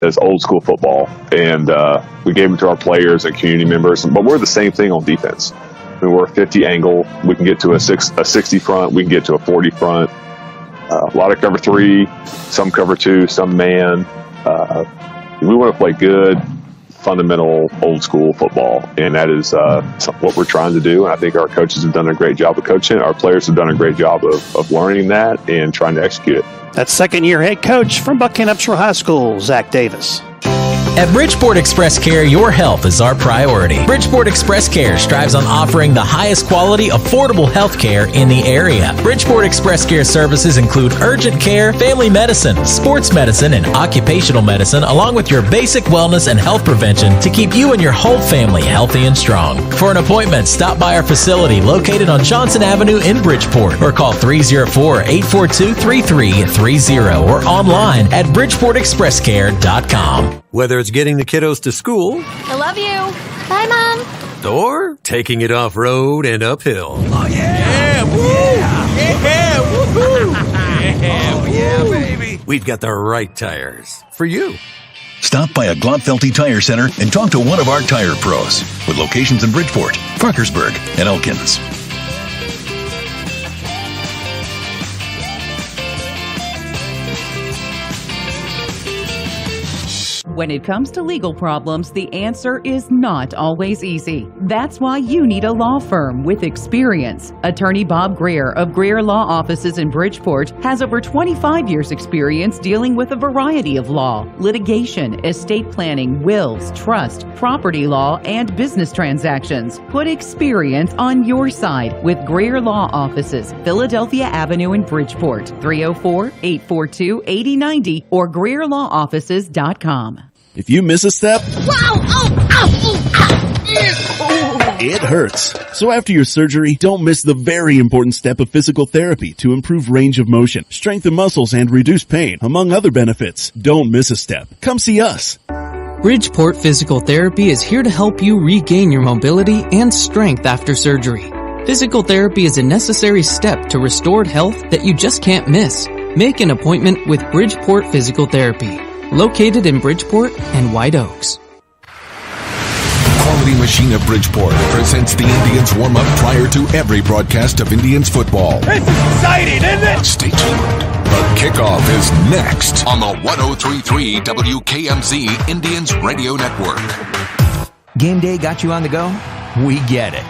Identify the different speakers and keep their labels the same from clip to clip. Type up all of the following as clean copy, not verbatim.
Speaker 1: as old school football, and we gave them to our players and community members. But we're the same thing on defense. I mean, we're a 50 angle. We can get to a 60 front. We can get to a 40 front. A lot of cover 3, some cover 2, some man. We want to play good, fundamental, old school football, and that is what we're trying to do. And I think our coaches have done a great job of coaching. Our players have done a great job of learning that and trying to execute it.
Speaker 2: That's second-year head coach from Buckhannon-Upshur High School, Zach Davis.
Speaker 3: At Bridgeport Express Care, your health is our priority. Bridgeport Express Care strives on offering the highest quality, affordable health care in the area. Bridgeport Express Care services include urgent care, family medicine, sports medicine, and occupational medicine, along with your basic wellness and health prevention to keep you and your whole family healthy and strong. For an appointment, stop by our facility located on Johnson Avenue in Bridgeport or call 304-842-3330 or online at bridgeportexpresscare.com.
Speaker 4: Whether it's getting the kiddos to school,
Speaker 5: I love you. Bye, Mom.
Speaker 4: or taking it off-road and uphill.
Speaker 6: Oh, yeah! Yeah! Woo! Yeah! Woohoo! Yeah! Oh, yeah, baby!
Speaker 4: We've got the right tires for you.
Speaker 7: Stop by a Glotfelty Tire Center and talk to one of our tire pros with locations in Bridgeport, Parkersburg, and Elkins.
Speaker 8: When it comes to legal problems, the answer is not always easy. That's why you need a law firm with experience. Attorney Bob Greer of Greer Law Offices in Bridgeport has over 25 years' experience dealing with a variety of law, litigation, estate planning, wills, trust, property law, and business transactions. Put experience on your side with Greer Law Offices, Philadelphia Avenue in Bridgeport, 304-842-8090 or GreerLawOffices.com.
Speaker 9: If you miss a step,
Speaker 5: Wow! Oh! Ow! Ow!
Speaker 9: it hurts. So after your surgery, don't miss the very important step of physical therapy to improve range of motion, strengthen muscles, and reduce pain, among other benefits. Don't miss a step. Come see us.
Speaker 10: Bridgeport Physical Therapy is here to help you regain your mobility and strength after surgery. Physical therapy is a necessary step to restored health that you just can't miss. Make an appointment with Bridgeport Physical Therapy, located in Bridgeport and White Oaks.
Speaker 11: Quality Machine of Bridgeport presents the Indians warm-up prior to every broadcast of Indians football.
Speaker 6: This is exciting, isn't it?
Speaker 11: Stay tuned. The Kickoff is next on the 103.3 WKMZ Indians Radio Network.
Speaker 12: Game day got you on the go? We get it.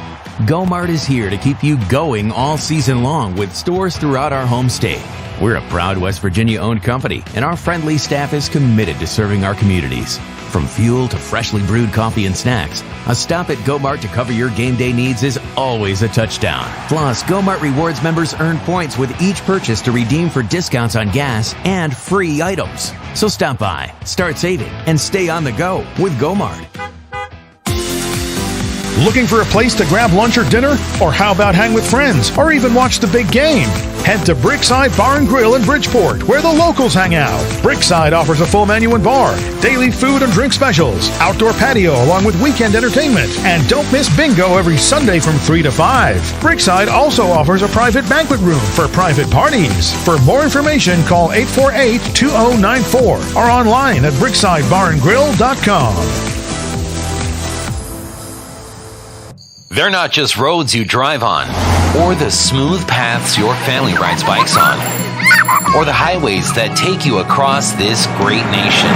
Speaker 12: GoMart is here to keep you going all season long with stores throughout our home state. We're a proud West Virginia-owned company, and our friendly staff is committed to serving our communities. From fuel to freshly brewed coffee and snacks, a stop at GoMart to cover your game day needs is always a touchdown. Plus, GoMart Rewards members earn points with each purchase to redeem for discounts on gas and free items. So stop by, start saving, and stay on the go with GoMart.
Speaker 13: Looking for a place to grab lunch or dinner? Or how about hang with friends? Or even watch the big game? Head to Brickside Bar and Grill in Bridgeport, where the locals hang out. Brickside offers a full menu and bar, daily food and drink specials, outdoor patio along with weekend entertainment. And don't miss bingo every Sunday from 3 to 5. Brickside also offers a private banquet room for private parties. For more information, call 848-2094 or online at bricksidebarandgrill.com.
Speaker 14: They're not just roads you drive on, or the smooth paths your family rides bikes on, or the highways that take you across this great nation.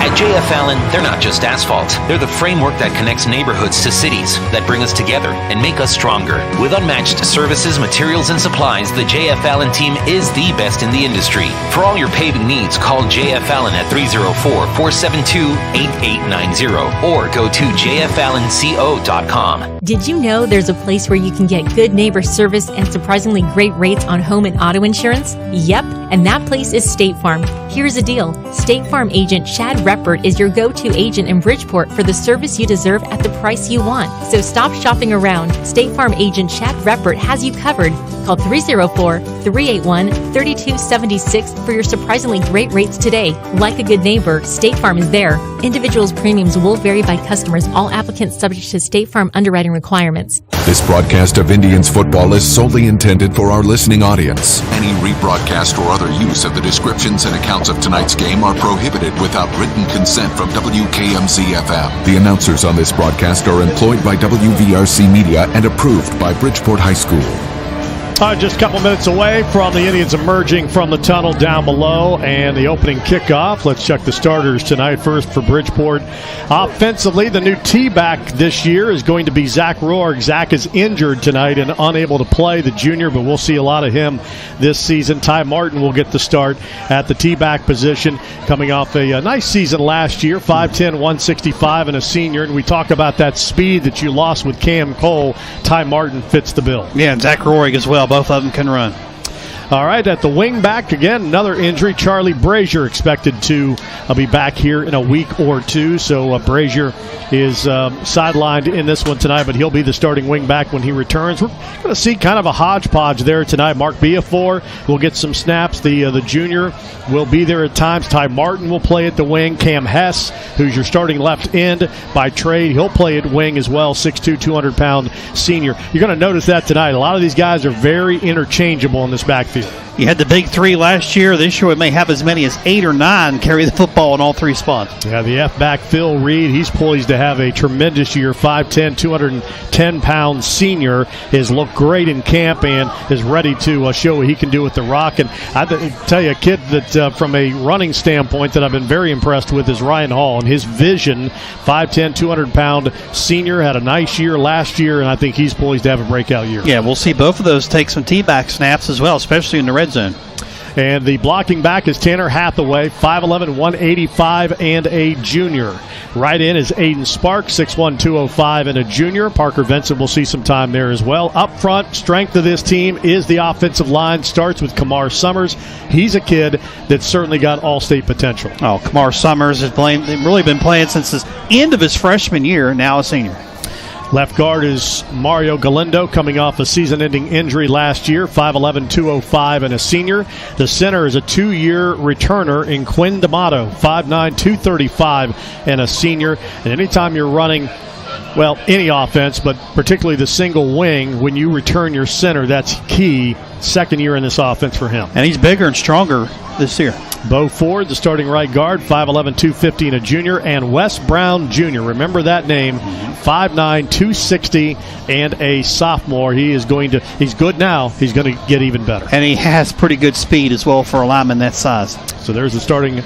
Speaker 14: At J.F. Allen, they're not just asphalt. They're the framework that connects neighborhoods to cities, that bring us together and make us stronger. With unmatched services, materials, and supplies, the J.F. Allen team is the best in the industry. For all your paving needs, call J.F. Allen at 304-472-8890 or go to jfallenco.com.
Speaker 15: Did you know there's a place where you can get good neighbor service and surprisingly great rates on home and auto insurance? Yep, and that place is State Farm. Here's the deal. State Farm agent Chad Reppert is your go-to agent in Bridgeport for the service you deserve at the price you want. So stop shopping around. State Farm agent Chad Reppert has you covered. Call 304-381-3276 for your surprisingly great rates today. Like a good neighbor, State Farm is there. Individuals' premiums will vary by customers. All applicants subject to State Farm underwriting requirements.
Speaker 11: This broadcast of Indians football is solely intended for our listening audience. Any rebroadcast or other use of the descriptions and accounts of tonight's game are prohibited without written consent from WKMZ-FM. The announcers on this broadcast are employed by WVRC Media and approved by Bridgeport High School.
Speaker 16: Just a couple minutes away from the Indians emerging from the tunnel down below and the opening kickoff. Let's check the starters tonight. First for Bridgeport. Offensively, the new T-back this year is going to be Zach Rourke. Zach is injured tonight and unable to play, the junior, but we'll see a lot of him this season. Ty Martin will get the start at the T-back position, coming off a nice season last year, 5'10", 165, and a senior. And we talk about that speed that you lost with Cam Cole. Ty Martin fits the bill.
Speaker 2: Yeah, and Zach Rourke as well. Both of them can run.
Speaker 16: All right, at the wing back, again, another injury. Charlie Brazier expected to be back here in a week or two. So Brazier is sidelined in this one tonight, but he'll be the starting wing back when he returns. We're going to see kind of a hodgepodge there tonight. Mark Biafor will get some snaps. The junior will be there at times. Ty Martin will play at the wing. Cam Hess, who's your starting left end by trade, he'll play at wing as well, 6'2", 200-pound senior. You're going to notice that tonight. A lot of these guys are very interchangeable in this backfield.
Speaker 2: You had the big three last year. This year we may have as many as 8 or 9 carry the football in all three spots.
Speaker 16: Yeah, the F-back Phil Reed, he's poised to have a tremendous year. 5'10", 210-pound senior has looked great in camp and is ready to show what he can do with the rock. And I tell you, a kid that from a running standpoint that I've been very impressed with is Ryan Hall. And his vision, 5'10", 200-pound senior, had a nice year last year, and I think he's poised to have a breakout year.
Speaker 2: Yeah, we'll see both of those take some T-back snaps as well, especially in the red zone.
Speaker 16: And the blocking back is Tanner Hathaway, 5'11", 185, and a junior. Right in is Aiden Sparks, 6'1", 205, and a junior. Parker Benson will see some time there as well. Up front, strength of this team is the offensive line. Starts with Kamar Summers. He's a kid that's certainly got all-state potential.
Speaker 2: Oh, Kamar Summers has really been playing since the end of his freshman year, now a senior.
Speaker 16: Left guard is Mario Galindo, coming off a season-ending injury last year, 5'11", 205, and a senior. The center is a 2-year returner in Quinn D'Amato, 5'9", 235, and a senior. And anytime you're running, well, any offense, but particularly the single wing, when you return your center, that's key. Second year in this offense for him.
Speaker 2: And he's bigger and stronger this year.
Speaker 16: Bo Ford, the starting right guard, 5'11", 250, and a junior. And Wes Brown Jr., remember that name, 5'9", 260, and a sophomore. He's good now. He's going to get even better.
Speaker 2: And he has pretty good speed as well for a lineman that size.
Speaker 16: So there's the starting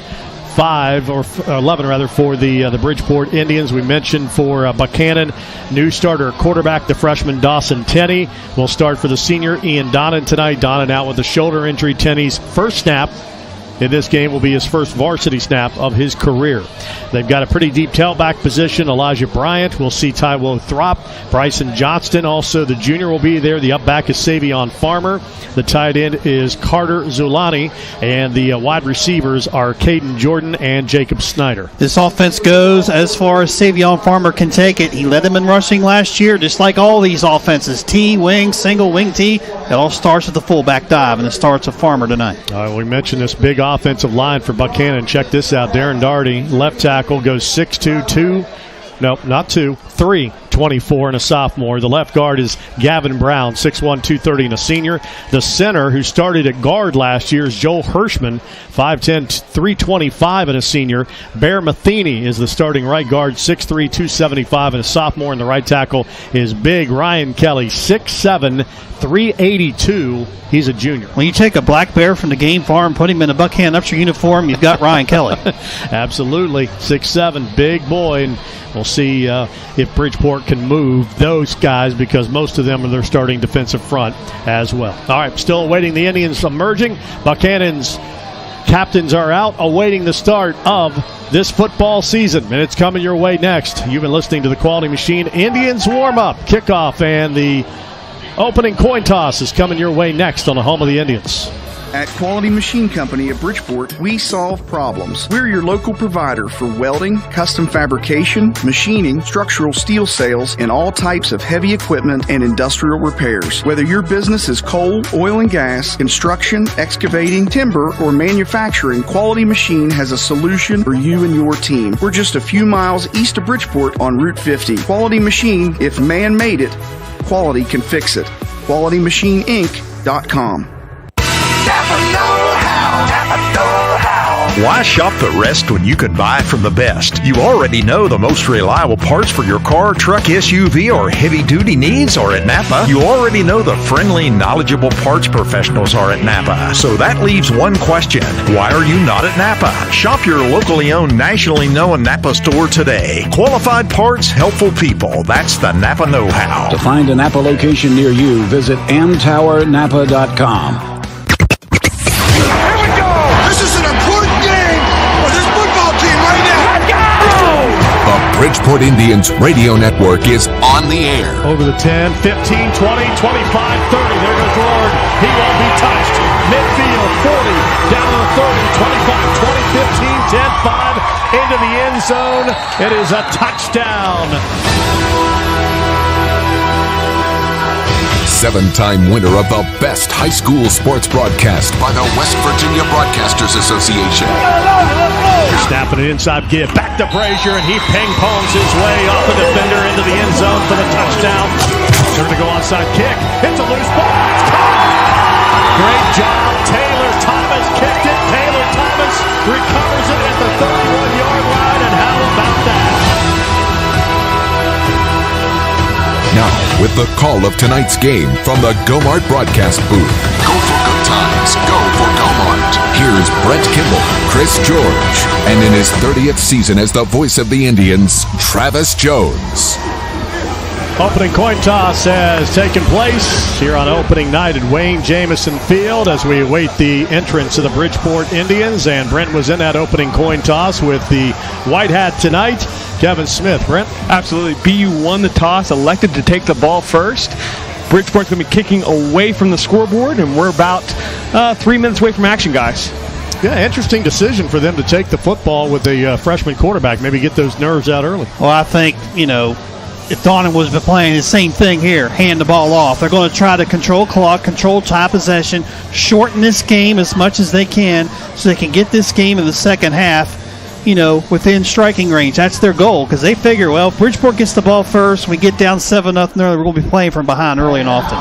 Speaker 16: 11 for the Bridgeport Indians. We mentioned for Buckhannon, new starter quarterback, the freshman Dawson Tenney will start for the senior Ian Donnan tonight. Donnan out with a shoulder injury. Tenney's first snap in this game will be his first varsity snap of his career. They've got a pretty deep tailback position. Elijah Bryant. We'll see Taiwo Throp. Bryson Johnston, also the junior, will be there. The up back is Savion Farmer. The tight end is Carter Zulani. And the wide receivers are Caden Jordan and Jacob Snyder.
Speaker 2: This offense goes as far as Savion Farmer can take it. He led them in rushing last year, just like all these offenses. T, wing, single, wing T. It all starts with the fullback dive, and it starts with Farmer tonight.
Speaker 16: We mentioned this big offensive line for Buckhannon. Check this out. Darren Daugherty, left tackle, goes 6'2", 324, and a sophomore. The left guard is Gavin Brown, 6'1", 230, and a senior. The center, who started at guard last year, is Joel Hirschman, 5'10", 325, and a senior. Bear Matheny is the starting right guard, 6'3", 275, and a sophomore. And the right tackle is big Ryan Kelly, 6'7", 382. He's a junior.
Speaker 2: When you take a black bear from the game farm, put him in a Buckhannon-Upshur uniform, you've got Ryan Kelly.
Speaker 16: Absolutely. 6'7", big boy. And we'll see if Bridgeport can move those guys, because most of them are their starting defensive front as well. All right, still awaiting the Indians emerging. Buckhannon's captains are out, awaiting the start of this football season, and it's coming your way next. You've been listening to the Quality Machine Indians warm-up, kickoff, and the opening coin toss is coming your way next on the home of the Indians.
Speaker 17: At Quality Machine Company of Bridgeport, we solve problems. We're your local provider for welding, custom fabrication, machining, structural steel sales, and all types of heavy equipment and industrial repairs. Whether your business is coal, oil and gas, construction, excavating, timber, or manufacturing, Quality Machine has a solution for you and your team. We're just a few miles east of Bridgeport on Route 50. Quality Machine, if man made it, quality can fix it. QualityMachineInc.com.
Speaker 13: Why shop the rest when you could buy from the best? You already know the most reliable parts for your car, truck, SUV, or heavy-duty needs are at NAPA. You already know the friendly, knowledgeable parts professionals are at NAPA. So that leaves one question. Why are you not at NAPA? Shop your locally owned, nationally known NAPA store today. Qualified parts, helpful people. That's the NAPA know-how.
Speaker 18: To find a NAPA location near you, visit mtowernapa.com.
Speaker 11: Bridgeport Indians Radio Network is on the air.
Speaker 16: Over the 10, 15, 20, 25, 30. There goes Lord. He won't be touched. Midfield, 40, down to the 30, 25, 20, 15, 10, 5, into the end zone. It is a touchdown.
Speaker 11: 7-time winner of the best high school sports broadcast by the West Virginia Broadcasters Association.
Speaker 16: Snapping an inside give back to Brazier, and he ping-pongs his way off the defender into the end zone for the touchdown. Turn to go onside kick. It's a loose ball. It's caught. Great job. Taylor Thomas kicked it. Taylor Thomas recovers it at the 31-yard line, and how about that?
Speaker 11: Now, with the call of tonight's game from the Gomart broadcast booth. Go for good times. Go for Gomart. Here's Brent Kimball, Chris George, and in his 30th season as the voice of the Indians, Travis Jones.
Speaker 16: Opening coin toss has taken place here on opening night at Wayne Jamison Field as we await the entrance of the Bridgeport Indians. And Brent was in that opening coin toss with the white hat tonight. Kevin Smith. Brent?
Speaker 19: Absolutely. BU won the toss, elected to take the ball first. Bridgeport's going to be kicking away from the scoreboard, and we're about 3 minutes away from action, guys.
Speaker 16: Yeah, interesting decision for them to take the football with a freshman quarterback. Maybe get those nerves out early.
Speaker 2: Well, I think, if Donnan was playing the same thing here, hand the ball off. They're going to try to control clock, control time possession, shorten this game as much as they can so they can get this game in the second half, within striking range. That's their goal because they figure, well, if Bridgeport gets the ball first, we get down 7-0, we're going to be playing from behind early and often.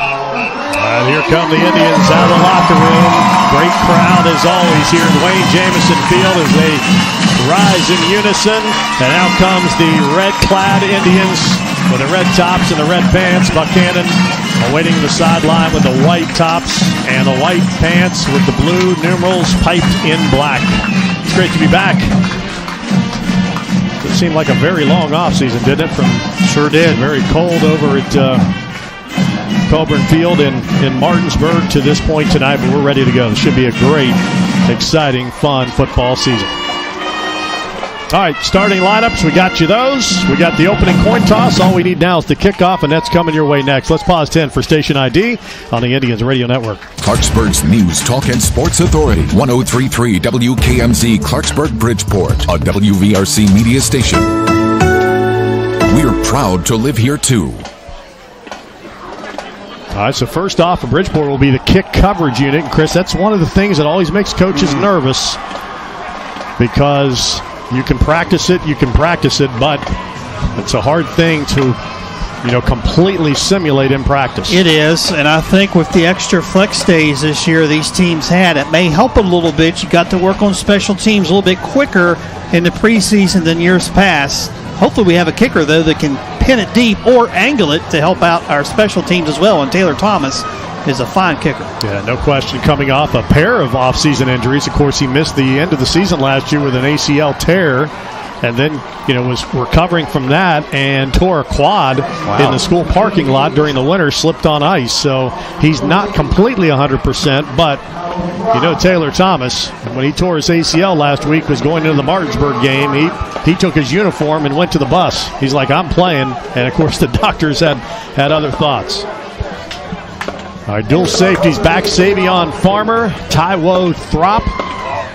Speaker 16: Here come the Indians out of the locker room. Great crowd as always here at Wayne Jamison Field as they rise in unison. And out comes the red-clad Indians with the red tops and the red pants. Buckhannon awaiting the sideline with the white tops and the white pants with the blue numerals piped in black. It's great to be back. It seemed like a very long offseason, didn't it?
Speaker 2: Sure did.
Speaker 16: Very cold over at Colburn Field in Martinsburg to this point tonight, but we're ready to go. It should be a great, exciting, fun football season. All right, starting lineups, we got you those. We got the opening coin toss. All we need now is the kickoff, and that's coming your way next. Let's pause 10 for station ID on the Indians Radio Network.
Speaker 11: Clarksburg's News, Talk, and Sports Authority. 103.3 WKMZ Clarksburg, Bridgeport, a WVRC media station. We're proud to live here, too.
Speaker 16: All right, so first off, for Bridgeport will be the kick coverage unit. And Chris, that's one of the things that always makes coaches nervous because you can practice it, but it's a hard thing to, completely simulate in practice.
Speaker 2: It is, and I think with the extra flex days this year these teams had, it may help a little bit. You got to work on special teams a little bit quicker in the preseason than years past. Hopefully we have a kicker, though, that can pin it deep or angle it to help out our special teams as well, and Taylor Thomas is a fine kicker.
Speaker 16: Yeah, no question. Coming off a pair of off-season injuries. Of course, he missed the end of the season last year with an ACL tear, and then, was recovering from that and tore a quad in the school parking lot during the winter, slipped on ice. So he's not completely 100%, but Taylor Thomas, when he tore his ACL last week, was going into the Martinsburg game. He took his uniform and went to the bus. He's like, I'm playing. And, of course, the doctors had other thoughts. All right, dual safeties back. Savion Farmer, Taiwo Throp,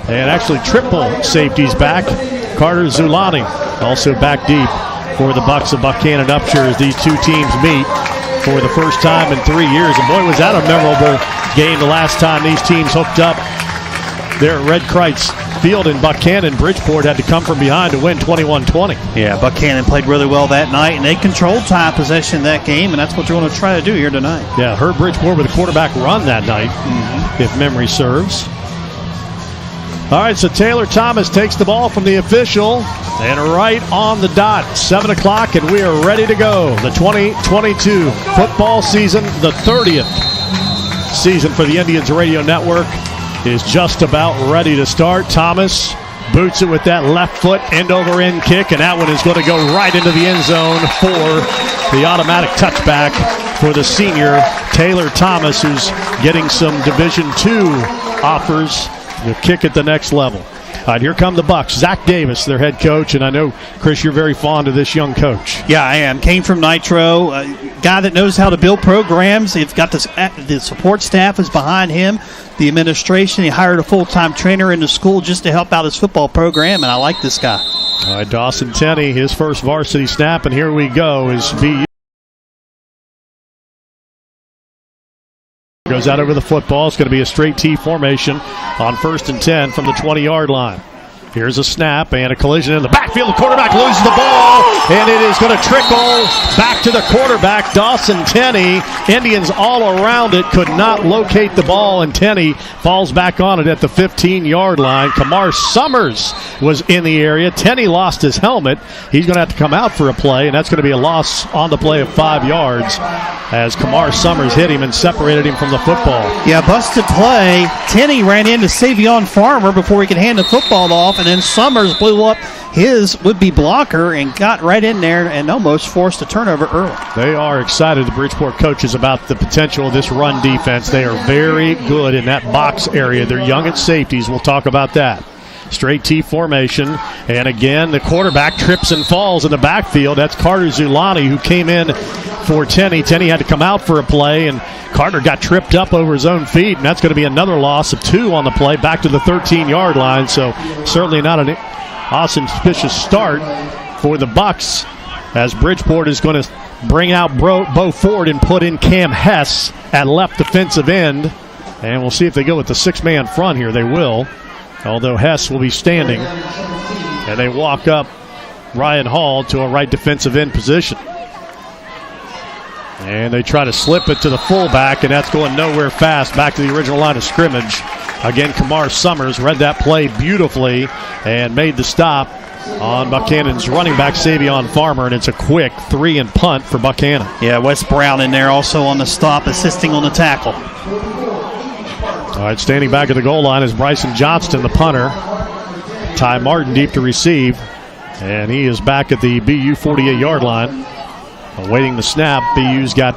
Speaker 16: and actually triple safeties back. Carter Zulani also back deep for the Bucks of Buckhannon-Upshur as these two teams meet for the first time in 3 years. And boy, was that a memorable game the last time these teams hooked up there at Red Kreitz Field in Buckhannon. Bridgeport had to come from behind to win 21-20.
Speaker 2: Yeah, Buckhannon played really well that night, and they controlled time possession in that game, and that's what they're going to try to do here tonight.
Speaker 16: Yeah, heard Bridgeport with a quarterback run that night, if memory serves. All right, so Taylor Thomas takes the ball from the official, and right on the dot, 7 o'clock, and we are ready to go. The 2022 football season, the 30th season for the Indians Radio Network, is just about ready to start. Thomas boots it with that left foot, end-over-end kick, and that one is going to go right into the end zone for the automatic touchback for the senior Taylor Thomas, who's getting some Division II offers. The kick at the next level. All right, here come the Bucks. Zach Davis, their head coach, and I know, Chris, you're very fond of this young coach.
Speaker 2: Yeah, I am. Came from Nitro, a guy that knows how to build programs. He's got the support staff is behind him, the administration. He hired a full-time trainer in the school just to help out his football program, and I like this guy.
Speaker 16: All right, Dawson Tenney, his first varsity snap, and here we go is BU. Goes out over the football. It's going to be a straight T formation on 1st and 10 from the 20-yard line. Here's a snap and a collision in the backfield. The quarterback loses the ball, and it is going to trickle back to the quarterback, Dawson Tenney. Indians all around it could not locate the ball, and Tenney falls back on it at the 15-yard line. Kamar Summers was in the area. Tenney lost his helmet. He's going to have to come out for a play, and that's going to be a loss on the play of 5 yards as Kamar Summers hit him and separated him from the football.
Speaker 2: Yeah, busted play. Tenney ran into Savion Farmer before he could hand the football off, and then Summers blew up his would-be blocker and got right in there and almost forced a turnover early.
Speaker 16: They are excited, the Bridgeport coaches, about the potential of this run defense. They are very good in that box area. They're young at safeties. We'll talk about that. Straight T formation, and again, the quarterback trips and falls in the backfield. That's Carter Zulani, who came in for Tenney. Tenney had to come out for a play, and Carter got tripped up over his own feet, and that's going to be another loss of 2 on the play, back to the 13-yard line. So certainly not an auspicious start for the Bucks, as Bridgeport is going to bring out Bo Ford and put in Cam Hess at left defensive end. And we'll see if they go with the 6-man front here. They will, although Hess will be standing. And they walk up Ryan Hall to a right defensive end position. And they try to slip it to the fullback, and that's going nowhere fast, back to the original line of scrimmage. Again, Kamar Summers read that play beautifully and made the stop on Buckhannon's running back, Savion Farmer, and it's a quick 3 and punt for Buckhannon.
Speaker 2: Yeah, Wes Brown in there also on the stop, assisting on the tackle.
Speaker 16: All right, standing back at the goal line is Bryson Johnston, the punter. Ty Martin deep to receive, and he is back at the BU 48-yard line. Awaiting the snap, BU's got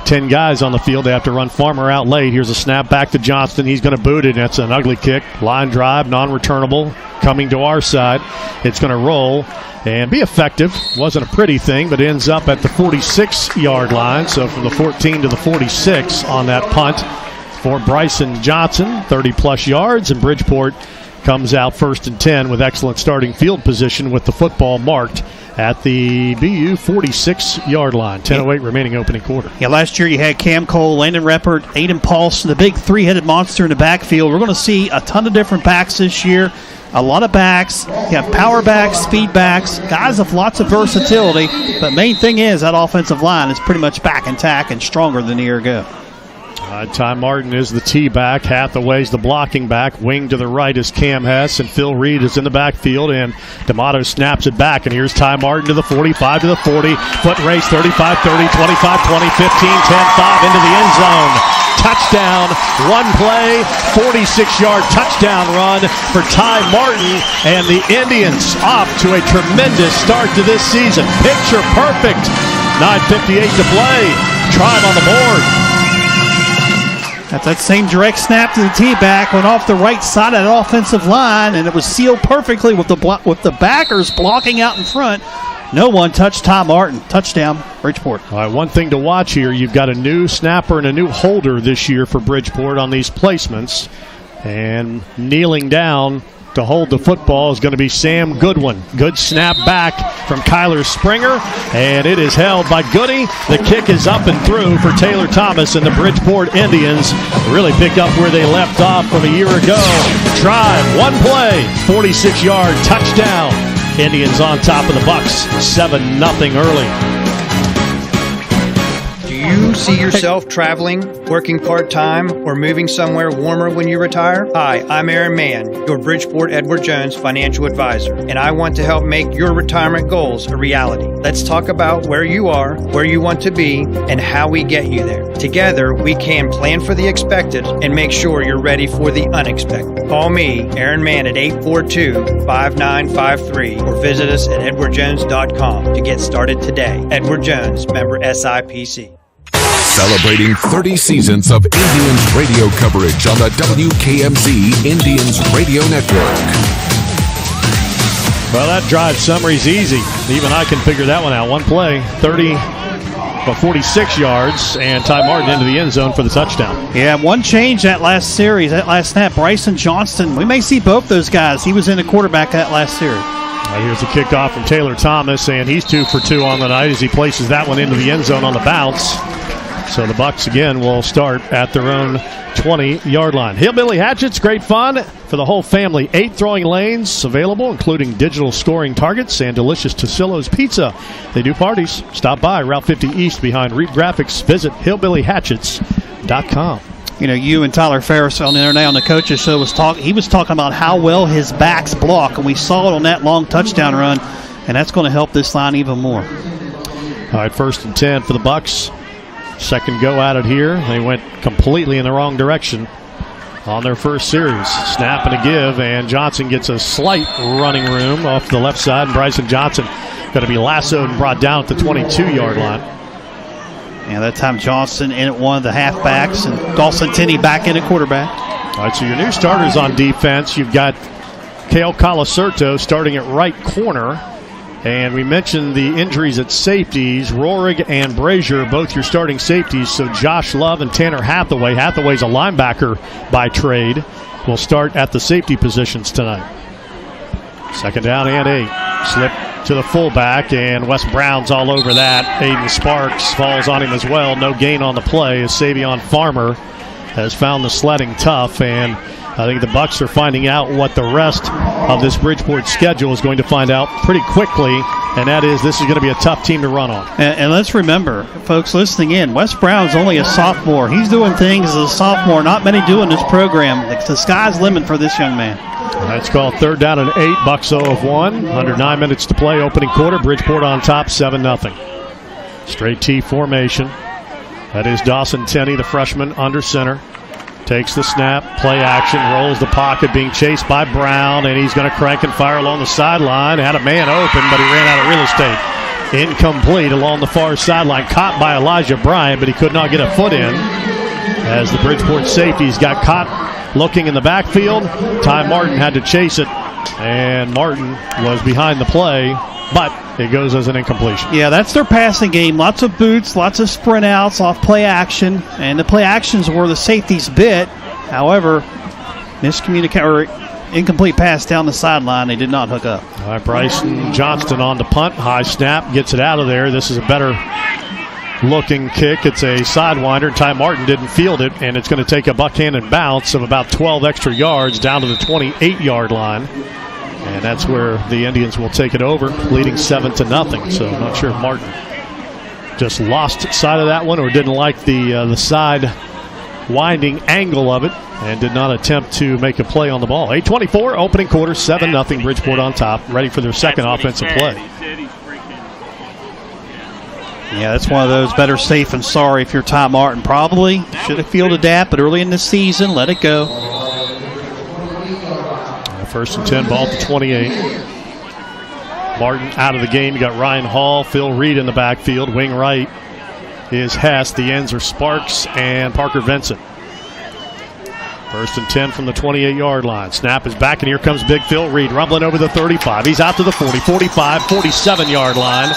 Speaker 16: 10 guys on the field. They have to run Farmer out late. Here's a snap back to Johnston. He's going to boot it. That's an ugly kick. Line drive, non-returnable, coming to our side. It's going to roll and be effective. Wasn't a pretty thing, but ends up at the 46-yard line. So from the 14 to the 46 on that punt for Bryson Johnson, 30-plus yards, and Bridgeport comes out 1st and 10 with excellent starting field position with the football marked at the BU 46-yard line. 10:08 remaining opening quarter.
Speaker 2: Yeah, last year you had Cam Cole, Landon Reppert, Aiden Paulson, the big 3-headed monster in the backfield. We're going to see a ton of different backs this year. A lot of backs. You have power backs, speed backs, guys with lots of versatility. But main thing is that offensive line is pretty much back intact and stronger than a year ago.
Speaker 16: Ty Martin is the T-back. Hathaway's the blocking back. Wing to the right is Cam Hess, and Phil Reed is in the backfield, and D'Amato snaps it back, and here's Ty Martin to the 45 to the 40. Foot race, 35-30, 25-20, 15-10-5 into the end zone. Touchdown, one play, 46-yard touchdown run for Ty Martin, and the Indians off to a tremendous start to this season. Picture perfect. 9:58 to play. Tribe on the board.
Speaker 2: That's that same direct snap to the T-back, went off the right side of that offensive line, and it was sealed perfectly with the backers blocking out in front. No one touched Ty Martin. Touchdown, Bridgeport.
Speaker 16: All right, one thing to watch here, you've got a new snapper and a new holder this year for Bridgeport on these placements. And kneeling down to hold the football is going to be Sam Goodwin. Good snap back from Kyler Springer, and it is held by Goody. The kick is up and through for Taylor Thomas, and the Bridgeport Indians really pick up where they left off from a year ago. Drive, one play, 46-yard touchdown. Indians on top of the Bucks, 7-0 early.
Speaker 20: Do you see yourself traveling, working part-time, or moving somewhere warmer when you retire? Hi, I'm Aaron Mann, your Bridgeport Edward Jones financial advisor, and I want to help make your retirement goals a reality. Let's talk about where you are, where you want to be, and how we get you there. Together, we can plan for the expected and make sure you're ready for the unexpected. Call me, Aaron Mann, at 842-5953 or visit us at edwardjones.com to get started today. Edward Jones, member SIPC.
Speaker 11: Celebrating 30 seasons of Indians radio coverage on the WKMZ Indians Radio Network.
Speaker 16: Well, that drive summary's easy. Even I can figure that one out. One play, 46 yards, and Ty Martin into the end zone for the touchdown.
Speaker 2: Yeah, one change that last series, that last snap. Bryson Johnston, we may see both those guys. He was in the quarterback that last series.
Speaker 16: Here's a kickoff from Taylor Thomas, and he's 2 for 2 on the night as he places that one into the end zone on the bounce. So the Bucks again will start at their own 20-yard line. Hillbilly Hatchets, great fun for the whole family. 8 throwing lanes available, including digital scoring targets and delicious Tosillo's Pizza. They do parties. Stop by Route 50 East behind Reed Graphics. Visit hillbillyhatchets.com.
Speaker 2: You know, you and Tyler Ferris on the other day on the coaches show he was talking about how well his backs block, and we saw it on that long touchdown run, and that's going to help this line even more.
Speaker 16: All right, 1st and 10 for the Bucks. Second go at it here. They went completely in the wrong direction on their first series. Snap and a give, and Johnson gets a slight running room off the left side, and Bryson Johnson going to be lassoed and brought down at the 22-yard line.
Speaker 2: Yeah, that time Johnson in at one of the halfbacks, and Dawson Tenney back in at quarterback.
Speaker 16: All right, so your new starters on defense, you've got Kale Colacerto starting at right corner. And we mentioned the injuries at safeties. Rohrig and Brazier, both your starting safeties. So Josh Love and Tanner Hathaway. Hathaway's a linebacker by trade. Will start at the safety positions tonight. 2nd down and 8. Slip to the fullback, and Wes Brown's all over that. Aiden Sparks falls on him as well. No gain on the play as Savion Farmer has found the sledding tough, and I think the Bucks are finding out what the rest of this Bridgeport schedule is going to find out pretty quickly, and that is this is going to be a tough team to run on.
Speaker 2: And let's remember, folks listening in, Wes Brown's only a sophomore. He's doing things as a sophomore not many do in this program. The sky's the limit for this young man.
Speaker 16: That's called 3rd down and 8. Bucks 0 of 1. Under 9 minutes to play, opening quarter. Bridgeport on top, 7-0. Straight T formation. That is Dawson Tenney, the freshman, under center. Takes the snap, play action, rolls the pocket, being chased by Brown, and he's going to crank and fire along the sideline. Had a man open, but he ran out of real estate. Incomplete along the far sideline. Caught by Elijah Bryant, but he could not get a foot in. As the Bridgeport safeties got caught looking in the backfield, Ty Martin had to chase it, and Martin was behind the play, but it goes as an incompletion.
Speaker 2: Yeah, that's their passing game. Lots of boots, lots of sprint outs off play action, and the play actions were the safeties bit. However, incomplete pass down the sideline. They did not hook up.
Speaker 16: All right, Bryson Johnston on the punt. High snap, gets it out of there. This is a better looking kick. It's a sidewinder. Ty Martin didn't field it, and it's going to take a Buckhannon bounce of about 12 extra yards down to the 28-yard line. And that's where the Indians will take it over, leading 7-0. So I'm not sure if Martin just lost sight of that one or didn't like the side winding angle of it and did not attempt to make a play on the ball. 8:24, opening quarter, 7-0. Bridgeport on top, ready for their second offensive play.
Speaker 2: Yeah, that's one of those better safe and sorry if you're Ty Martin. Probably should have fielded that, but early in the season, let it go.
Speaker 16: 1st and 10, ball at the 28. Martin out of the game. You got Ryan Hall, Phil Reed in the backfield. Wing right is Hess. The ends are Sparks and Parker Vincent. 1st and 10 from the 28-yard line. Snap is back, and here comes Big Phil Reed rumbling over the 35. He's out to the 40, 45, 47-yard line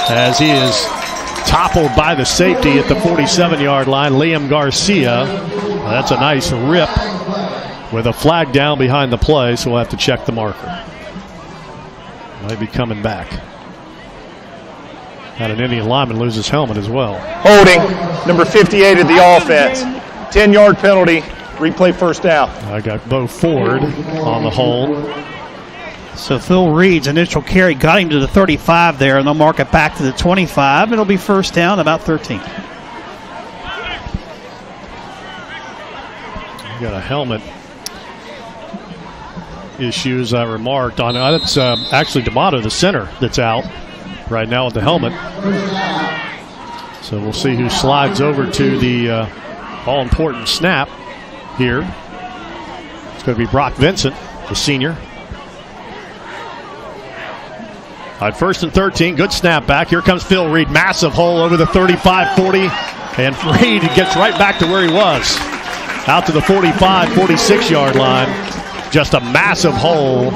Speaker 16: as he is toppled by the safety at the 47-yard line, Liam Garcia. That's a nice rip with a flag down behind the play, so we'll have to check the marker. Might be coming back. Had an Indian lineman lose his helmet as well.
Speaker 21: Holding, number 58 of the offense. 10-yard penalty, replay first down.
Speaker 16: I got Bo Ford on the hold.
Speaker 2: So Phil Reed's initial carry got him to the 35 there, and they'll mark it back to the 25. It'll be first down, about 13.
Speaker 16: Got a helmet issue, as I remarked on. That's actually D'Amato, the center, that's out right now with the helmet. So we'll see who slides over to the all-important snap here. It's going to be Brock Vincent, the senior. All right, first and 13, good snap back. Here comes Phil Reed, massive hole over the 35-40, and Reed gets right back to where he was. Out to the 45, 46-yard line. Just a massive hole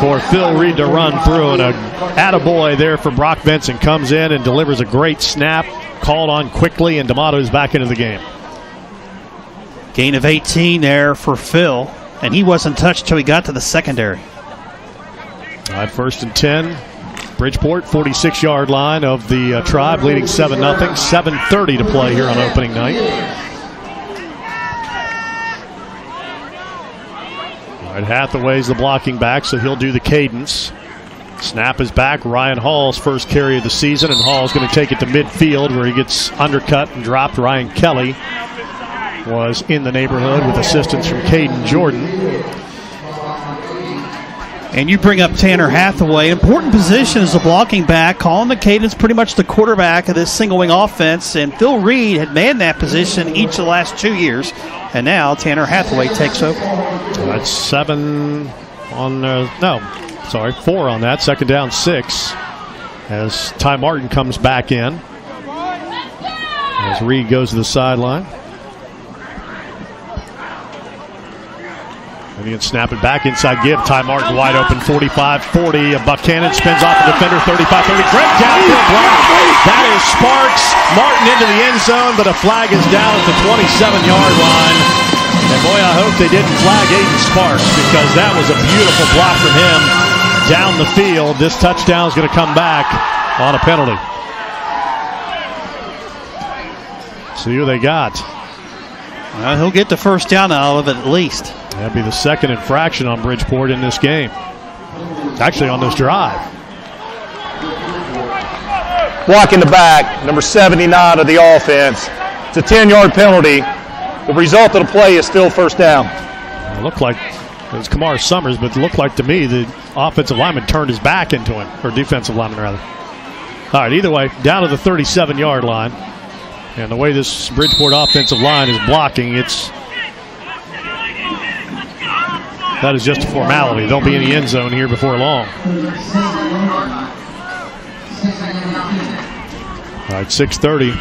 Speaker 16: for Phil Reed to run through, and a attaboy there for Brock Vincent. Comes in and delivers a great snap, called on quickly, and D'Amato's back into the game.
Speaker 2: Gain of 18 there for Phil, and he wasn't touched till he got to the secondary.
Speaker 16: All right, first and 10. Bridgeport, 46-yard line of the Tribe, leading 7-0. 7:30 to play here on opening night. All right, Hathaway's the blocking back, so he'll do the cadence. Snap is back. Ryan Hall's first carry of the season, and Hall's going to take it to midfield where he gets undercut and dropped. Ryan Kelly was in the neighborhood with assistance from Caden Jordan.
Speaker 2: And you bring up Tanner Hathaway. Important position as a blocking back. Calling the cadence, pretty much the quarterback of this single wing offense. And Phil Reed had manned that position each of the last 2 years. And now Tanner Hathaway takes over.
Speaker 16: That's 4 on that. Second down, 6. As Ty Martin comes back in. As Reed goes to the sideline. Indians snap it back inside give. Ty Martin wide open, 45-40. Buckhannon spins off the defender, 35-30. Great downfield block. That is Sparks. Martin into the end zone, but a flag is down at the 27-yard line. And boy, I hope they didn't flag Aiden Sparks, because that was a beautiful block from him down the field. This touchdown is going to come back on a penalty. See who they got.
Speaker 2: He'll get the first down out of it at least.
Speaker 16: That'd be the second infraction on Bridgeport in this game. Actually, on this drive.
Speaker 21: Blocking the back, number 79 of the offense. It's a 10-yard penalty. The result of the play is still first down.
Speaker 16: It looked like it was Kamar Summers, but it looked like to me the offensive lineman turned his back into him, or defensive lineman rather. All right, either way, down to the 37-yard line. And the way this Bridgeport offensive line is blocking, that is just a formality. They'll be in the end zone here before long. All right, 6:30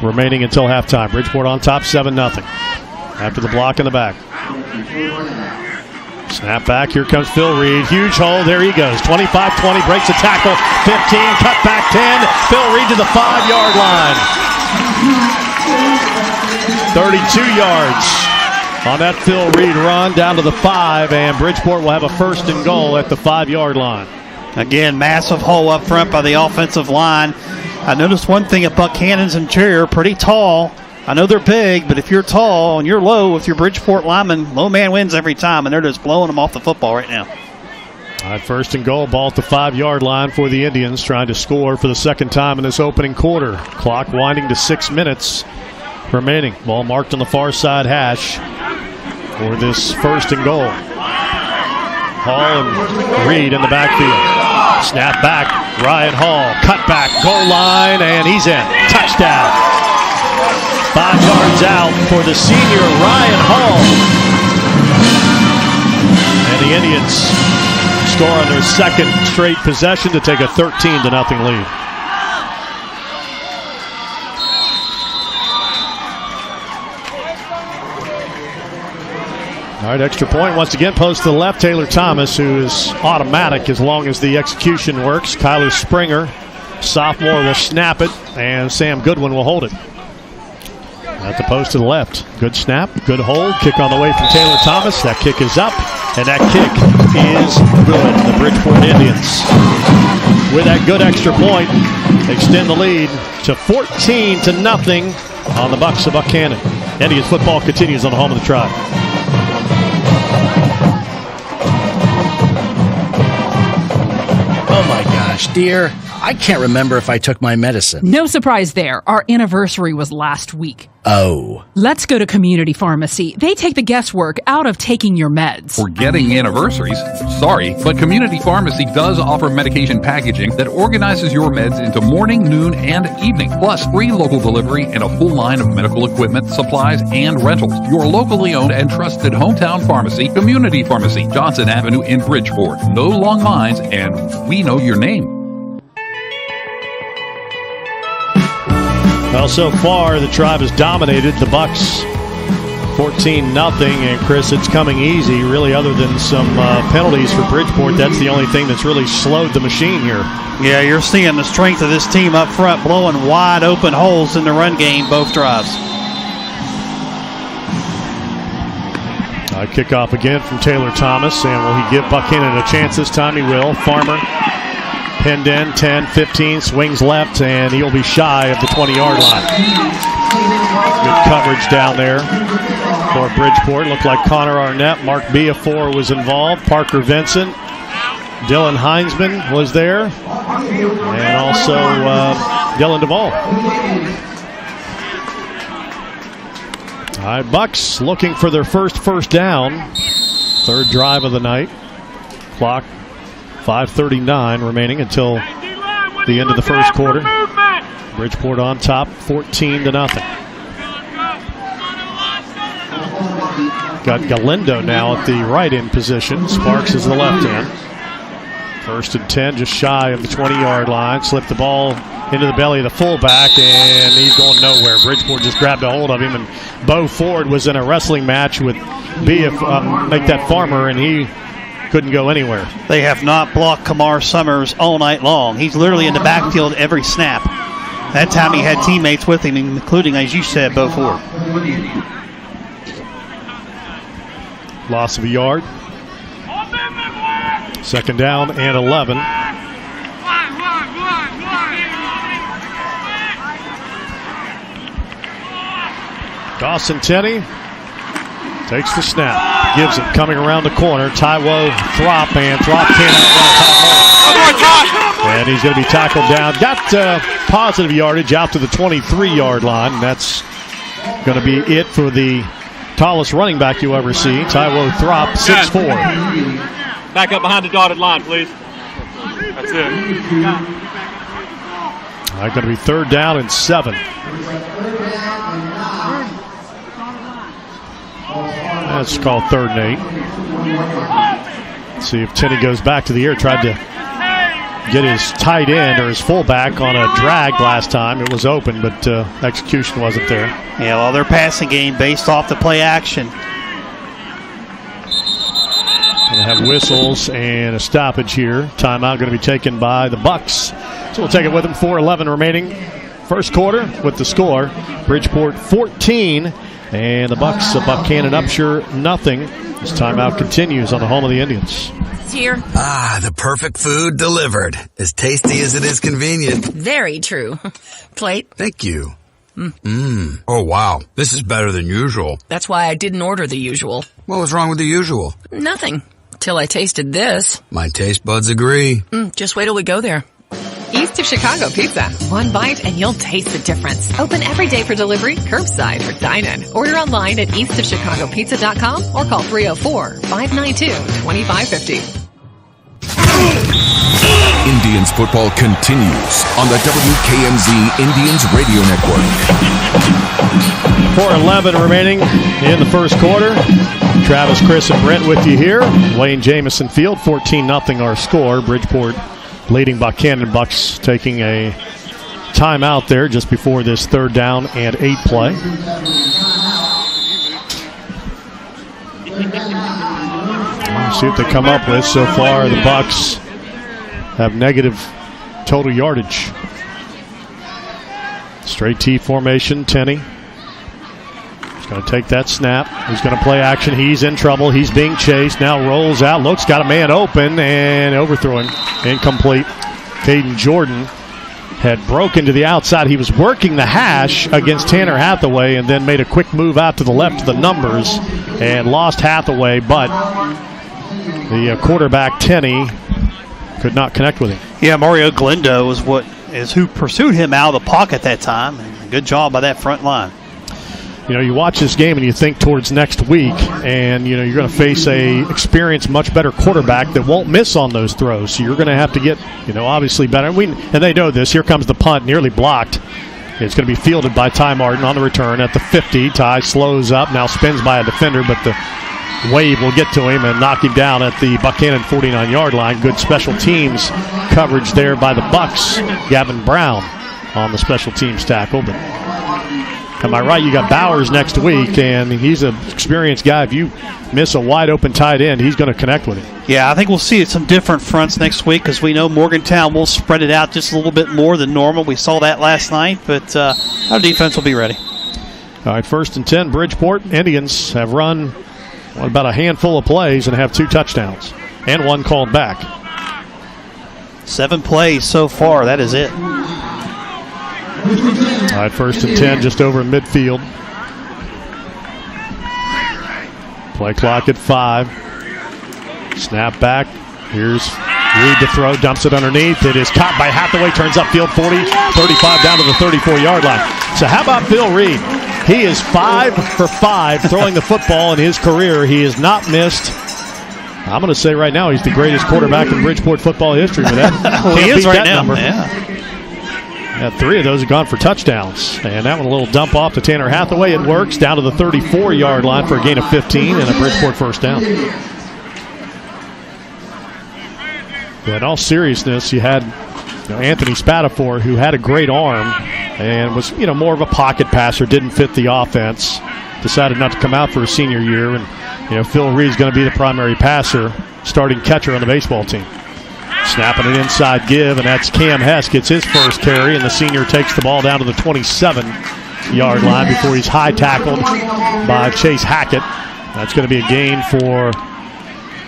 Speaker 16: remaining until halftime. Bridgeport on top, 7-0. After the block in the back. Snap back, here comes Phil Reed. Huge hole, there he goes. 25-20, breaks a tackle. 15, cut back 10. Phil Reed to the 5-yard line. 32 yards on that Phil Reed run down to the 5, and Bridgeport will have a first and goal at the 5-yard line.
Speaker 2: Again, massive hole up front by the offensive line. I noticed one thing at Buckhannon's interior, pretty tall. I know they're big, but if you're tall and you're low with your Bridgeport lineman, low man wins every time, and they're just blowing them off the football right now.
Speaker 16: All right, first and goal, ball at the 5-yard line for the Indians, trying to score for the second time in this opening quarter. Clock winding to 6 minutes remaining. Ball marked on the far side hash for this first and goal. Hall and Reed in the backfield. Snap back, Ryan Hall, cut back, goal line, and he's in. Touchdown. 5 yards out for the senior Ryan Hall. And the Indians score on their second straight possession to take a 13-0 lead. All right, extra point once again, post to the left. Taylor Thomas, who is automatic as long as the execution works. Kyler Springer, sophomore, will snap it, and Sam Goodwin will hold it. At the post to the left. Good snap, good hold. Kick on the way from Taylor Thomas. That kick is up, and that kick is good. The Bridgeport Indians, with that good extra point, extend the lead to 14-0 on the Bucks of Buckhannon. Indians football continues on the home of the Tribe.
Speaker 1: Oh my gosh, dear. I can't remember if I took my medicine.
Speaker 22: No surprise there. Our anniversary was last week.
Speaker 1: Oh.
Speaker 22: Let's go to Community Pharmacy. They take the guesswork out of taking your meds.
Speaker 23: Forgetting anniversaries? Sorry, but Community Pharmacy does offer medication packaging that organizes your meds into morning, noon, and evening, plus free local delivery and a full line of medical equipment, supplies, and rentals. Your locally owned and trusted hometown pharmacy, Community Pharmacy, Johnson Avenue in Bridgeport. No long lines, and we know your name.
Speaker 16: Well, so far, the Tribe has dominated the Bucks 14-0, and Chris, it's coming easy, really, other than some penalties for Bridgeport. That's the only thing that's really slowed the machine here.
Speaker 2: Yeah, you're seeing the strength of this team up front, blowing wide open holes in the run game, both drives.
Speaker 16: Kickoff again from Taylor Thomas, and will he give Buckhannon a chance this time? He will. Farmer pinned in, 10, 15, swings left, and he'll be shy of the 20-yard line. Good coverage down there for Bridgeport. Looked like Connor Arnett, Mark Biafor was involved, Parker Vincent, Dylan Heinzman was there, and also Dylan Duvall. All right, Bucks looking for their first down. Third drive of the night. Clock 5:39 remaining until the end of the first quarter. Bridgeport on top, 14-0. Got Galindo now at the right end position. Sparks is the left end. 1st and 10, just shy of the 20-yard line. Slipped the ball into the belly of the fullback, and he's going nowhere. Bridgeport just grabbed a hold of him, and Bo Ford was in a wrestling match with Make That Farmer, and he couldn't go anywhere.
Speaker 2: They have not blocked Kamar Summers all night long. He's literally in the backfield every snap. That time he had teammates with him, including, as you said, Bo Ford.
Speaker 16: Loss of a yard. 2nd down and 11. Dawson Tenney takes the snap. Gives it coming around the corner. Taiwo Throp, and Throp can't outrun. And he's going to be tackled down. Got positive yardage out to the 23-yard line. And that's going to be it for the tallest running back you ever see. Taiwo Throp, 6'4".
Speaker 24: Back up behind the dotted line, please. That's it.
Speaker 16: All right, going to be 3rd down and 7. That's called 3rd and 8. Let's see if Tenney goes back to the air. Tried to get his tight end or his fullback on a drag last time. It was open, but execution wasn't there.
Speaker 2: Yeah, well, their passing game based off the play action.
Speaker 16: Going to have whistles and a stoppage here. Timeout going to be taken by the Bucks. So we'll take it with them. 4:11 remaining. First quarter with the score. Bridgeport 14 and the Bucks of Buckhannon-Upshur nothing. This timeout continues on the home of the Indians.
Speaker 25: Here.
Speaker 26: Ah, the perfect food delivered. As tasty as it is convenient.
Speaker 25: Very true. Plate.
Speaker 26: Thank you. Oh, wow. This is better than usual.
Speaker 25: That's why I didn't order the usual.
Speaker 26: What was wrong with the usual?
Speaker 25: Nothing. Till I tasted this.
Speaker 26: My taste buds agree.
Speaker 25: Just wait till we go there.
Speaker 27: East of Chicago Pizza. One bite and you'll taste the difference. Open every day for delivery, curbside, or dine-in. Order online at eastofchicagopizza.com or call 304-592-2550.
Speaker 11: Indians football continues on the WKMZ Indians Radio Network.
Speaker 16: 4:11 remaining in the first quarter. Travis, Chris, and Brent with you here. Wayne Jamison Field, 14-0 our score. Bridgeport leading Buckhannon. Bucks taking a timeout there just before this 3rd down and 8 play. Let's see what they come up with. So far, the Bucks have negative total yardage. Straight T formation, Tenney. He's going to take that snap. He's going to play action. He's in trouble. He's being chased. Now rolls out. Looks, got a man open and overthrowing. Incomplete. Caden Jordan had broken to the outside. He was working the hash against Tanner Hathaway and then made a quick move out to the left of the numbers and lost Hathaway, but the quarterback, Tenney, could not connect with him.
Speaker 2: Yeah, Mario Glendo is who pursued him out of the pocket that time. And good job by that front line.
Speaker 16: You know, you watch this game and you think towards next week, and you know you're going to face a experienced, much better quarterback that won't miss on those throws. So you're going to have to get, obviously better. And they know this. Here comes the punt, nearly blocked. It's going to be fielded by Ty Martin on the return at the 50. Ty slows up, now spins by a defender, but the wave will get to him and knock him down at the Buckhannon 49-yard line. Good special teams coverage there by the Bucks. Gavin Brown on the special teams tackle, but am I right? You got Bowers next week, and he's an experienced guy. If you miss a wide-open tight end, he's going to connect with him.
Speaker 2: Yeah, I think we'll see some different fronts next week because we know Morgantown will spread it out just a little bit more than normal. We saw that last night, but our defense will be ready.
Speaker 16: All right, 1st and 10, Bridgeport. Indians have run about a handful of plays and have 2 touchdowns and 1 called back.
Speaker 2: 7 plays so far. That is it.
Speaker 16: All right, 1st and 10, just over midfield. Play clock at 5. Snap back. Here's Reed to throw, dumps it underneath. It is caught by Hathaway, turns upfield 40, 35 down to the 34-yard line. So how about Phil Reed? He is 5 for 5 throwing the football in his career. He has not missed. I'm going to say right now he's the greatest quarterback in Bridgeport football history. But that
Speaker 2: he is right now.
Speaker 16: Number.
Speaker 2: Yeah.
Speaker 16: 3 of those have gone for touchdowns. And that one a little dump off to Tanner Hathaway. It works down to the 34-yard line for a gain of 15 and a Bridgeport first down. But in all seriousness, you had Anthony Spatafor, who had a great arm and was more of a pocket passer, didn't fit the offense, decided not to come out for his senior year. And Phil Reed's going to be the primary passer, starting catcher on the baseball team. Snapping an inside give, and that's Cam Hess gets his first carry, and the senior takes the ball down to the 27-yard line before he's high tackled by Chase Hackett. That's going to be a gain for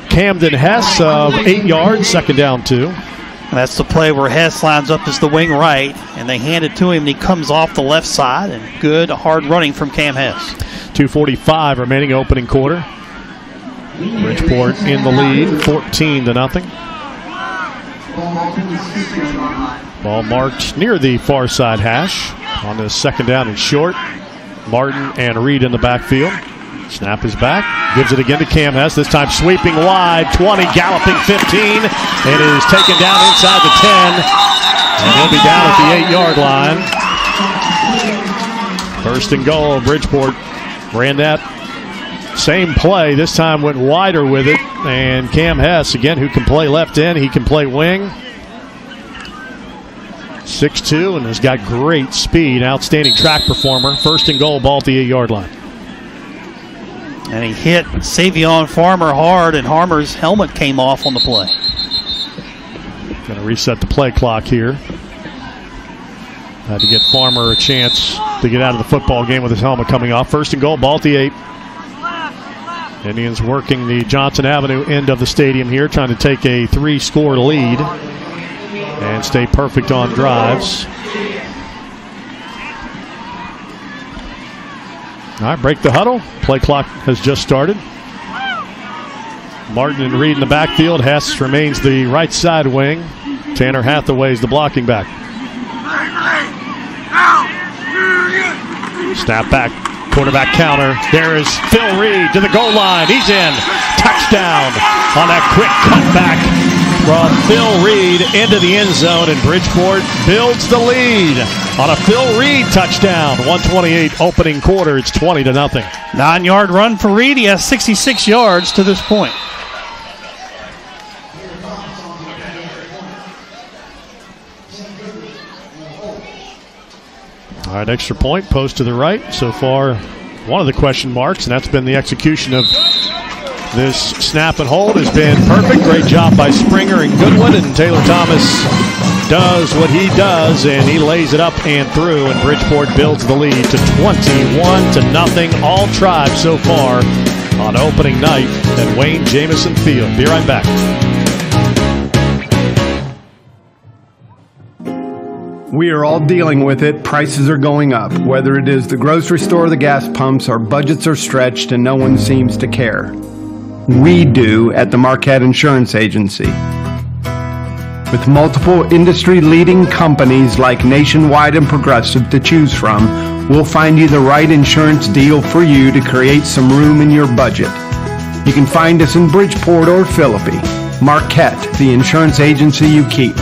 Speaker 16: Camden Hess of 8 yards, 2nd down 2.
Speaker 2: That's the play where Hess lines up as the wing right, and they hand it to him, and he comes off the left side, and good, hard running from Cam Hess.
Speaker 16: 2:45 remaining opening quarter. Bridgeport in the lead, 14-0. Ball marked near the far side hash on the 2nd down and short. Martin and Reed in the backfield. Snap is back. Gives it again to Cam Hess. This time sweeping wide. 20, galloping 15. And it is taken down inside the 10. And he'll be down at the 8-yard line. 1st and goal. Bridgeport ran that same play. This time went wider with it. And Cam Hess, again, who can play left end. He can play wing. 6'2", and has got great speed. Outstanding track performer. 1st and goal. Ball at the 8-yard line.
Speaker 2: And he hit Savion Farmer hard, and Harmer's helmet came off on the play.
Speaker 16: Going to reset the play clock here. Had to get Farmer a chance to get out of the football game with his helmet coming off. 1st and goal, ball at the 8. Indians working the Johnson Avenue end of the stadium here, trying to take a 3-score lead and stay perfect on drives. All right, break the huddle. Play clock has just started. Martin and Reed in the backfield. Hess remains the right side wing. Tanner Hathaway is the blocking back. Snap back. Quarterback counter. There is Phil Reed to the goal line. He's in. Touchdown on that quick cutback from Phil Reed into the end zone, and Bridgeport builds the lead on a Phil Reed touchdown. 1:28 opening quarter. It's 20-0.
Speaker 2: 9-yard run for Reed. He has 66 yards to this point.
Speaker 16: All right, extra point, post to the right. So far, one of the question marks, and that's been the execution of this snap and hold has been perfect. Great job by Springer and Goodwin, and Taylor Thomas does what he does, and he lays it up and through, and Bridgeport builds the lead to 21-0. All Tribe so far on opening night at Wayne Jamison Field. Be right back.
Speaker 3: We are all dealing with it. Prices are going up. Whether it is the grocery store or the gas pumps, our budgets are stretched and no one seems to care. We do at the Marquette Insurance Agency. With multiple industry-leading companies like Nationwide and Progressive to choose from, we'll find you the right insurance deal for you to create some room in your budget. You can find us in Bridgeport or Philippi. Marquette, the insurance agency you keep.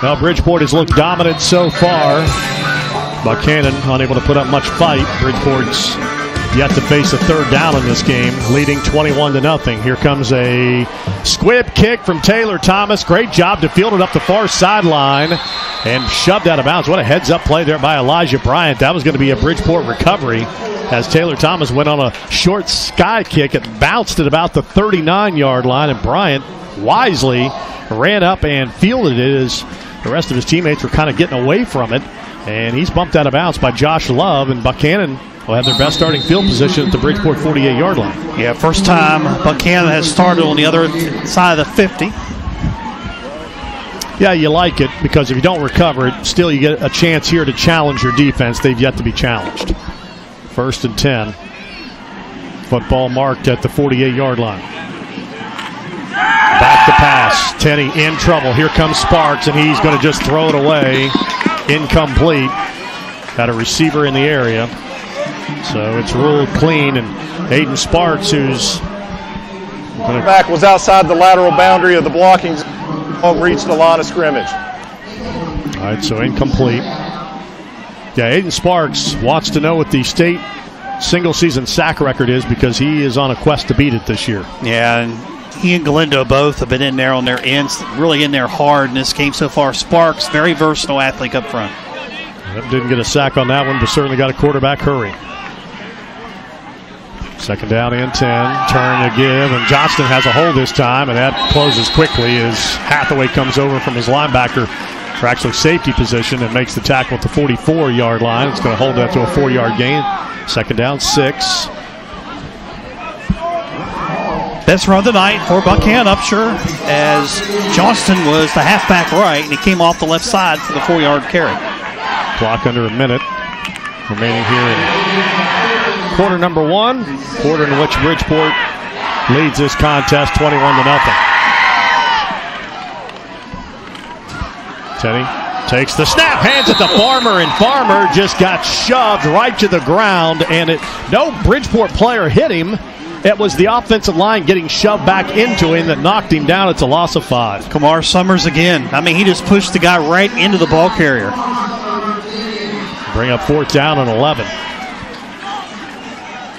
Speaker 16: Well, Bridgeport has looked dominant so far. Buckhannon unable to put up much fight. Bridgeport's yet to face a third down in this game, leading 21-0. Here comes a squib kick from Taylor Thomas. Great job to field it up the far sideline and shoved out of bounds. What a heads-up play there by Elijah Bryant. That was going to be a Bridgeport recovery as Taylor Thomas went on a short sky kick. It bounced at about the 39-yard line, and Bryant wisely ran up and fielded it as the rest of his teammates were kind of getting away from it. And he's bumped out of bounds by Josh Love, and Buckhannon will have their best starting field position at the Bridgeport 48-yard line.
Speaker 2: Yeah, first time Buckhannon has started on the other side of the 50.
Speaker 16: Yeah, you like it because if you don't recover it, still you get a chance here to challenge your defense. They've yet to be challenged. 1st and 10. Football marked at the 48-yard line. Back to pass. Tenney in trouble. Here comes Sparks, and he's going to just throw it away. Incomplete. Got a receiver in the area. So it's ruled clean, and Aiden Sparks, who's
Speaker 21: back, was outside the lateral boundary of the blocking zone, reached the line of scrimmage.
Speaker 16: All right, so incomplete. Yeah, Aiden Sparks wants to know what the state single-season sack record is because he is on a quest to beat it this year.
Speaker 2: Yeah, and he and Galindo both have been in there on their ends, really in there hard in this game so far. Sparks, very versatile athlete up front.
Speaker 16: Didn't get a sack on that one, but certainly got a quarterback hurry. 2nd down and 10. Turn to give, and Johnston has a hole this time, and that closes quickly as Hathaway comes over from his linebacker for actually safety position and makes the tackle at the 44-yard line. It's going to hold that to a 4-yard gain. 2nd down, 6.
Speaker 2: Best run of the night for Buckhannon-Upshur as Johnston was the halfback right, and he came off the left side for the 4-yard carry.
Speaker 16: Clock under a minute remaining here in quarter number 1, quarter in which Bridgeport leads this contest 21-0. Tenney takes the snap, hands it to Farmer, and Farmer just got shoved right to the ground, and no Bridgeport player hit him. It was the offensive line getting shoved back into him that knocked him down. It's a loss of 5.
Speaker 2: Kamar Summers again. I mean, he just pushed the guy right into the ball carrier.
Speaker 16: Bring up 4th down and 11.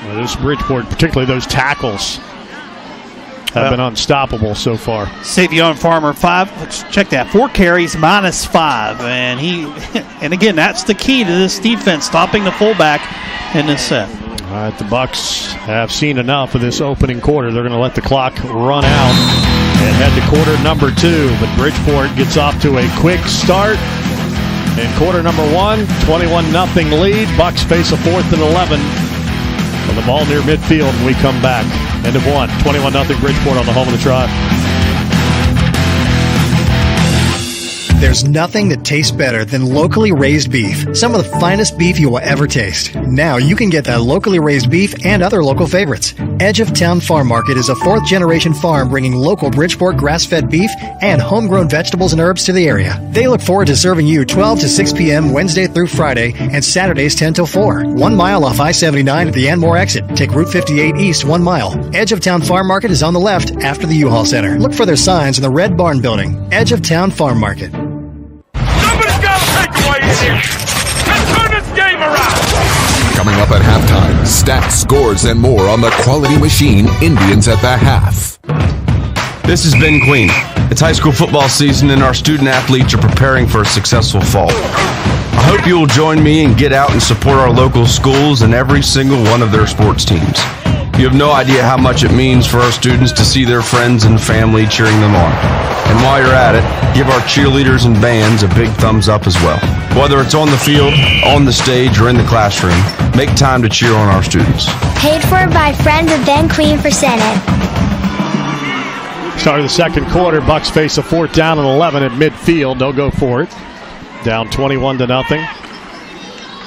Speaker 16: Well, this Bridgeport, particularly those tackles, have been unstoppable so far.
Speaker 2: Savion Farmer, 5. Let's check that. 4 carries, -5. And again, that's the key to this defense, stopping the fullback in this set.
Speaker 16: All right, the Bucks have seen enough of this opening quarter. They're going to let the clock run out and head to quarter number 2. But Bridgeport gets off to a quick start. In quarter number 1, 21-0 lead. Bucks face a 4th and 11. With the ball near midfield when we come back. End of 1, 21-0 Bridgeport on the home of the Tribe.
Speaker 4: There's nothing that tastes better than locally raised beef. Some of the finest beef you will ever taste. Now you can get that locally raised beef and other local favorites. Edge of Town Farm Market is a 4th-generation farm bringing local Bridgeport grass-fed beef and homegrown vegetables and herbs to the area. They look forward to serving you 12 to 6 p.m. Wednesday through Friday and Saturdays 10 till 4. 1 mile off I-79 at the Anmore exit. Take Route 58 east 1 mile. Edge of Town Farm Market is on the left after the U-Haul Center. Look for their signs in the Red Barn Building. Edge of Town Farm Market.
Speaker 11: Turn this game around. Coming up at halftime, stats, scores, and more on the Quality Machine Indians at the Half.
Speaker 5: This is Ben Queen. It's high school football season and our student athletes are preparing for a successful fall. I hope you will join me and get out and support our local schools and every single one of their sports teams. You have no idea how much it means for our students to see their friends and family cheering them on. And while you're at it, give our cheerleaders and bands a big thumbs up as well. Whether it's on the field, on the stage, or in the classroom, make time to cheer on our students.
Speaker 6: Paid for by friends of Ben Queen for Senate.
Speaker 16: Start of the second quarter, Bucks face a 4th down and 11 at midfield. They'll go for it. Down 21-0.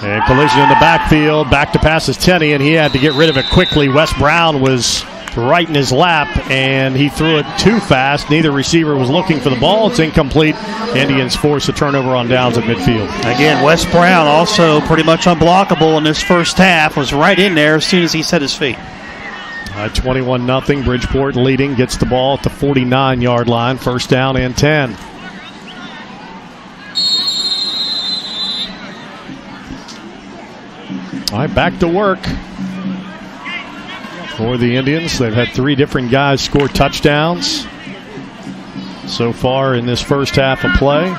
Speaker 16: And collision in the backfield. Back to pass is Tenney, and he had to get rid of it quickly. Wes Brown was right in his lap, and he threw it too fast. Neither receiver was looking for the ball. It's incomplete. Indians force a turnover on downs at midfield.
Speaker 2: Again, Wes Brown also pretty much unblockable in this first half. Was right in there as soon as he set his feet.
Speaker 16: 21-0. Bridgeport leading. Gets the ball at the 49-yard line. 1st down and 10. All right, back to work for the Indians. They've had 3 different guys score touchdowns so far in this first half of play. All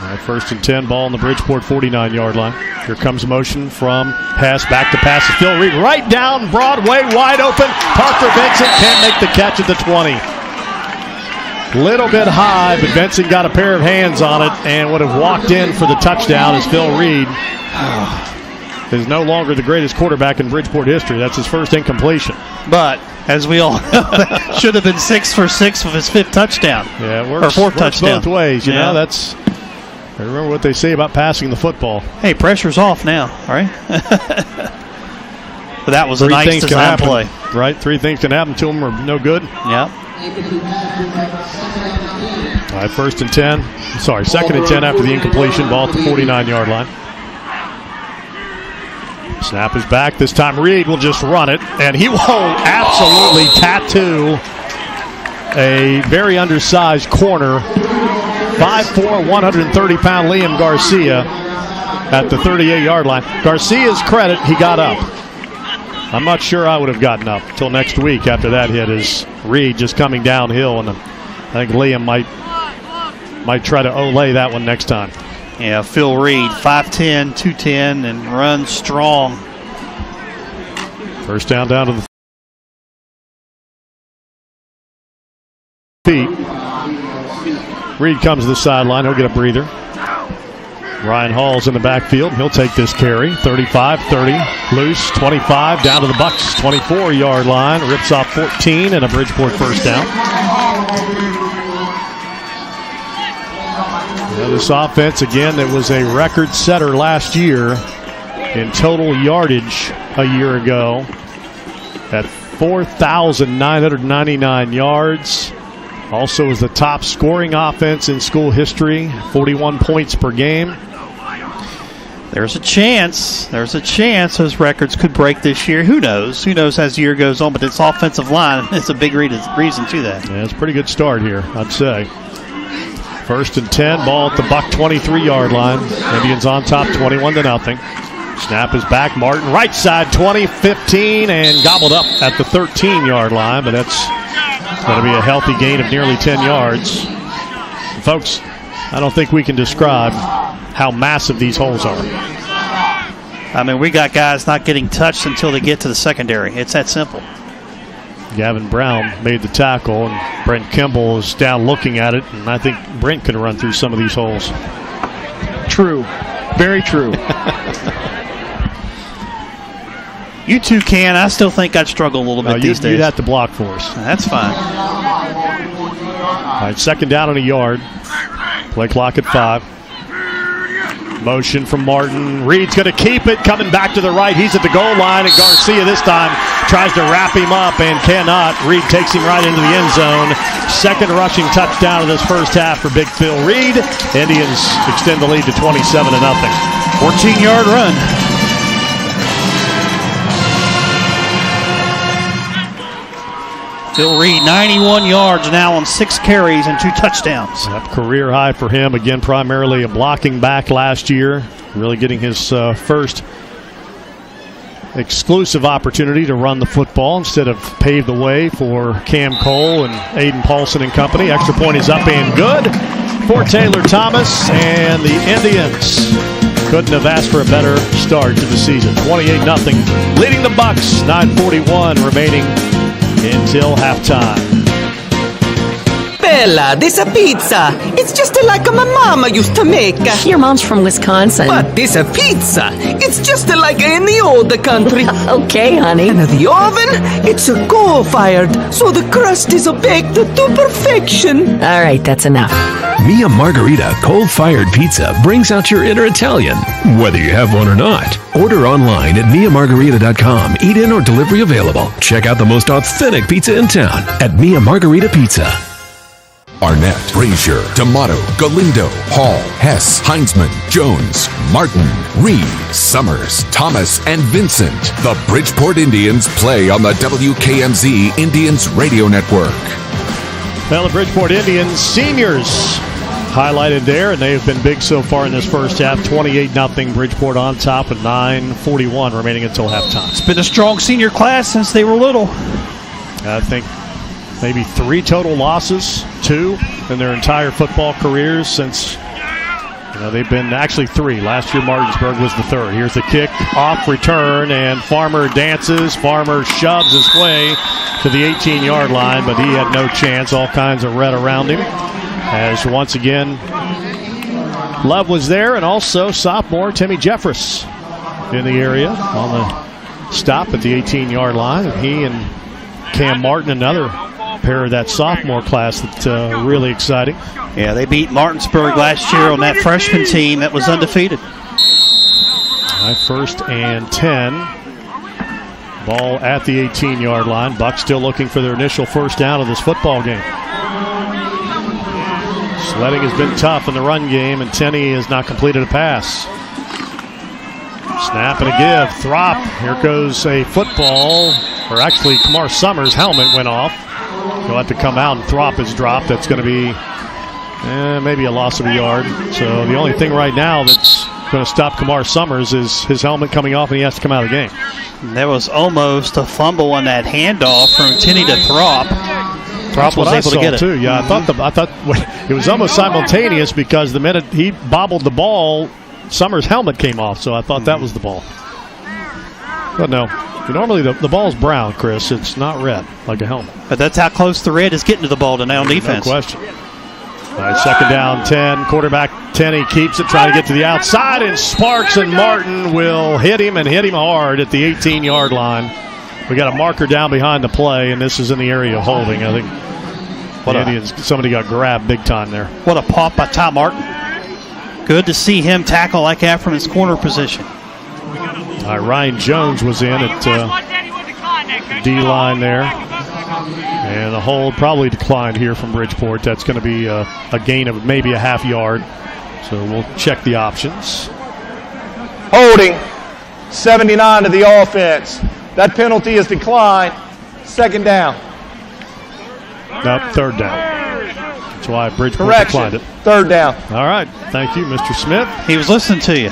Speaker 16: right, 1st and 10, ball on the Bridgeport 49-yard line. Here comes motion from Hess. Back to pass to Phil Reed. Right down Broadway, wide open. Parker Benson can't make the catch at the 20. Little bit high, but Benson got a pair of hands on it and would have walked in for the touchdown as Phil Reed is no longer the greatest quarterback in Bridgeport history. That's his first incompletion.
Speaker 2: But, as we all know, that should have been 6 for 6 with his 5th touchdown.
Speaker 16: Yeah, it works,
Speaker 2: or 4th touchdown.
Speaker 16: Both ways, you know. That's, I remember what they say about passing the football.
Speaker 2: Hey, pressure's off now, all right? But that was a nice design play.
Speaker 16: Right, 3 things can happen to them or no good.
Speaker 2: Yeah.
Speaker 16: All right, 1st and 10. Sorry, 2nd and 10 after the incompletion. Ball at the 49-yard line. Snap is back. This time Reed will just run it, and he will absolutely tattoo a very undersized corner. 5'4", 130-pound Liam Garcia at the 38-yard line. Garcia's credit, he got up. I'm not sure I would have gotten up until next week after that hit as Reed just coming downhill, and I think Liam might try to olay that one next time.
Speaker 2: Yeah, Phil Reed, 5'10", 210, and runs strong.
Speaker 16: 1st down to the feet. Reed comes to the sideline. He'll get a breather. Ryan Hall's in the backfield. He'll take this carry. 35, 30, loose, 25, down to the Bucks 24-yard line. Rips off 14 and a Bridgeport 1st down. This offense, again, that was a record setter last year in total yardage a year ago at 4,999 yards. Also is the top scoring offense in school history, 41 points per game.
Speaker 2: There's a chance those records could break this year. Who knows? Who knows as the year goes on, but this offensive line is a big reason to that.
Speaker 16: Yeah, it's a pretty good start here, I'd say. 1st and 10, ball at the Buck 23-yard line. Indians on top, 21-0. Snap is back. Martin, right side, 20, 15, and gobbled up at the 13-yard line, but that's going to be a healthy gain of nearly 10 yards. And folks, I don't think we can describe how massive these holes are.
Speaker 2: I mean, we got guys not getting touched until they get to the secondary. It's that simple.
Speaker 16: Gavin Brown made the tackle, and Brent Kimball is down looking at it, and I think Brent can run through some of these holes.
Speaker 19: True. Very true.
Speaker 2: You two can. I still think I'd struggle a little bit these days.
Speaker 16: You'd have to block for us.
Speaker 2: That's fine.
Speaker 16: All right, 2nd down and a yard. Play clock at 5. Motion from Martin. Reed's going to keep it. Coming back to the right. He's at the goal line, and Garcia this time tries to wrap him up and cannot. Reed takes him right into the end zone. 2nd rushing touchdown of this first half for Big Phil Reed. Indians extend the lead to 27-0.
Speaker 2: 14-yard run. Phil Reed, 91 yards now on 6 carries and 2 touchdowns.
Speaker 16: Yep, career high for him. Again, primarily a blocking back last year. Really getting his first exclusive opportunity to run the football instead of pave the way for Cam Cole and Aiden Paulson and company. Extra point is up and good for Taylor Thomas, and the Indians Couldn't have asked for a better start to the season. 28-0, leading the Bucks. 9:41 remaining until halftime.
Speaker 7: Bella, this a pizza. It's just like my mama used to make.
Speaker 25: Your mom's from Wisconsin.
Speaker 7: But this a pizza. It's just like in the old country.
Speaker 25: Okay, honey.
Speaker 7: And the oven, it's a coal-fired, so the crust is baked to perfection.
Speaker 25: All right, that's enough.
Speaker 8: Mia Margarita coal-fired pizza brings out your inner Italian, whether you have one or not. Order online at miamargarita.com. Eat in or delivery available. Check out the most authentic pizza in town at Mia Margarita Pizza.
Speaker 11: Arnett, Frazier, D'Amato, Galindo, Hall, Hess, Heinzman, Jones, Martin, Reed, Summers, Thomas, and Vincent. The Bridgeport Indians play on the WKMZ Indians Radio Network.
Speaker 16: Well, the Bridgeport Indians seniors highlighted there, and they have been big so far in this first half. 28-0, Bridgeport on top with 9:41 remaining until halftime.
Speaker 2: It's been a strong senior class since they were little.
Speaker 16: I think maybe 3 total losses, 2 in their entire football careers since they've been actually 3. Last year Martinsburg was the 3rd. Here's the kick off return, and Farmer dances. Farmer shoves his way to the 18-yard line, but he had no chance. All kinds of red around him. As once again, Love was there, and also sophomore Timmy Jeffress in the area on the stop at the 18-yard line. And he and Cam Martin, another pair of that sophomore class that's really exciting.
Speaker 2: Yeah, they beat Martinsburg last year on that freshman team that was undefeated.
Speaker 16: All right, 1st and 10. Ball at the 18-yard line. Bucks still looking for their initial first down of this football game. Sledding has been tough in the run game, and Tenney has not completed a pass. Snap and a give. Throp. Here goes a football. Or actually, Kamar Summers' helmet went off. He'll have to come out, and Throp is dropped. That's going to be maybe a loss of a yard. So the only thing right now that's going to stop Kamar Summers is his helmet coming off, and he has to come out of the game.
Speaker 2: There was almost a fumble on that handoff from Tenney to Throp.
Speaker 16: Throp was able to get it too. Yeah, I thought it was almost simultaneous because the minute he bobbled the ball, Summers' helmet came off. So I thought that was the ball. But no, normally the ball's brown, Chris. It's not red like a helmet.
Speaker 2: But that's how close the red is getting to the ball tonight on defense.
Speaker 16: No question. All right, 2nd down, 10. Quarterback Tenney keeps it, trying to get to the outside, and Sparks and Martin will hit him hard at the 18-yard line. We got a marker down behind the play, and this is in the area of holding. I think the Indians, somebody got grabbed big time there.
Speaker 2: What a pop by Ty Martin. Good to see him tackle like that from his corner position.
Speaker 16: All right, Ryan Jones was in at D-line there. And a hold probably declined here from Bridgeport. That's going to be a gain of maybe a half yard. So we'll check the options.
Speaker 21: Holding. 79 to the offense. That penalty is declined. 2nd down.
Speaker 16: No, 3rd down. That's why Bridgeport declined it.
Speaker 21: 3rd down.
Speaker 16: All right. Thank you, Mr. Smith.
Speaker 2: He was listening to you.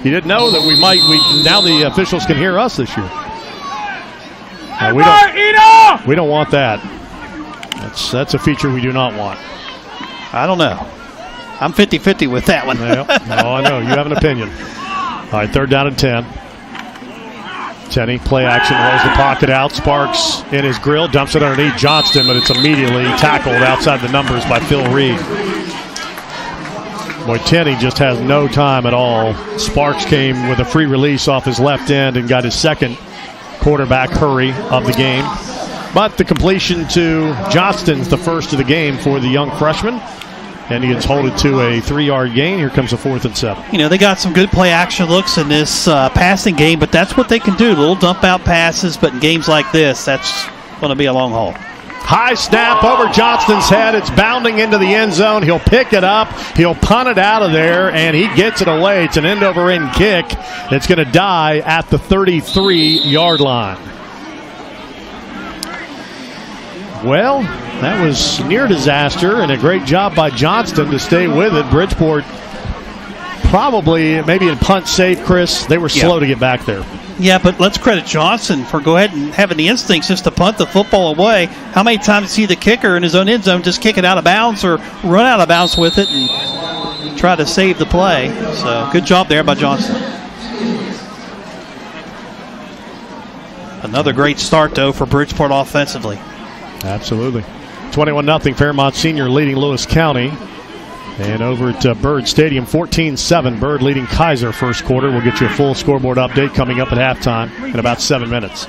Speaker 16: You didn't know that now the officials can hear us this year. We don't want that. That's a feature we do not want.
Speaker 2: I don't know. I'm 50-50 with that one.
Speaker 16: Well, I know. You have an opinion. All right, 3rd down and 10. Tenney, play action, rolls the pocket out. Sparks in his grill, dumps it underneath Johnston, but it's immediately tackled outside the numbers by Phil Reed. Boy, Tenney just has no time at all. Sparks came with a free release off his left end and got his 2nd quarterback hurry of the game. But the completion to Johnston's the first of the game for the young freshman. Indians hold it to a 3-yard gain. Here comes a 4th and 7.
Speaker 2: They got some good play action looks in this passing game, but that's what they can do. Little dump out passes, but in games like this, that's going to be a long haul.
Speaker 16: High snap over Johnston's head. It's bounding into the end zone. He'll pick it up. He'll punt it out of there, and he gets it away. It's an end-over-end kick. It's going to die at the 33-yard line. Well, that was near disaster, and a great job by Johnston to stay with it. Bridgeport probably, maybe in punt safe, Chris. They were slow to get back there.
Speaker 2: Yeah, but let's credit Johnson for go ahead and having the instincts just to punt the football away. How many times see the kicker in his own end zone just kick it out of bounds or run out of bounds with it? And try to save the play. So good job there by Johnson. Another great start, though, for Bridgeport offensively.
Speaker 16: Absolutely. 21-0 Fairmont Senior leading Lewis County. And over at Byrd Stadium, 14-7. Byrd leading Kaiser first quarter. We'll get you a full scoreboard update coming up at halftime in about 7 minutes.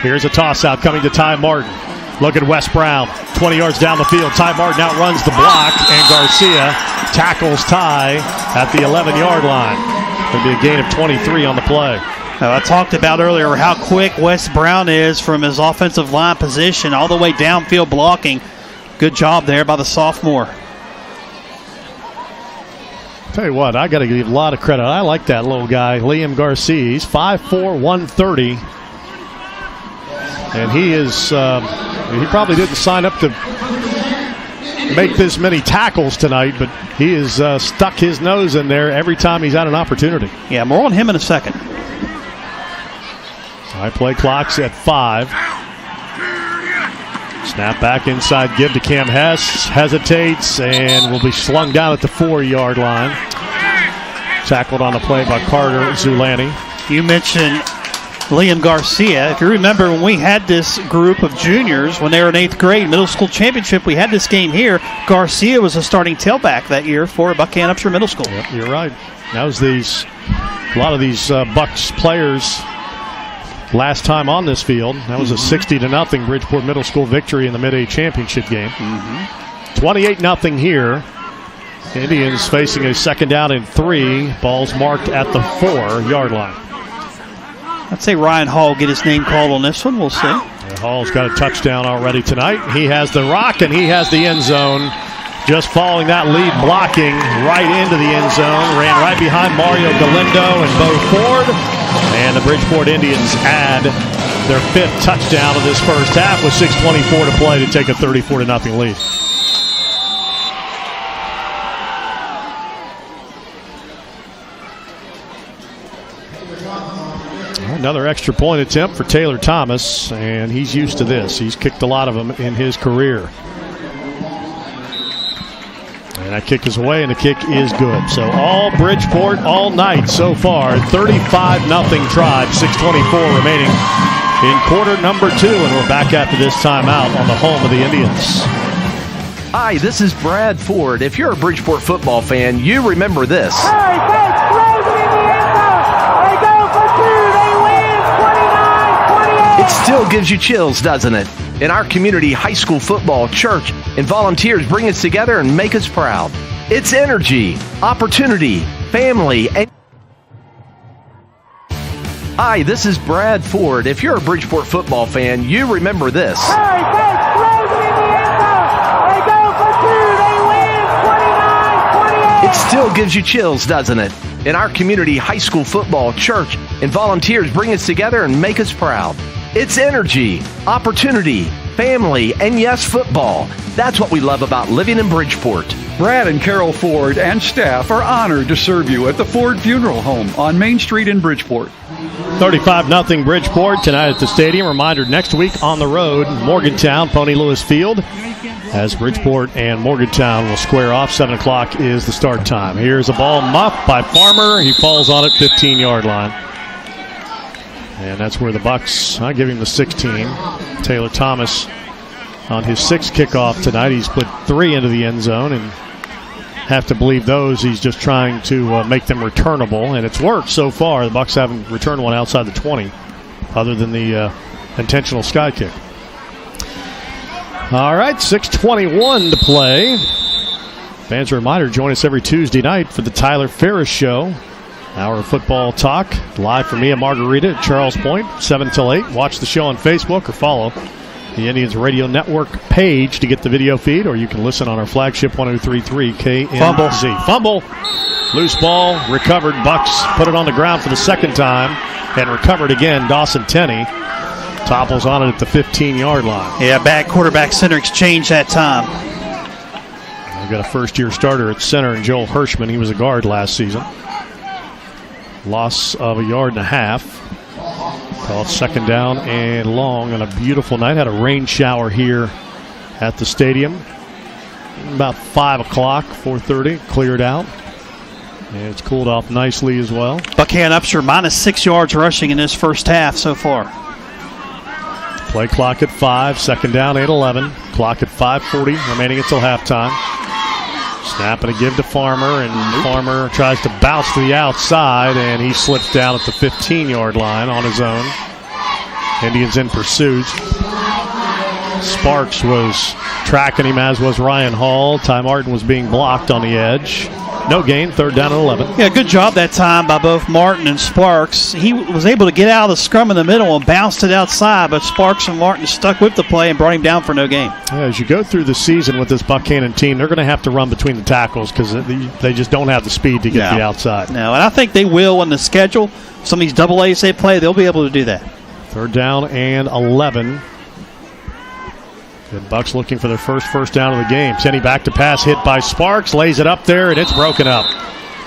Speaker 16: Here's a toss-out coming to Ty Martin. Look at Wes Brown, 20 yards down the field. Ty Martin outruns the block, and Garcia tackles Ty at the 11-yard line. It'll be a gain of 23 on the play.
Speaker 2: Now, I talked about earlier how quick Wes Brown is from his offensive line position all the way downfield blocking. Good job there by the sophomore.
Speaker 16: Tell you what, I got to give a lot of credit. I like that little guy, Liam Garcia. He's 5'4", 130. And he is, he probably didn't sign up to make this many tackles tonight, but he has stuck his nose in there every time he's had an opportunity.
Speaker 2: Yeah, more on him in a second.
Speaker 16: High play clock's at 5. Snap back inside, give to Cam Hess. Hesitates and will be slung down at the 4-yard line. Tackled on the play by Carter Zulani.
Speaker 2: You mentioned Liam Garcia. If you remember when we had this group of juniors when they were in 8th grade, middle school championship, we had this game here. Garcia was a starting tailback that year for Buckhannon-Upshur Middle School.
Speaker 16: Yep, you're right. That was a lot of these Bucks players last time on this field. That was a 60-0 Bridgeport Middle School victory in the Mid-A championship game. 28-0 here. Indians facing a 2nd down and 3. Ball's marked at the 4-yard line.
Speaker 2: I'd say Ryan Hall get his name called on this one. We'll see.
Speaker 16: Yeah, Hall's got a touchdown already tonight. He has the rock and he has the end zone. Just following that lead, blocking right into the end zone. Ran right behind Mario Galindo and Bo Ford. And the Bridgeport Indians add their 5th touchdown of this first half with 6:24 to play to take a 34-0 lead. Another extra point attempt for Taylor Thomas, and he's used to this. He's kicked a lot of them in his career. And that kick is away, and the kick is good. So all Bridgeport all night so far. 35-0 Tribe, 6:24 remaining in quarter number 2, and we're back after this timeout on the home of the Indians.
Speaker 9: Hi, this is Brad Ford. If you're a Bridgeport football fan, you remember this. It still gives you chills, doesn't it? In our community, high school football, church, and volunteers bring us together and make us proud. It's energy, opportunity, family, and... Hi, this is Brad Ford. If you're a Bridgeport football fan, you remember this. It still gives you chills, doesn't it? In our community, high school football, church, and volunteers bring us together and make us proud. It's energy, opportunity, family, and yes, football. That's what we love about living in Bridgeport.
Speaker 10: Brad and Carol Ford and staff are honored to serve you at the Ford Funeral Home on Main Street in Bridgeport.
Speaker 16: 35-0 Bridgeport tonight at the stadium. Reminder, next week on the road, Morgantown, Pony Lewis Field, as Bridgeport and Morgantown will square off. 7 o'clock is the start time. Here's a ball muffed by Farmer. He falls on it, 15-yard line. And that's where the Bucks, I give him the 16. Taylor Thomas on his 6th kickoff tonight. He's put 3 into the end zone, and have to believe those he's just trying to make them returnable, and it's worked so far. The Bucks haven't returned one outside the 20 other than the intentional sky kick. All right, 6:21 to play. Fans, a reminder, join us every Tuesday night for the Tyler Ferris Show. Hour of football talk, live from Mia Margarita at Charles Point, 7 till 8. Watch the show on Facebook or follow the Indians Radio Network page to get the video feed, or you can listen on our flagship 103.3 KMZ. Fumble. Loose ball, recovered. Bucks put it on the ground for the 2nd time and recovered again. Dawson Tenney topples on it at the 15-yard line.
Speaker 2: Yeah, bad quarterback center exchange that time.
Speaker 16: We've got a first-year starter at center in Joel Hirschman. He was a guard last season. Loss of 1.5 yards. Call it 2nd down and long on a beautiful night. Had a rain shower here at the stadium. About 5 o'clock, 4:30, cleared out. And it's cooled off nicely as well.
Speaker 2: Buckhannon-Upshur minus 6 yards rushing in this first half so far.
Speaker 16: Play clock at 5, second down, 8-11. Clock at 5:40, remaining until halftime. Snap and a give to Farmer, and Farmer tries to bounce to the outside, and he slips down at the 15-yard line on his own. Indians in pursuit. Sparks was tracking him, as was Ryan Hall. Ty Martin was being blocked on the edge. No gain, third down and 11.
Speaker 2: Yeah, good job that time by both Martin and Sparks. He was able to get out of the scrum in the middle and bounced it outside, but Sparks and Martin stuck with the play and brought him down for no gain.
Speaker 16: Yeah, as you go through the season with this Buckhannon team, they're going to have to run between the tackles because they just don't have the speed to get to the outside.
Speaker 2: No, and I think they will in the schedule. Some of these double A's they play, they'll be able to do that.
Speaker 16: Third down and 11. The Bucks looking for their first down of the game. Sending back to pass, hit by Sparks, lays it up there, and it's broken up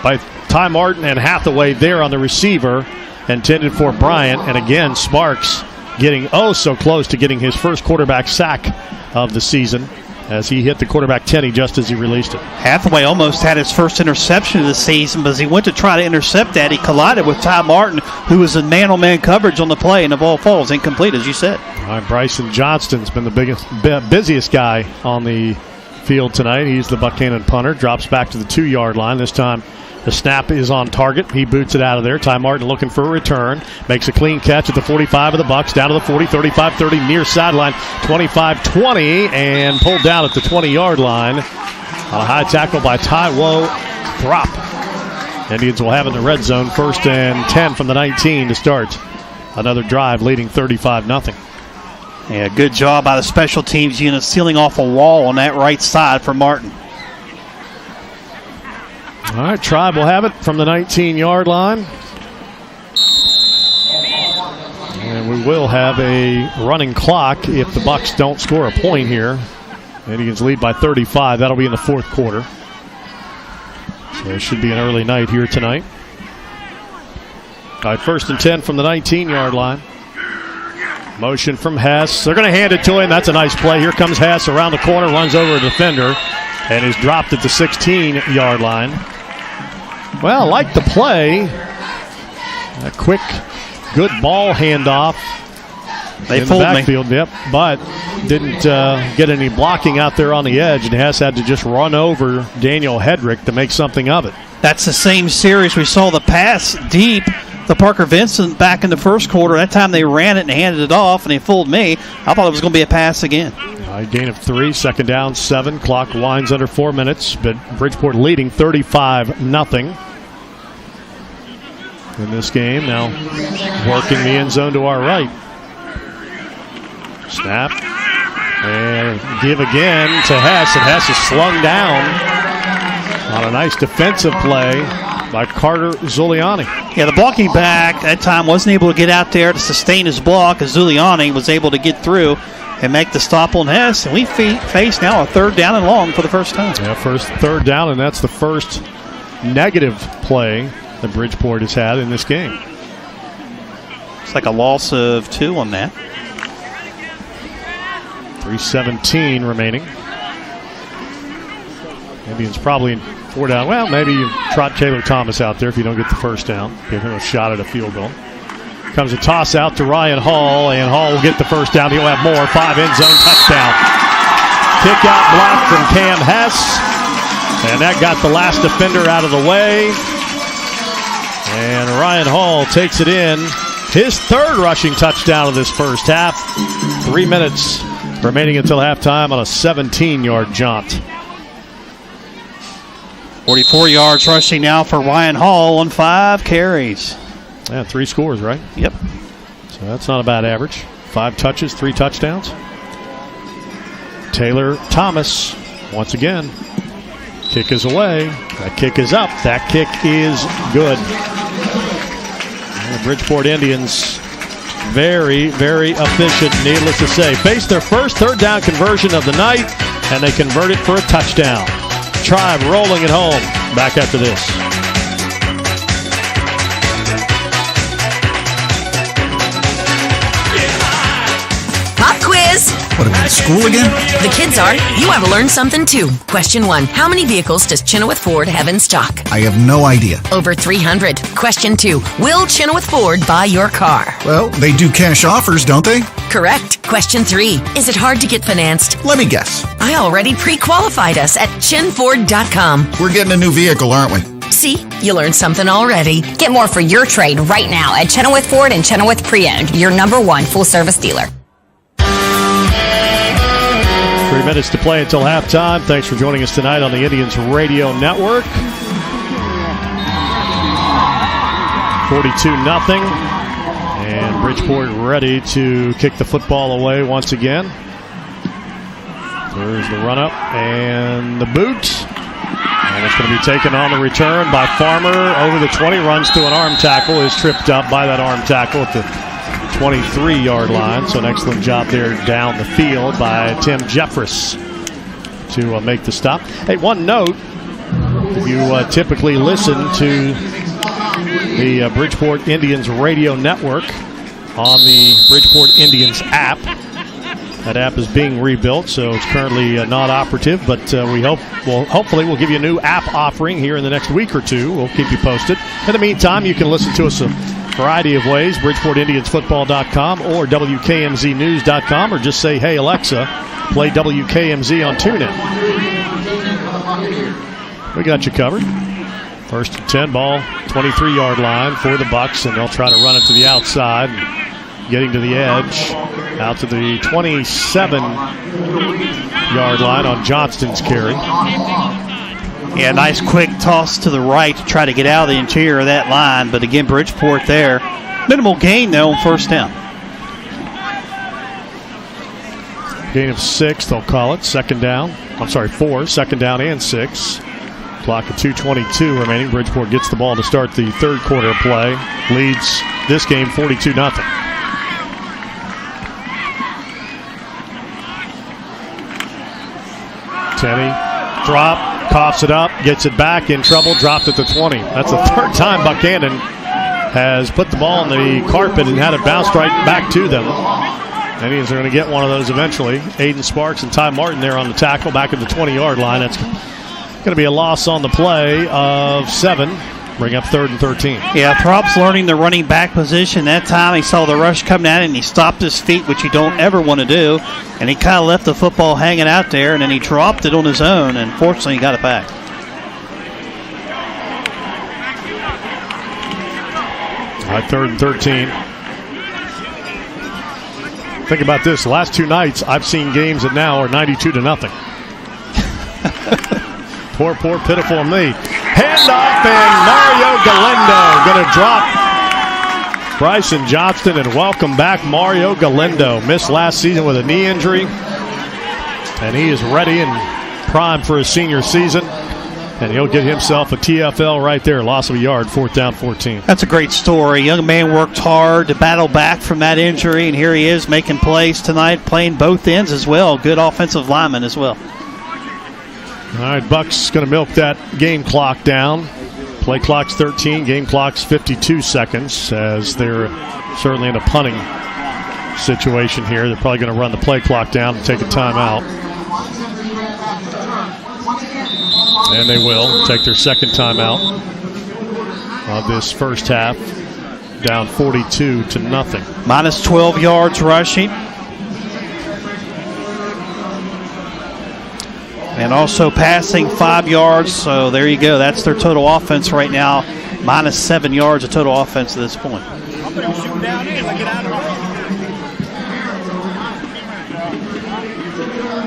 Speaker 16: by Ty Martin and Hathaway there on the receiver, intended for Bryant. And again, Sparks getting so close to getting his first quarterback sack of the season as he hit the quarterback Tenney just as he released it.
Speaker 2: Hathaway almost had his first interception of the season, but as he went to try to intercept that, he collided with Ty Martin, who was in man-on-man coverage on the play, and the ball falls incomplete, as you said.
Speaker 16: All right, Bryson Johnston's been the busiest guy on the field tonight. He's the Buckhannon punter. Drops back to the 2-yard line. This time the snap is on target. He boots it out of there. Ty Martin looking for a return. Makes a clean catch at the 45 of the Bucks. Down to the 40, 35, 30, near sideline. 25, 20, and pulled down at the 20-yard line. On a high tackle by Taiwo Throp. Indians will have it in the red zone. 1st and 10 from the 19 to start another drive, leading 35-0.
Speaker 2: Yeah, good job by the special teams unit sealing off a wall on that right side for Martin.
Speaker 16: All right, Tribe will have it from the 19-yard line. And we will have a running clock if the Bucks don't score a point here. Indians lead by 35. That'll be in the fourth quarter. So it should be an early night here tonight. All right, 1st and 10 from the 19-yard line. Motion from Hess. They're going to hand it to him. That's a nice play. Here comes Hess around the corner, runs over a defender, and is dropped at the 16-yard line. Well, like the play. A quick, good ball handoff.
Speaker 2: They
Speaker 16: in
Speaker 2: fooled
Speaker 16: the backfield,
Speaker 2: me.
Speaker 16: Yep, but didn't get any blocking out there on the edge, and Hess had to just run over Daniel Hedrick to make something of it.
Speaker 2: That's the same series we saw the pass deep to Parker Vincent back in the first quarter. That time they ran it and handed it off, and they fooled me. I thought it was going to be a pass again.
Speaker 16: Gain of 3, second down, 7. Clock winds under 4 minutes, but Bridgeport leading 35-0 in this game. Now working the end zone to our right. Snap and give again to Hess, and Hess is slung down on a nice defensive play by Carter Zuliani.
Speaker 2: Yeah, the blocking back that time wasn't able to get out there to sustain his block, as Zuliani was able to get through and make the stop on Hess. And we face now a 3rd down and long for the first time.
Speaker 16: Yeah, first 3rd down, and that's the first negative play that Bridgeport has had in this game.
Speaker 2: It's like a loss of 2 on that.
Speaker 16: 3:17 remaining. Indians probably in 4 down. Well, maybe you trot Taylor Thomas out there if you don't get the first down. Give him a shot at a field goal. Comes a toss out to Ryan Hall, and Hall will get the first down. He'll have more. 5 end zone touchdown. Kick out block from Cam Hess, and that got the last defender out of the way. And Ryan Hall takes it in. His 3rd rushing touchdown of this first half. 3 minutes remaining until halftime on a 17-yard jaunt.
Speaker 2: 44 yards rushing now for Ryan Hall on 5 carries.
Speaker 16: Yeah, 3 scores, right?
Speaker 2: Yep.
Speaker 16: So that's not a bad average. 5 touches, 3 touchdowns. Taylor Thomas, once again. Kick is away. That kick is up. That kick is good. The Bridgeport Indians, very, very efficient, needless to say. Face their first 3rd down conversion of the night, and they convert it for a touchdown. Tribe rolling it home. Back after this.
Speaker 25: Pop quiz.
Speaker 12: What, are we in school again?
Speaker 25: The kids are. You have learned something too. Question 1. How many vehicles does Chenoweth Ford have in stock?
Speaker 12: I have no idea.
Speaker 25: Over 300. Question 2. Will Chenoweth Ford buy your car?
Speaker 12: Well, they do cash offers, don't they?
Speaker 25: Correct. Question 3. Is it hard to get financed?
Speaker 12: Let me guess.
Speaker 25: I already pre-qualified us at chenford.com.
Speaker 12: We're getting a new vehicle, aren't we?
Speaker 25: See, you learned something already.
Speaker 13: Get more for your trade right now at Chenoweth Ford and Chenoweth Pre-Owned, your #1 full-service dealer.
Speaker 16: 3 minutes to play until halftime. Thanks for joining us tonight on the Indians Radio Network. 42-0. And Bridgeport ready to kick the football away once again. There's the run-up and the boot. And it's going to be taken on the return by Farmer over the 20. Runs to an arm tackle. Is tripped up by that arm tackle at the 23-yard line. So an excellent job there down the field by Tim Jeffress to make the stop. Hey, one note. If you typically listen to the Bridgeport Indians Radio Network on the Bridgeport Indians app, that app is being rebuilt, so it's currently not operative, but hopefully we'll give you a new app offering here in the next week or two. We'll keep you posted. In the meantime, you can listen to us a variety of ways, BridgeportIndiansFootball.com or WKMZNews.com, or just say, hey, Alexa, play WKMZ on TuneIn. We got you covered. First and 10, ball, 23-yard line for the Bucks, and they'll try to run it to the outside, getting to the edge. Out to the 27-yard line on Johnston's carry.
Speaker 2: Yeah, nice quick toss to the right to try to get out of the interior of that line. But again, Bridgeport there. Minimal gain, though, on first down.
Speaker 16: Gain of 6, they'll call it. 4. Second down and 6. Clock of 2:22 remaining. Bridgeport gets the ball to start the third quarter of play. Leads this game 42-0. Tenney, drop, coughs it up, gets it back, in trouble, dropped at the 20. That's the third time Buckhannon has put the ball on the carpet and had it bounced right back to them. Indians are going to get one of those eventually. Aiden Sparks and Ty Martin there on the tackle back at the 20-yard line. That's going to be a loss on the play of 7. Bring up 3rd and 13.
Speaker 2: Yeah, Prop's learning the running back position. That time he saw the rush coming at him and he stopped his feet, which you don't ever want to do. And he kind of left the football hanging out there, and then he dropped it on his own, and fortunately he got it back.
Speaker 16: All right, 3rd and 13. Think about this. The last 2 nights I've seen games that now are 92-0. Poor, pitiful me. Handoff, and Mario Galindo going to drop Bryson Johnston, and welcome back Mario Galindo. Missed last season with a knee injury, and he is ready and primed for his senior season, and he'll get himself a TFL right there. Loss of a yard, 4th down, 14.
Speaker 2: That's a great story. Young man worked hard to battle back from that injury, and here he is making plays tonight, playing both ends as well. Good offensive lineman as well.
Speaker 16: All right, Bucks going to milk that game clock down. Play clock's 13, game clock's 52 seconds, as they're certainly in a punting situation here. They're probably going to run the play clock down and take a timeout. And they will take their second timeout of this first half, down 42-0.
Speaker 2: Minus 12 yards rushing. And also passing 5 yards, so there you go. That's their total offense right now. Minus 7 yards of total offense at this point.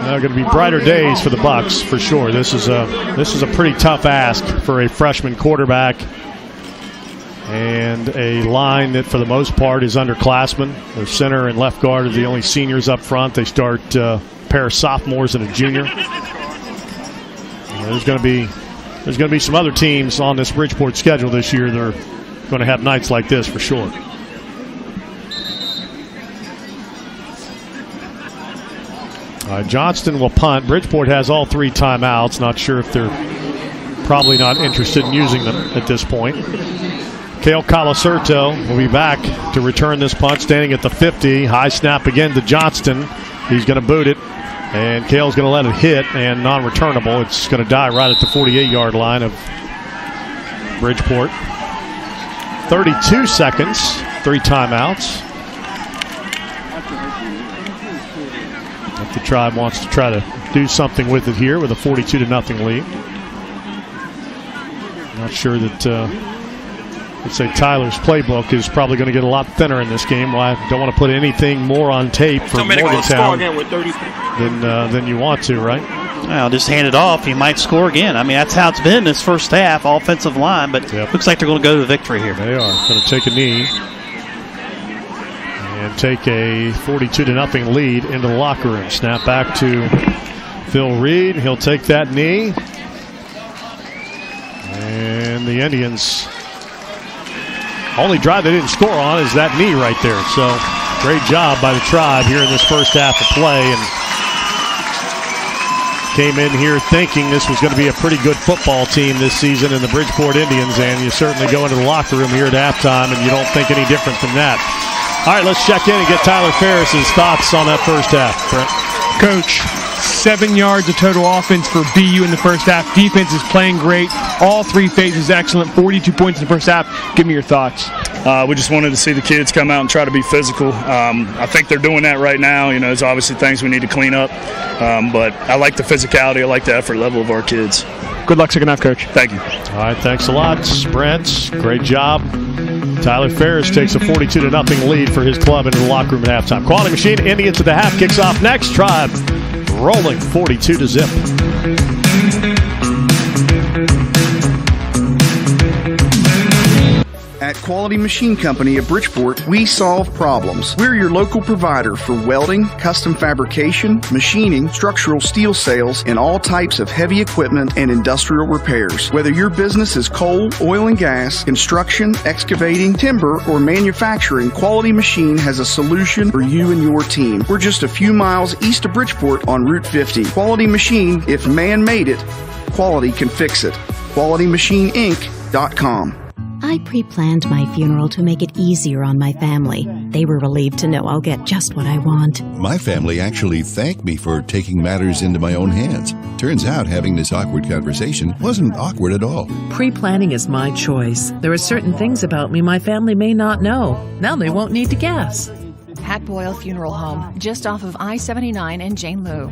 Speaker 16: Now going to be brighter days for the Bucks for sure. This is a pretty tough ask for a freshman quarterback and a line that for the most part is underclassmen. Their center and left guard are the only seniors up front. They start a pair of sophomores and a junior. There's going to be some other teams on this Bridgeport schedule this year that are going to have nights like this for sure. Johnston will punt. Bridgeport has all 3 timeouts. Not sure if they're probably not interested in using them at this point. Cale Colasurto will be back to return this punt, standing at the 50. High snap again to Johnston. He's going to boot it, and Kale's going to let it hit, and non-returnable. It's going to die right at the 48-yard line of Bridgeport. 32 seconds, 3 timeouts. If the Tribe wants to try to do something with it here with a 42-0 lead. Not sure that, let's say Tyler's playbook is probably going to get a lot thinner in this game. Well, I don't want to put anything more on tape for Morgantown than you want to, right?
Speaker 2: Well, just hand it off. You might score again. I mean, that's how it's been this first half, offensive line, but looks like they're going to go to victory here.
Speaker 16: They are going to take a knee and take a 42-0 lead into the locker room. Snap back to Phil Reed. He'll take that knee. And the Indians, only drive they didn't score on is that knee right there. So great job by the Tribe here in this first half of play, and came in here thinking this was going to be a pretty good football team this season in the Bridgeport Indians, and you certainly go into the locker room here at halftime and you don't think any different than that. All right, let's check in and get Tyler Ferris's thoughts on that first half. Brent.
Speaker 19: Coach, 7 yards of total offense for BU in the first half. Defense is playing great. All 3 phases excellent. 42 points in the first half. Give me your thoughts.
Speaker 1: We just wanted to see the kids come out and try to be physical. I think they're doing that right now. You know, there's obviously things we need to clean up. But I like the physicality. I like the effort level of our kids.
Speaker 19: Good luck second half, Coach.
Speaker 1: Thank you.
Speaker 16: All right, thanks a lot, Brent. Great job. Tyler Ferris takes a 42-0 lead for his club into the locker room at halftime. Quality Machine, Indians at the half, kicks off next. Tribe rolling 42-0.
Speaker 14: At Quality Machine Company of Bridgeport, we solve problems. We're your local provider for welding, custom fabrication, machining, structural steel sales, and all types of heavy equipment and industrial repairs. Whether your business is coal, oil and gas, construction, excavating, timber, or manufacturing, Quality Machine has a solution for you and your team. We're just a few miles east of Bridgeport on Route 50. Quality Machine, if man made it, quality can fix it. QualityMachineInc.com.
Speaker 15: I pre-planned my funeral to make it easier on my family. They were relieved to know I'll get just what I want.
Speaker 17: My family actually thanked me for taking matters into my own hands. Turns out having this awkward conversation wasn't awkward at all.
Speaker 18: Pre-planning is my choice. There are certain things about me my family may not know. Now they won't need to guess.
Speaker 27: Pat Boyle Funeral Home, just off of I-79 and Jane Lou.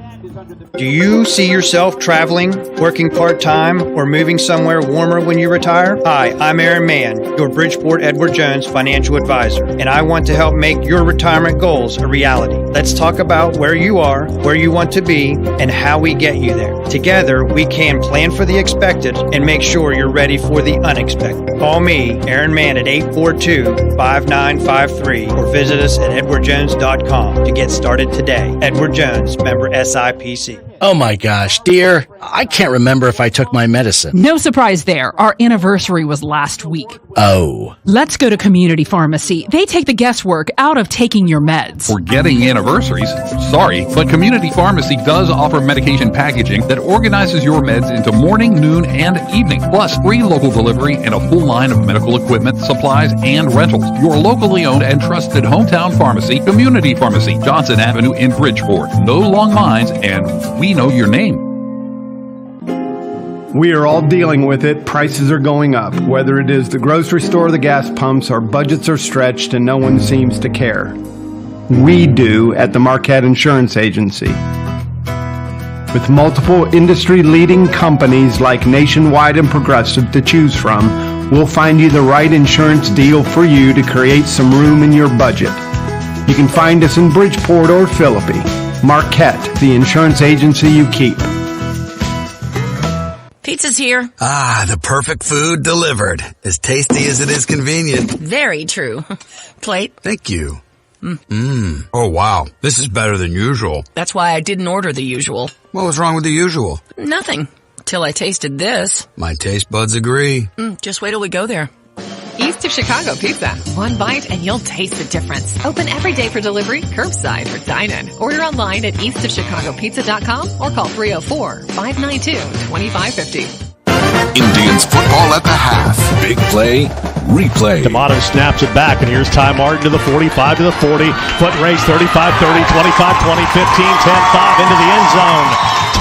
Speaker 20: Do you see yourself traveling, working part-time, or moving somewhere warmer when you retire? Hi, I'm Aaron Mann, your Bridgeport Edward Jones financial advisor, and I want to help make your retirement goals a reality. Let's talk about where you are, where you want to be, and how we get you there. Together, we can plan for the expected and make sure you're ready for the unexpected. Call me, Aaron Mann, at 842-5953, or visit us at edwardjones.com to get started today. Edward Jones, member SIPC.
Speaker 22: Oh my gosh, dear, I can't remember if I took my medicine.
Speaker 28: No surprise there. Our anniversary was last week.
Speaker 22: Oh.
Speaker 28: Let's go to Community Pharmacy. They take the guesswork out of taking your meds.
Speaker 23: Forgetting anniversaries? Sorry, but Community Pharmacy does offer medication packaging that organizes your meds into morning, noon, and evening, plus free local delivery and a full line of medical equipment, supplies, and rentals. Your locally owned and trusted hometown pharmacy, Community Pharmacy, Johnson Avenue in Bridgeport. No long lines, and we know your name.
Speaker 3: We are all dealing with it. Prices are going up. Whether it is the grocery store or the gas pumps, our budgets are stretched and no one seems to care. We do at the Marquette Insurance Agency. With multiple industry-leading companies like Nationwide and Progressive to choose from, we'll find you the right insurance deal for you to create some room in your budget. You can find us in Bridgeport or Philippi. Marquette, the insurance agency you keep.
Speaker 25: Pizza's here.
Speaker 26: Ah, the perfect food delivered. As tasty as it is convenient.
Speaker 25: Very true. Plate?
Speaker 26: Thank you. Oh, wow. This is better than usual.
Speaker 25: That's why I didn't order the usual.
Speaker 26: What was wrong with the usual?
Speaker 25: Nothing. Till I tasted this.
Speaker 26: My taste buds agree.
Speaker 25: Just wait till we go there.
Speaker 27: East of Chicago Pizza. One bite and you'll taste the difference. Open every day for delivery, curbside, or dine-in. Order online at eastofchicagopizza.com or call 304-592-2550.
Speaker 11: Indians football at the half.
Speaker 8: Big play,
Speaker 11: replay.
Speaker 16: D'Amato snaps it back, and here's Ty Martin to the 45, to the 40. Foot race, 35, 30, 25, 20, 15, 10, 5 into the end zone.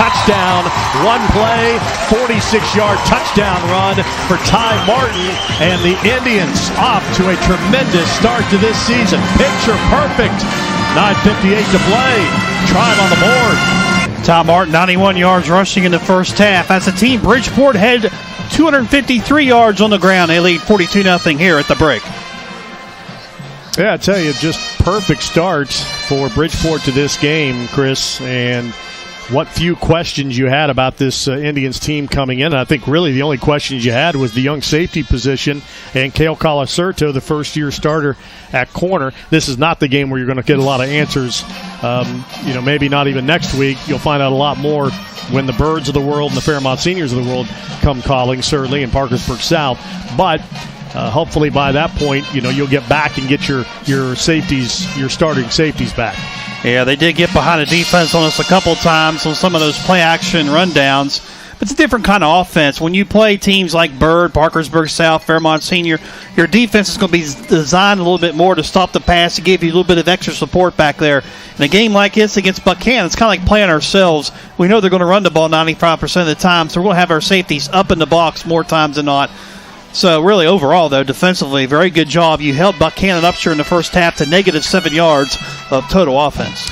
Speaker 16: Touchdown, one play, 46-yard touchdown run for Ty Martin, and the Indians off to a tremendous start to this season. Picture perfect. 9:58 to play. Tribe on the board.
Speaker 2: Ty Martin, 91 yards rushing in the first half. As a team, Bridgeport had 253 yards on the ground. They lead 42-0 here at the break.
Speaker 16: Yeah, I tell you, just perfect start for Bridgeport to this game, Chris, and what few questions you had about this Indians team coming in. And I think really the only questions you had was the young safety position and Cale Colasurto, the first-year starter at corner. This is not the game where you're going to get a lot of answers. Maybe not even next week. You'll find out a lot more when the Birds of the world and the Fairmont Seniors of the world come calling, certainly, in Parkersburg South. But hopefully by that point, you'll get back and get your safeties, your starting safeties back.
Speaker 2: Yeah, they did get behind the defense on us a couple times on some of those play-action rundowns. But it's a different kind of offense. When you play teams like Bird, Parkersburg South, Fairmont Senior, your defense is going to be designed a little bit more to stop the pass, to give you a little bit of extra support back there. In a game like this against Buckhannon, it's kind of like playing ourselves. We know they're going to run the ball 95% of the time, so we're going to have our safeties up in the box more times than not. So really, overall, though, defensively, very good job. You held Buckhannon-Upshur in the first half to -7 yards of total offense.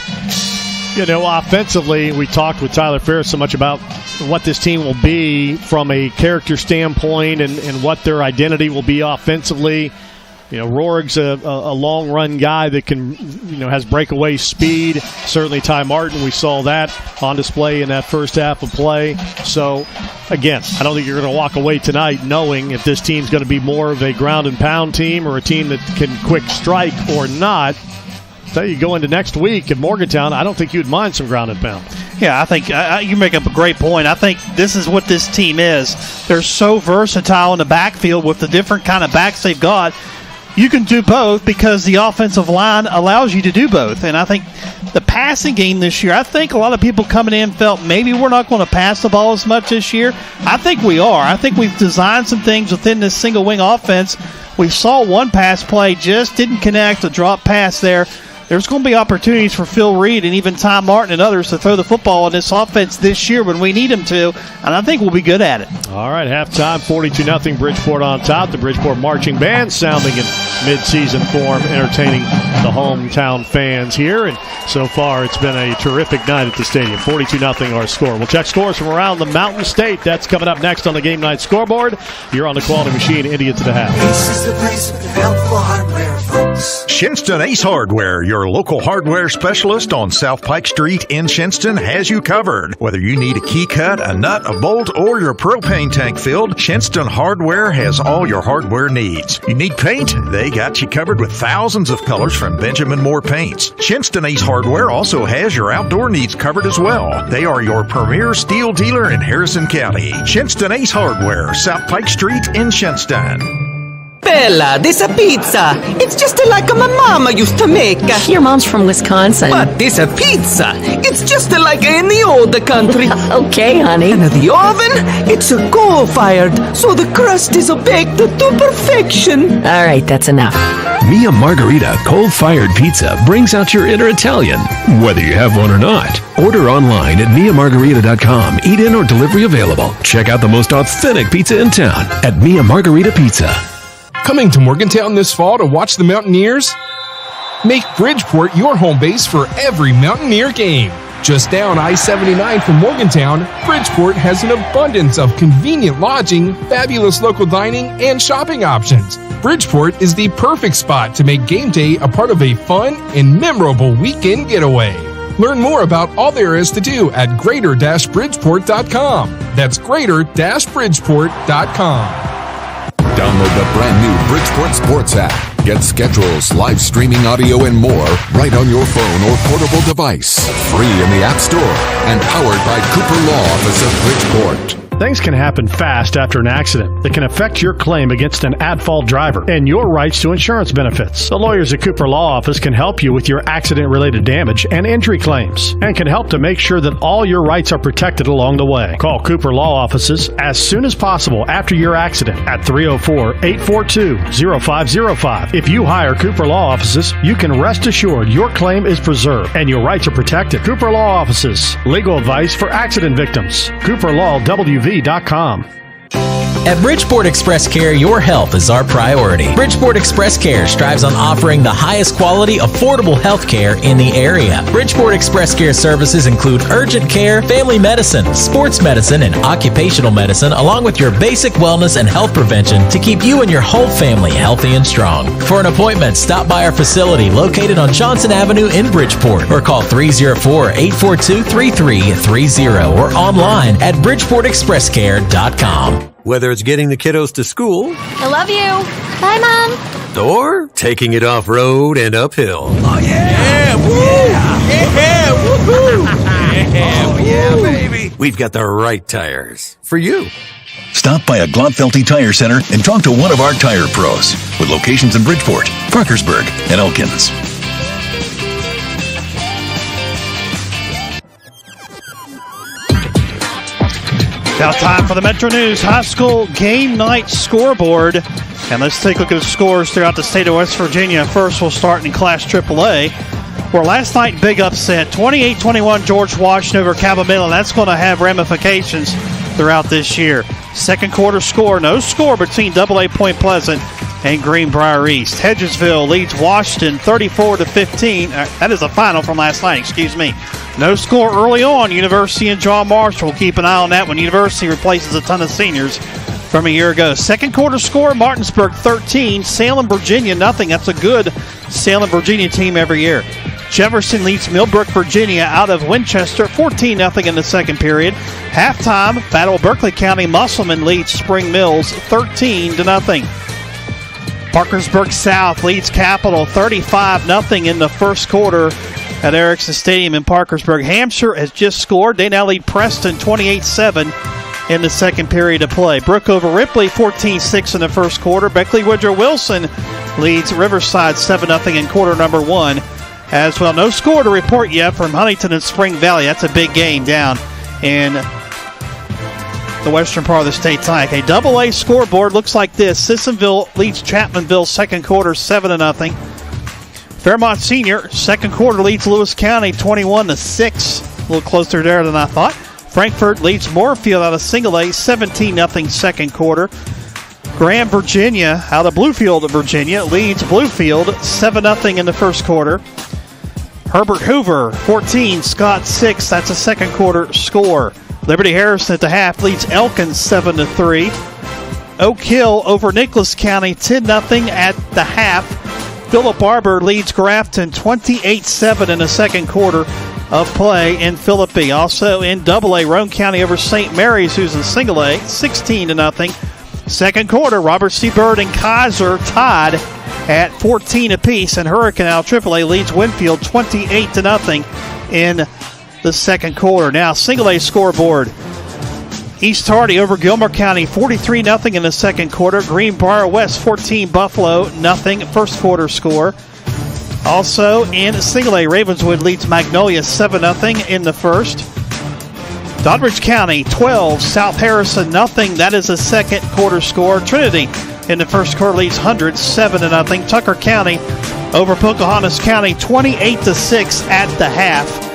Speaker 16: Offensively, we talked with Tyler Ferris so much about what this team will be from a character standpoint and what their identity will be offensively. Rohrig's a long-run guy that can, has breakaway speed. Certainly Ty Martin, we saw that on display in that first half of play. So, again, I don't think you're going to walk away tonight knowing if this team's going to be more of a ground-and-pound team or a team that can quick strike or not. So you go into next week at Morgantown, I don't think you'd mind some ground and pound.
Speaker 2: Yeah, I think you make up a great point. I think this is what this team is. They're so versatile in the backfield with the different kind of backs they've got. You can do both because the offensive line allows you to do both. And I think the passing game this year, I think a lot of people coming in felt maybe we're not going to pass the ball as much this year. I think we are. I think we've designed some things within this single wing offense. We saw one pass play, just didn't connect, a drop pass there. There's going to be opportunities for Phil Reed and even Ty Martin and others to throw the football in this offense this year when we need them to, and I think we'll be good at it.
Speaker 16: All right, halftime, 42-0, Bridgeport on top. The Bridgeport Marching Band sounding in mid-season form, entertaining the hometown fans here, and so far it's been a terrific night at the stadium. 42-0 our score. We'll check scores from around the Mountain State. That's coming up next on the Game Night Scoreboard. You're on the Quality Machine, Indians to the half.
Speaker 4: Ace is the place with the helpful hardware, folks.
Speaker 5: Shinston Ace Hardware, your local hardware specialist on South Pike Street in Shinston, has you covered. Whether you need a key cut, a nut, a bolt, or your propane tank filled, Shinston Hardware has all your hardware needs. You need paint? They got you covered with thousands of colors from Benjamin Moore Paints. Shinston Ace Hardware also has your outdoor needs covered as well. They are your premier steel dealer in Harrison County. Shinston Ace Hardware, South Pike Street in Shinston.
Speaker 6: Bella, this a pizza. It's just like my mama used to make.
Speaker 25: Your mom's from Wisconsin.
Speaker 6: But this a pizza. It's just like in the old country.
Speaker 25: Okay, honey.
Speaker 6: And the oven, it's a coal-fired, so the crust is baked to perfection.
Speaker 25: All right, that's enough.
Speaker 8: Mia Margarita cold-fired pizza brings out your inner Italian, whether you have one or not. Order online at miamargarita.com. Eat in or delivery available. Check out the most authentic pizza in town at Mia Margarita Pizza.
Speaker 7: Coming to Morgantown this fall to watch the Mountaineers? Make Bridgeport your home base for every Mountaineer game. Just down I-79 from Morgantown, Bridgeport has an abundance of convenient lodging, fabulous local dining, and shopping options. Bridgeport is the perfect spot to make game day a part of a fun and memorable weekend getaway. Learn more about all there is to do at greater-bridgeport.com. That's greater-bridgeport.com.
Speaker 11: Download the brand new Bridgeport Sports app. Get schedules, live streaming audio, and more right on your phone or portable device. Free in the App Store and powered by Cooper Law Office of Bridgeport.
Speaker 16: Things can happen fast after an accident that can affect your claim against an at-fault driver and your rights to insurance benefits. The lawyers at Cooper Law Office can help you with your accident-related damage and injury claims and can help to make sure that all your rights are protected along the way. Call Cooper Law Offices as soon as possible after your accident at 304-842-0505. If you hire Cooper Law Offices, you can rest assured your claim is preserved and your rights are protected. Cooper Law Offices, legal advice for accident victims. CooperLawWV.com.
Speaker 1: At Bridgeport Express Care, your health is our priority. Bridgeport Express Care strives on offering the highest quality, affordable health care in the area. Bridgeport Express Care services include urgent care, family medicine, sports medicine, and occupational medicine, along with your basic wellness and health prevention to keep you and your whole family healthy and strong. For an appointment, stop by our facility located on Johnson Avenue in Bridgeport or call 304-842-3330 or online at bridgeportexpresscare.com.
Speaker 8: Whether it's getting the kiddos to school,
Speaker 9: I love you. Bye, Mom.
Speaker 8: or taking it off-road and uphill.
Speaker 4: Oh, yeah! Yeah! Woo! Yeah! Woohoo! Yeah! Yeah, baby!
Speaker 8: We've got the right tires for you.
Speaker 10: Stop by a Glotfelty Tire Center and talk to one of our tire pros with locations in Bridgeport, Parkersburg, and Elkins.
Speaker 2: Now time for the Metro News High School Game Night Scoreboard. And let's take a look at the scores throughout the state of West Virginia. First, we'll start in Class AAA, where last night, big upset, 28-21 George Washington over Cabell-Midland. That's going to have ramifications throughout this year. Second quarter score, no score between AA Point Pleasant and Greenbrier East. Hedgesville leads Washington 34-15. That is the final from last night, excuse me. No score early on. University and John Marshall. We'll keep an eye on that when University replaces a ton of seniors from a year ago. Second quarter score, Martinsburg 13, Salem, Virginia nothing. That's a good Salem, Virginia team every year. Jefferson leads Millbrook, Virginia out of Winchester 14-0 in the second period. Halftime, Battle of Berkeley County, Musselman leads Spring Mills 13-0. Parkersburg South leads Capital 35-0 in the first quarter at Erickson Stadium in Parkersburg. Hampshire has just scored. They now lead Preston 28-7 in the second period of play. Brook over Ripley 14-6 in the first quarter. Beckley Woodrow Wilson leads Riverside 7-0 in quarter number one. As well, no score to report yet from Huntington and Spring Valley. That's a big game down in the western part of the state tonight. A AA scoreboard looks like this. Sissonville leads Chapmanville second quarter 7-0. Fairmont Senior second quarter leads Lewis County 21-6. A little closer there than I thought. Frankfort leads Moorfield out of Single A 17-0 second quarter. Graham, Virginia out of Bluefield, Virginia leads Bluefield 7-0 in the first quarter. Herbert Hoover 14, Scott 6. That's a second quarter score. Liberty Harrison at the half leads Elkins 7-3. Oak Hill over Nicholas County 10-0 at the half. Philip Arbor leads Grafton 28-7 in the second quarter of play in Philippi. Also in AA, Roane County over St. Mary's, who's in Single A, 16-0. Second quarter, Robert C. Byrd and Kaiser tied at 14 apiece, and Hurricane out AAA leads Winfield 28-0 in the second quarter. Now, Single A scoreboard. East Hardy over Gilmer County 43-0 in the second quarter. Greenbrier West 14, Buffalo nothing. First quarter score. Also in Single A, Ravenswood leads Magnolia 7-0 in the first. Doddridge County 12, South Harrison nothing. That is a second quarter score. Trinity in the first quarter leads Hundred 7-0. Tucker County over Pocahontas County 28-6 at the half.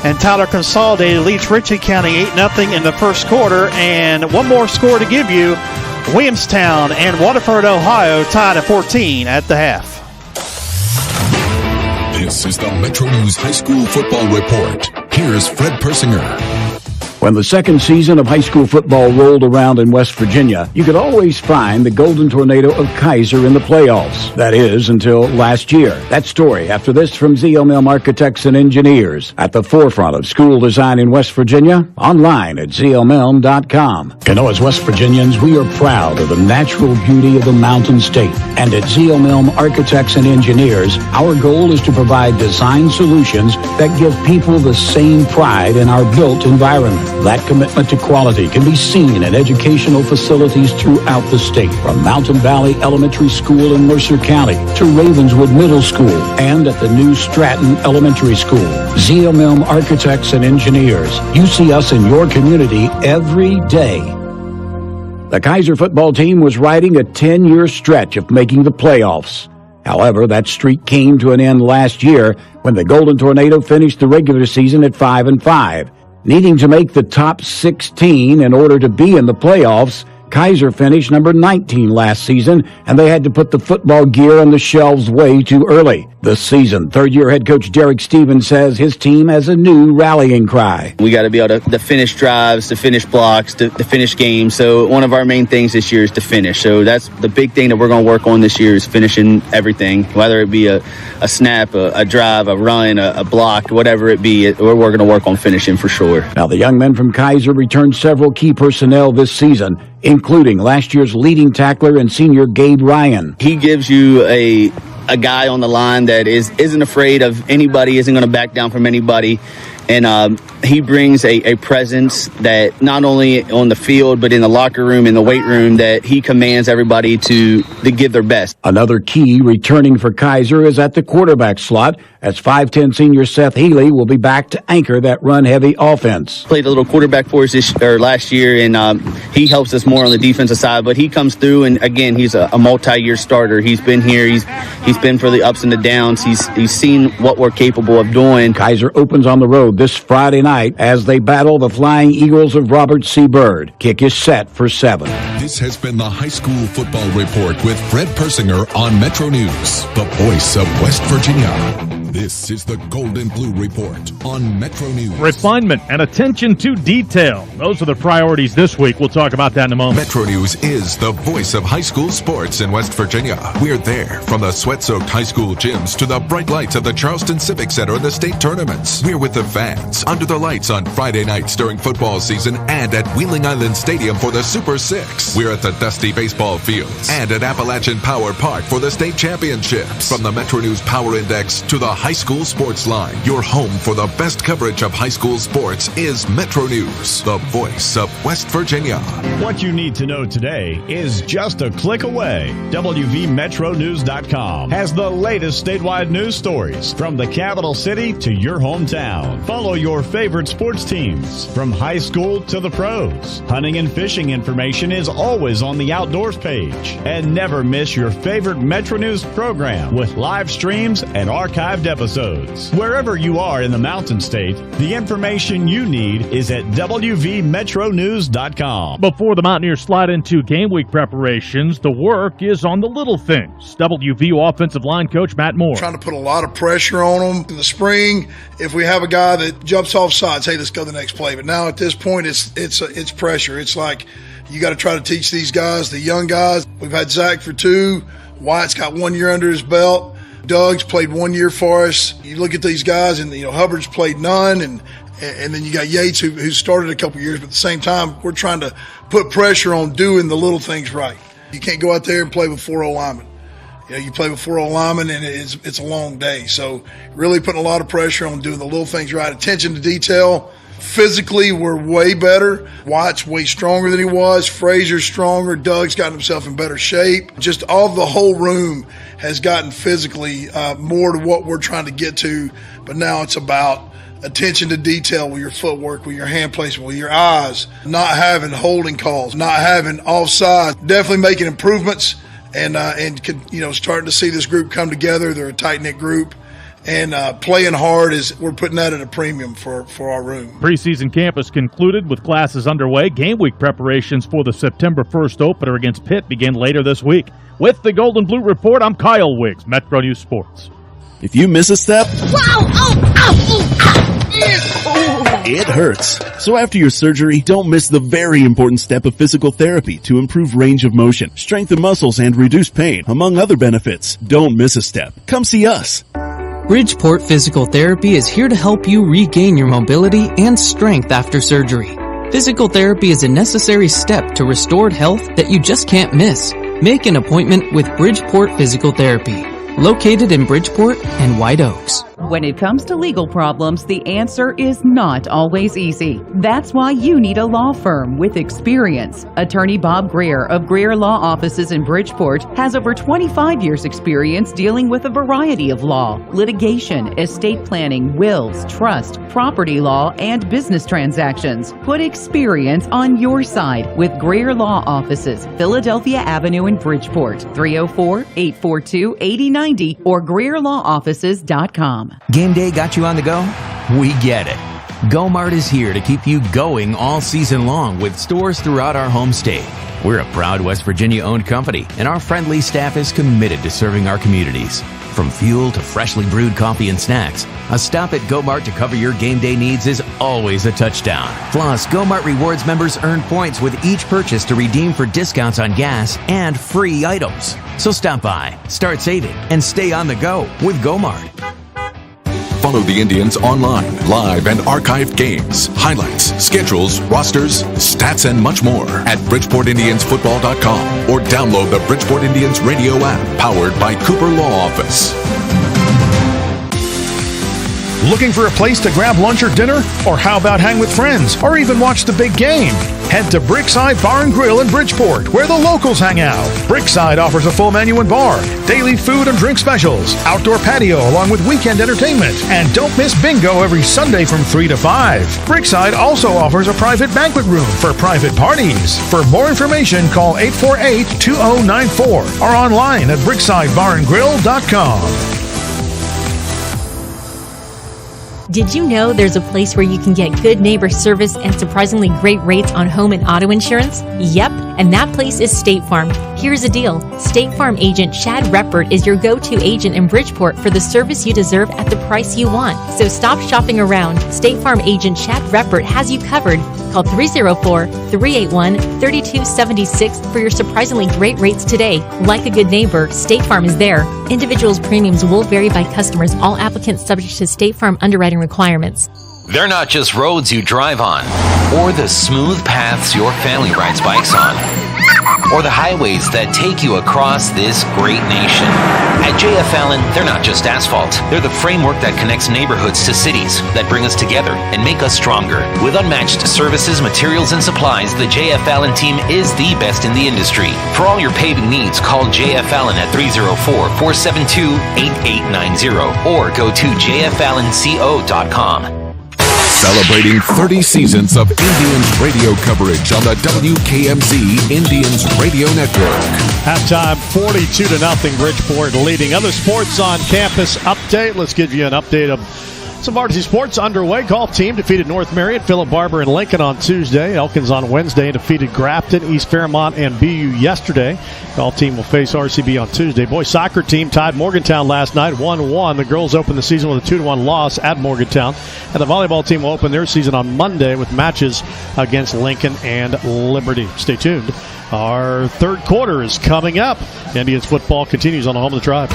Speaker 2: And Tyler Consolidated leads Ritchie County 8-0 in the first quarter. And one more score to give you. Williamstown and Waterford, Ohio tied at 14 at the half.
Speaker 11: This is the Metro News High School Football Report. Here's Fred Persinger.
Speaker 12: When the second season of high school football rolled around in West Virginia, you could always find the Golden Tornado of Kaiser in the playoffs. That is, until last year. That story after this from ZLM Architects and Engineers, at the forefront of school design in West Virginia, online at zlm.com. You know, as West Virginians, we are proud of the natural beauty of the Mountain State. And at ZLM Architects and Engineers, our goal is to provide design solutions that give people the same pride in our built environment. That commitment to quality can be seen in educational facilities throughout the state, from Mountain Valley Elementary School in Mercer County to Ravenswood Middle School and at the new Stratton Elementary School. ZMM Architects and Engineers. You see us in your community every day. The Kaiser football team was riding a 10-year stretch of making the playoffs. However, that streak came to an end last year when the Golden Tornado finished the regular season at 5-5. Needing to make the top 16 in order to be in the playoffs, Kaiser finished number 19 last season, and they had to put the football gear on the shelves way too early. This season, third-year head coach Derek Stevens says his team has a new rallying cry.
Speaker 13: We got to be able to finish drives, to finish blocks, to finish games. So one of our main things this year is to finish. So that's the big thing that we're going to work on this year is finishing everything, whether it be a snap, a drive, a run, a block, whatever it be. We're going to work on finishing for sure.
Speaker 12: Now, the young men from Kaiser returned several key personnel this season, including last year's leading tackler and senior Gabe Ryan.
Speaker 13: He gives you a guy on the line that isn't afraid of anybody, isn't going to back down from anybody. And he brings a presence that not only on the field, but in the locker room, in the weight room, that he commands everybody to give their best.
Speaker 12: Another key returning for Kaiser is at the quarterback slot, as 5'10 senior Seth Healy will be back to anchor that run-heavy offense.
Speaker 13: Played a little quarterback for us last year, and he helps us more on the defensive side. But he comes through, and again, he's a multi-year starter. He's been here. He's been for the ups and the downs. He's seen what we're capable of doing.
Speaker 12: Kaiser opens on the road this Friday night as they battle the Flying Eagles of Robert C. Byrd. Kick is set for 7.
Speaker 11: This has been the High School Football Report with Fred Persinger on Metro News, the voice of West Virginia. This is the Golden Blue Report on Metro News.
Speaker 14: Refinement and attention to detail. Those are the priorities this week. We'll talk about that in a moment.
Speaker 11: Metro News is the voice of high school sports in West Virginia. We're there from the sweat-soaked high school gyms to the bright lights of the Charleston Civic Center and the state tournaments. We're with the fans under the lights on Friday nights during football season and at Wheeling Island Stadium for the Super 6. We're at the Dusty Baseball Fields and at Appalachian Power Park for the state championships. From the Metro News Power Index to the High School Sports Line, your home for the best coverage of high school sports is Metro News, the voice of West Virginia.
Speaker 15: What you need to know today is just a click away. WVMetroNews.com has the latest statewide news stories from the capital city to your hometown. Follow your favorite sports teams from high school to the pros. Hunting and fishing information is always on the outdoors page. And never miss your favorite Metro News program with live streams and archived episodes. Wherever you are in the Mountain State, the information you need is at WVMetroNews.com.
Speaker 14: Before the Mountaineers slide into game week preparations, the work is on the little things. WVU offensive line coach Matt Moore.
Speaker 17: Trying to put a lot of pressure on them. In the spring, if we have a guy that jumps off sides, hey, let's go to the next play. But now at this point, it's pressure. It's like you got to try to teach these guys, the young guys. We've had Zach for 2. Wyatt's got 1 year under his belt. Doug's played 1 year for us. You look at these guys, and Hubbard's played none, and then you got Yates who started a couple years. But at the same time, we're trying to put pressure on doing the little things right. You can't go out there and play with 4 O linemen. You play with 4 O linemen, and it's a long day. So really putting a lot of pressure on doing the little things right. Attention to detail. Physically, we're way better. Wyatt's way stronger than he was. Frazier's stronger. Doug's gotten himself in better shape. Just all the whole room has gotten physically more to what we're trying to get to. But now it's about attention to detail with your footwork, with your hand placement, with your eyes, not having holding calls, not having offside. Definitely making improvements and starting to see this group come together. They're a tight-knit group. And playing hard we're putting that at a premium for our room.
Speaker 14: Preseason camp is concluded with classes underway. Game week preparations for the September 1st opener against Pitt begin later this week. With the Golden Blue Report, I'm Kyle Wiggs, Metro News Sports.
Speaker 4: If you miss a step, it hurts. So after your surgery, don't miss the very important step of physical therapy to improve range of motion, strengthen muscles, and reduce pain, among other benefits. Don't miss a step. Come see us.
Speaker 18: Bridgeport Physical Therapy is here to help you regain your mobility and strength after surgery. Physical therapy is a necessary step to restored health that you just can't miss. Make an appointment with Bridgeport Physical Therapy, located in Bridgeport and White Oaks.
Speaker 3: When it comes to legal problems, the answer is not always easy. That's why you need a law firm with experience. Attorney Bob Greer of Greer Law Offices in Bridgeport has over 25 years' experience dealing with a variety of law, litigation, estate planning, wills, trust, property law, and business transactions. Put experience on your side with Greer Law Offices, Philadelphia Avenue in Bridgeport, 304-842-8090 or GreerLawOffices.com.
Speaker 19: Game day got you on the go? We get it. GoMart is here to keep you going all season long with stores throughout our home state. We're a proud West Virginia-owned company, and our friendly staff is committed to serving our communities. From fuel to freshly brewed coffee and snacks, a stop at GoMart to cover your game day needs is always a touchdown. Plus, GoMart Rewards members earn points with each purchase to redeem for discounts on gas and free items. So stop by, start saving, and stay on the go with GoMart.
Speaker 11: Follow the Indians online, live and archived games, highlights, schedules, rosters, stats, and much more at BridgeportIndiansFootball.com or download the Bridgeport Indians radio app powered by Cooper Law Office.
Speaker 20: Looking for a place to grab lunch or dinner? Or how about hang with friends or even watch the big game? Head to Brickside Bar and Grill in Bridgeport, where the locals hang out. Brickside offers a full menu and bar, daily food and drink specials, outdoor patio along with weekend entertainment, and don't miss bingo every Sunday from 3 to 5. Brickside also offers a private banquet room for private parties. For more information, call 848-2094 or online at BricksideBarandGrill.com.
Speaker 21: Did you know there's a place where you can get good neighbor service and surprisingly great rates on home and auto insurance? Yep, and that place is State Farm. Here's the deal. State Farm agent Chad Reppert is your go-to agent in Bridgeport for the service you deserve at the price you want. So stop shopping around. State Farm agent Chad Reppert has you covered. Call 304-381-3276 for your surprisingly great rates today. Like a good neighbor, State Farm is there. Individuals' premiums will vary by customers. All applicants subject to State Farm underwriting requirements.
Speaker 22: They're not just roads you drive on, or the smooth paths your family rides bikes on, or the highways that take you across this great nation. At J.F. Allen, they're not just asphalt. They're the framework that connects neighborhoods to cities, that bring us together and make us stronger. With unmatched services, materials, and supplies, the J.F. Allen team is the best in the industry. For all your paving needs, call J.F. Allen at 304-472-8890 or go to jfallenco.com.
Speaker 11: Celebrating 30 seasons of Indians radio coverage on the WKMZ Indians Radio Network.
Speaker 16: Halftime 42-0 Bridgeport leading. Other sports on campus update. Let's give you an update of some varsity sports underway. Golf team defeated North Marion, Philip Barber, and Lincoln on Tuesday. Elkins on Wednesday defeated Grafton, East Fairmont, and BU yesterday. Golf team will face RCB on Tuesday. Boys soccer team tied Morgantown last night, 1-1. The girls opened the season with a 2-1 loss at Morgantown. And the volleyball team will open their season on Monday with matches against Lincoln and Liberty. Stay tuned. Our third quarter is coming up. Indians football continues on the home of the Tribe.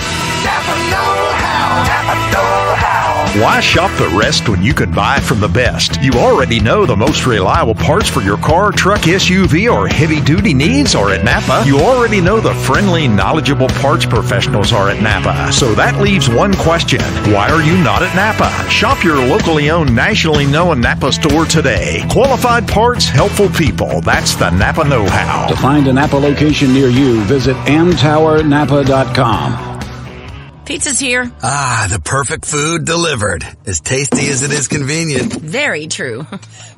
Speaker 5: Why shop the rest when you could buy from the best? You already know the most reliable parts for your car, truck, SUV, or heavy-duty needs are at NAPA. You already know the friendly, knowledgeable parts professionals are at NAPA. So that leaves one question. Why are you not at NAPA? Shop your locally owned, nationally known NAPA store today. Qualified parts, helpful people. That's the NAPA know-how.
Speaker 12: To find a NAPA location near you, visit mtowernapa.com.
Speaker 25: Pizza's here.
Speaker 26: Ah, the perfect food delivered. As tasty as it is convenient.
Speaker 25: Very true.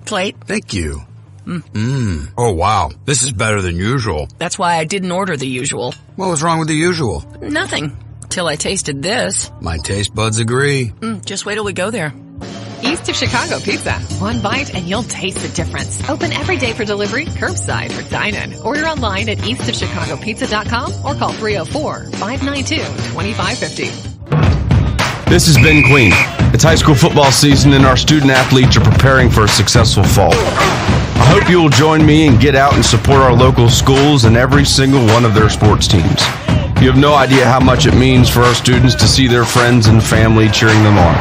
Speaker 25: Plate.
Speaker 26: Thank you. Oh, wow. This is better than usual.
Speaker 25: That's why I didn't order the usual.
Speaker 26: What was wrong with the usual?
Speaker 25: Nothing. Till I tasted this.
Speaker 26: My taste buds agree.
Speaker 25: Just wait till we go there.
Speaker 27: East of Chicago Pizza. One bite and you'll taste the difference. Open every day for delivery, curbside, or dine-in. Order online at eastofchicagopizza.com or call 304-592-2550.
Speaker 23: This is Ben Queen. It's high school football season and our student athletes are preparing for a successful fall. I hope you will join me and get out and support our local schools and every single one of their sports teams. You have no idea how much it means for our students to see their friends and family cheering them on.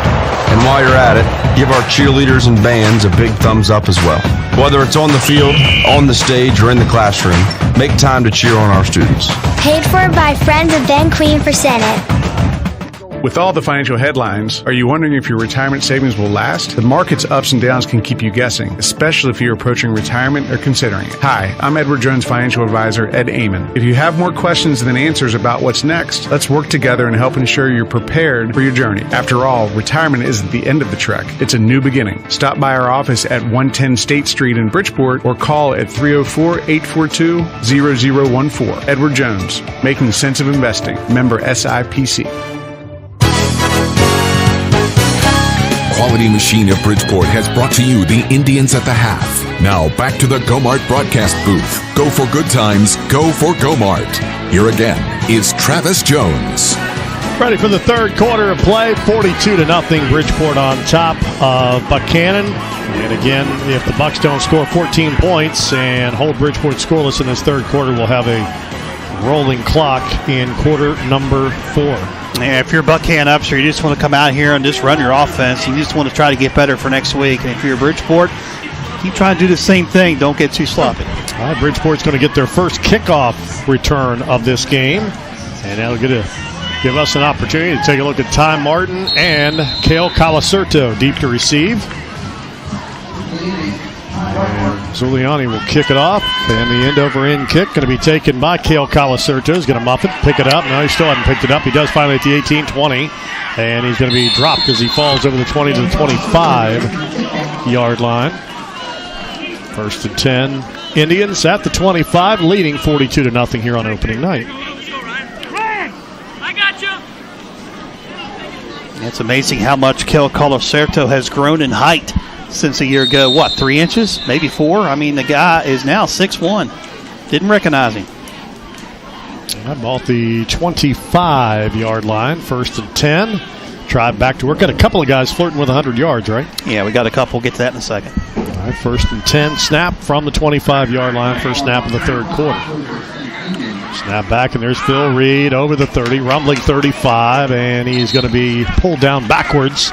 Speaker 23: And while you're at it, give our cheerleaders and bands a big thumbs up as well. Whether it's on the field, on the stage, or in the classroom, make time to cheer on our students.
Speaker 9: Paid for by Friends of Ben Queen for Senate.
Speaker 1: With all the financial headlines, are you wondering if your retirement savings will last? The market's ups and downs can keep you guessing, especially if you're approaching retirement or considering it. Hi, I'm Edward Jones financial advisor Ed Amon. If you have more questions than answers about what's next, let's work together and help ensure you're prepared for your journey. After all, retirement isn't the end of the trek. It's a new beginning. Stop by our office at 110 State Street in Bridgeport or call at 304-842-0014. Edward Jones, making sense of investing. Member SIPC.
Speaker 11: Quality Machine of Bridgeport has brought to you the Indians at the Half. Now back to the Go-Mart broadcast booth. Go for good times, go for Go-Mart. Here again is Travis Jones.
Speaker 16: Ready for the third quarter of play, 42-0, Bridgeport on top of Buckhannon. And again, if the Bucks don't score 14 points and hold Bridgeport scoreless in this third quarter, we'll have a rolling clock in quarter number 4.
Speaker 2: Yeah, if you're Buckhannon-Upshur, you just want to come out here and just run your offense. You just want to try to get better for next week. And if you're Bridgeport, keep trying to do the same thing. Don't get too sloppy.
Speaker 16: All right, Bridgeport's going to get their first kickoff return of this game. And that'll give us an opportunity to take a look at Ty Martin and Cale Colasurto deep to receive. And Zuliani will kick it off, and the end-over-end kick going to be taken by Cale Colasurto. He's going to muff it, pick it up. No, he still hasn't picked it up. He does finally at the 18-20, and he's going to be dropped as he falls over the 20 to the 25-yard line. First and 10, Indians at the 25, leading 42-0 here on opening night.
Speaker 2: It's amazing how much Cale Colasurto has grown in height since a year ago. What, 3 inches? Maybe 4? I mean, the guy is now 6'1". Didn't recognize him.
Speaker 16: That ball at the 25-yard line. First and 10. Drive back to work. Got a couple of guys flirting with 100 yards, right?
Speaker 2: Yeah, we got a couple. Get to that in a second.
Speaker 16: All right, first and 10. Snap from the 25-yard line. First snap of the third quarter. Snap back, and there's Phil Reed over the 30, rumbling 35, and he's going to be pulled down backwards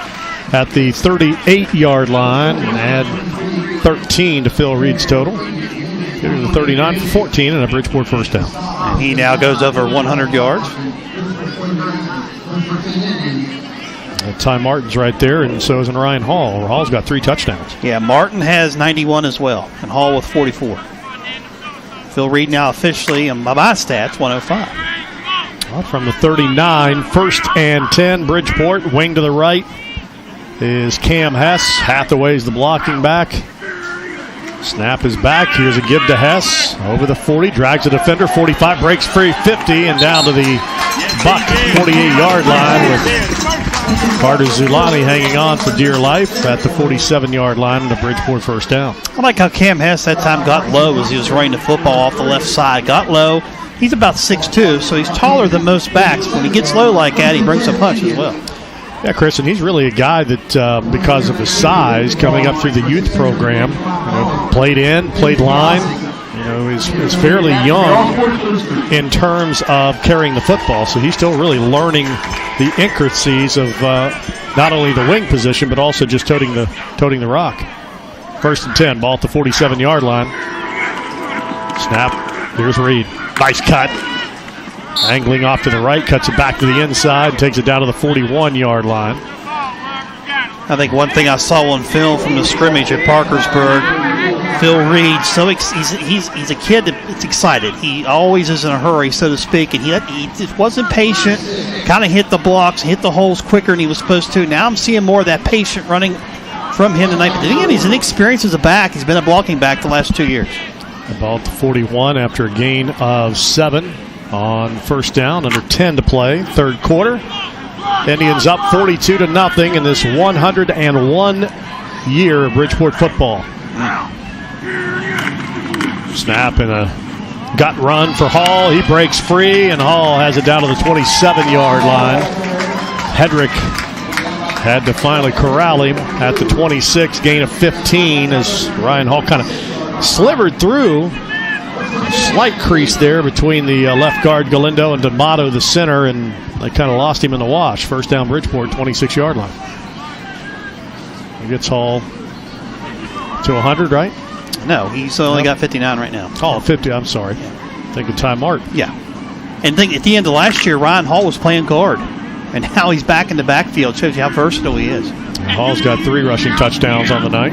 Speaker 16: at the 38-yard line and add 13 to Phil Reed's total. Giving the 39 for 14 and a Bridgeport first down.
Speaker 2: And he now goes over 100 yards.
Speaker 16: Ty Martin's right there, and so is Ryan Hall. Hall's got 3 touchdowns.
Speaker 2: Yeah, Martin has 91 as well, and Hall with 44. Phil Reed now officially, and by my stats, 105.
Speaker 16: Well, from the 39, first and 10, Bridgeport. Wing to the right is Cam Hess. Hathaway's the blocking back. Snap is back. Here's a give to Hess. Over the 40, drags the defender. 45, breaks free, 50, and down to the Buck 48-yard line with Carter Zulani hanging on for dear life at the 47-yard line and a Bridgeport first down.
Speaker 2: I like how Cam Hess that time got low as he was running the football off the left side. Got low. He's about 6'2", so he's taller than most backs. When he gets low like that, he brings a punch as well.
Speaker 16: Yeah, Chris, and he's really a guy that, because of his size, coming up through the youth program, played line, is fairly young in terms of carrying the football. So he's still really learning the intricacies of not only the wing position, but also just toting the rock. First and 10, ball at the 47-yard line. Snap. Here's Reed. Nice cut. Angling off to the right, cuts it back to the inside, takes it down to the 41-yard line.
Speaker 2: I think one thing I saw on film from the scrimmage at Parkersburg, Phil Reed, he's a kid that's excited. He always is in a hurry, so to speak, and he just wasn't patient, kind of hit the blocks, hit the holes quicker than he was supposed to. Now I'm seeing more of that patient running from him tonight. But again, he's inexperienced as a back. He's been a blocking back the last 2 years.
Speaker 16: The ball at the 41 after a gain of 7 on first down, under 10 to play, third quarter. Indians up 42-0 in this 101 year of Bridgeport football. Snap and a gut run for Hall. He breaks free, and Hall has it down to the 27-yard line. Hedrick had to finally corral him at the 26, gain of 15 as Ryan Hall kind of slivered through. Slight crease there between the left guard Galindo and D'Amato, the center, and they kind of lost him in the wash. First down Bridgeport, 26-yard line. He gets Hall to 100, right?
Speaker 2: No, he's only got 59 right now.
Speaker 16: Oh, 50, I'm sorry. Think of Ty Martin.
Speaker 2: Yeah. And think at the end of last year, Ryan Hall was playing guard. And now he's back in the backfield. Shows you how versatile he is.
Speaker 16: Hall's got 3 rushing touchdowns on the night.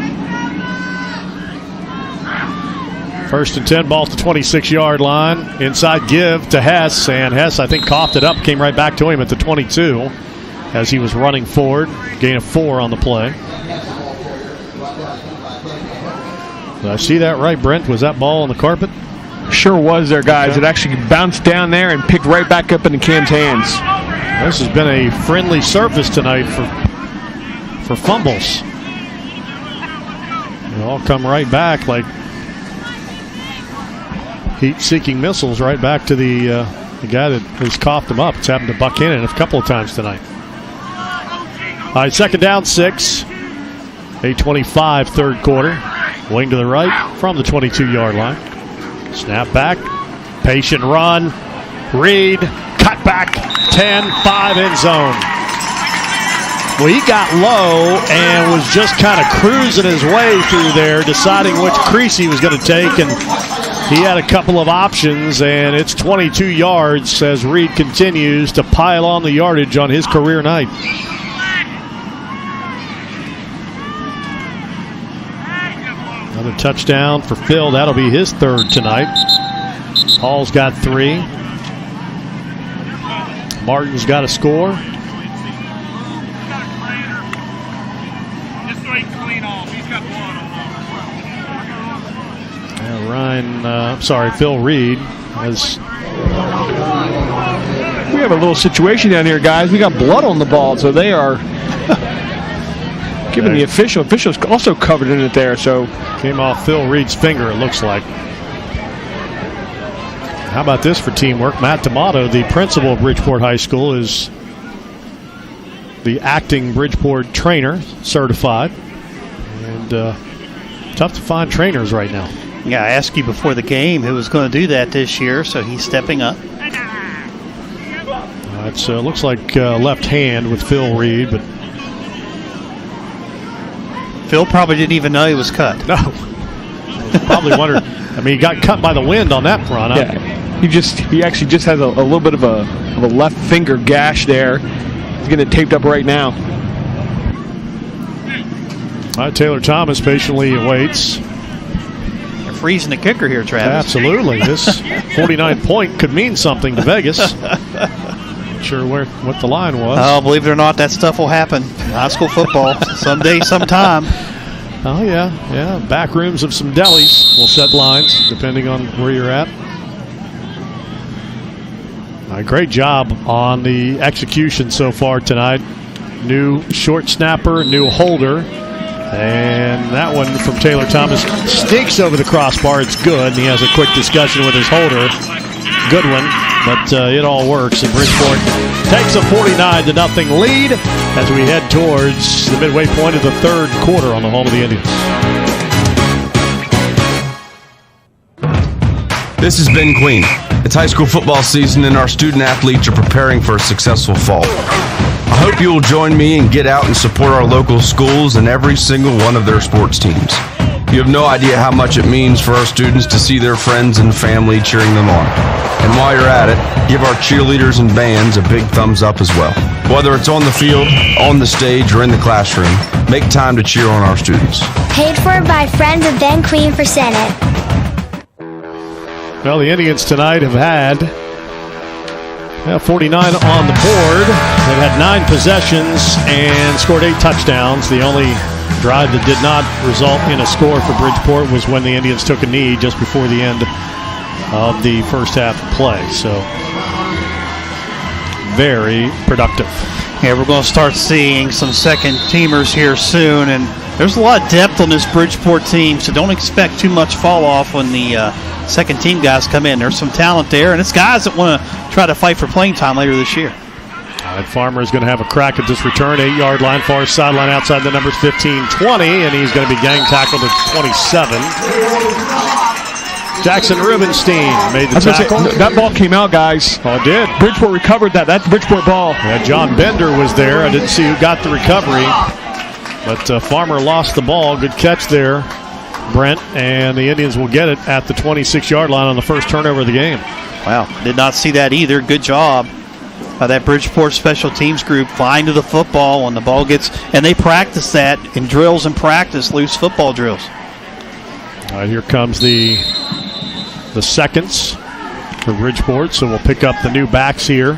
Speaker 16: 1st and 10, ball at the 26-yard line. Inside give to Hess, and Hess, I think, coughed it up, came right back to him at the 22 as he was running forward. Gain of 4 on the play. Did I see that right, Brent? Was that ball on the carpet?
Speaker 6: Sure was there, guys. It actually bounced down there and picked right back up into Cam's hands.
Speaker 16: This has been a friendly surface tonight for fumbles. They all come right back like heat-seeking missiles right back to the guy that has coughed them up. It's happened to Buckhannon a couple of times tonight. All right, 2nd down, 6. 8:25, 3rd quarter. Wing to the right from the 22-yard line. Snap back. Patient run. Reed. Cut back. 10, 5 end zone. Well, he got low and was just kind of cruising his way through there, deciding which crease he was going to take. And he had a couple of options, and it's 22 yards as Reed continues to pile on the yardage on his career night. Another touchdown for Phil. That'll be his 3rd tonight. Hall's got 3. Martin's got a score. Phil Reed has.
Speaker 6: We have a little situation down here, guys. We got blood on the ball, so they are giving the official. Official's also covered in it there, so.
Speaker 16: Came off Phil Reed's finger, it looks like. How about this for teamwork? Matt D'Amato, the principal of Bridgeport High School, is the acting Bridgeport trainer, certified. And tough to find trainers right now.
Speaker 2: Yeah, I asked you before the game who was going to do that this year, so he's stepping up.
Speaker 16: It looks like left hand with Phil Reed, but
Speaker 2: Phil probably didn't even know he was cut.
Speaker 16: No. Probably wondered. I mean, he got cut by the wind on that run.
Speaker 6: Yeah. He actually just has a little bit of a left finger gash there. He's getting it taped up right now.
Speaker 16: All right, Taylor Thomas patiently awaits.
Speaker 2: You're freezing the kicker here, Travis.
Speaker 16: Absolutely. This 49 point could mean something to Vegas. Not sure what the line was.
Speaker 2: Oh, believe it or not, that stuff will happen. High school football, someday, sometime.
Speaker 16: Oh, yeah. Back rooms of some delis will set lines, depending on where you're at. Great job on the execution so far tonight. New short snapper, new holder. And that one from Taylor Thomas stinks over the crossbar. It's good. And he has a quick discussion with his holder. Good one, but it all works. And Bridgeport takes a 49-0 lead as we head towards the midway point of the 3rd quarter on the home of the Indians.
Speaker 23: This is Ben Queen. It's high school football season and our student athletes are preparing for a successful fall. I hope you will join me and get out and support our local schools and every single one of their sports teams. You have no idea how much it means for our students to see their friends and family cheering them on. And while you're at it, give our cheerleaders and bands a big thumbs up as well. Whether it's on the field, on the stage, or in the classroom, make time to cheer on our students.
Speaker 9: Paid for by Friends of Ben Queen for Senate.
Speaker 16: Well, the Indians tonight have had 49 on the board. They've had 9 possessions and scored 8 touchdowns. The only drive that did not result in a score for Bridgeport was when the Indians took a knee just before the end of the first half play. So, very productive.
Speaker 2: Yeah, we're going to start seeing some second-teamers here soon, and there's a lot of depth on this Bridgeport team, so don't expect too much fall-off when the second-team guys come in. There's some talent there, and it's guys that want to try to fight for playing time later this year.
Speaker 16: All right, Farmer is going to have a crack at this return. 8-yard line, far sideline outside the numbers 15-20, and he's going to be gang tackled at 27. Jackson Rubenstein made the tackle.
Speaker 6: That ball came out, guys.
Speaker 16: Oh, it did.
Speaker 6: Bridgeport recovered that. That's Bridgeport ball.
Speaker 16: Yeah, John Bender was there. I didn't see who got the recovery. But Farmer lost the ball. Good catch there, Brent. And the Indians will get it at the 26-yard line on the first turnover of the game.
Speaker 2: Wow, did not see that either. Good job. that Bridgeport special teams group flying to the football when the ball gets, and they practice that in drills and practice, loose football drills.
Speaker 16: All right, here comes the seconds for Bridgeport, so we'll pick up the new backs here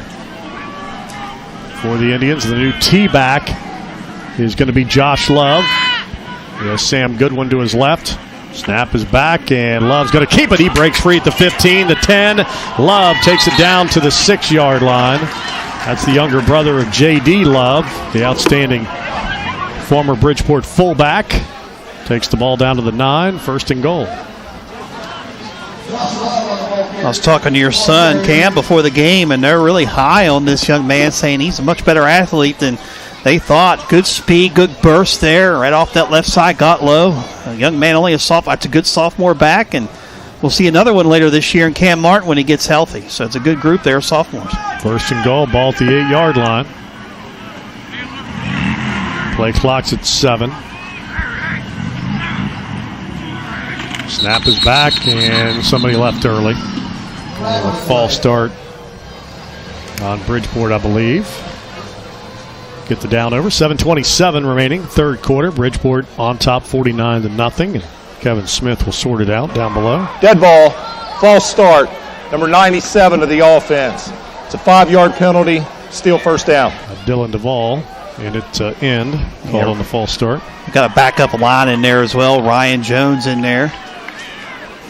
Speaker 16: for the Indians. The new T-back is going to be Josh Love. He has Sam Goodwin to his left. Snap is back, and Love's going to keep it. He breaks free at the 15, the 10. Love takes it down to the 6-yard line. That's the younger brother of J.D. Love, the outstanding former Bridgeport fullback. Takes the ball down to the 9, 1st and goal.
Speaker 2: I was talking to your son, Cam, before the game, and they're really high on this young man, saying he's a much better athlete than they thought. Good speed, good burst there, right off that left side, got low. A young man, only a sophomore. That's a good sophomore back, and we'll see another one later this year in Cam Martin when he gets healthy. So it's a good group there, sophomores.
Speaker 16: 1st and goal, ball at the 8-yard line. Play clock's at 7. Snap is back, and somebody left early. A false start on Bridgeport, I believe. Get the down over. 7:27 remaining, 3rd quarter. Bridgeport on top, 49-0. And Kevin Smith will sort it out down below.
Speaker 7: Dead ball, false start, number 97 of the offense. It's a 5-yard penalty, still 1st down.
Speaker 16: Dylan Duvall, and it's end, called on the false start.
Speaker 2: We've got a backup line in there as well. Ryan Jones in there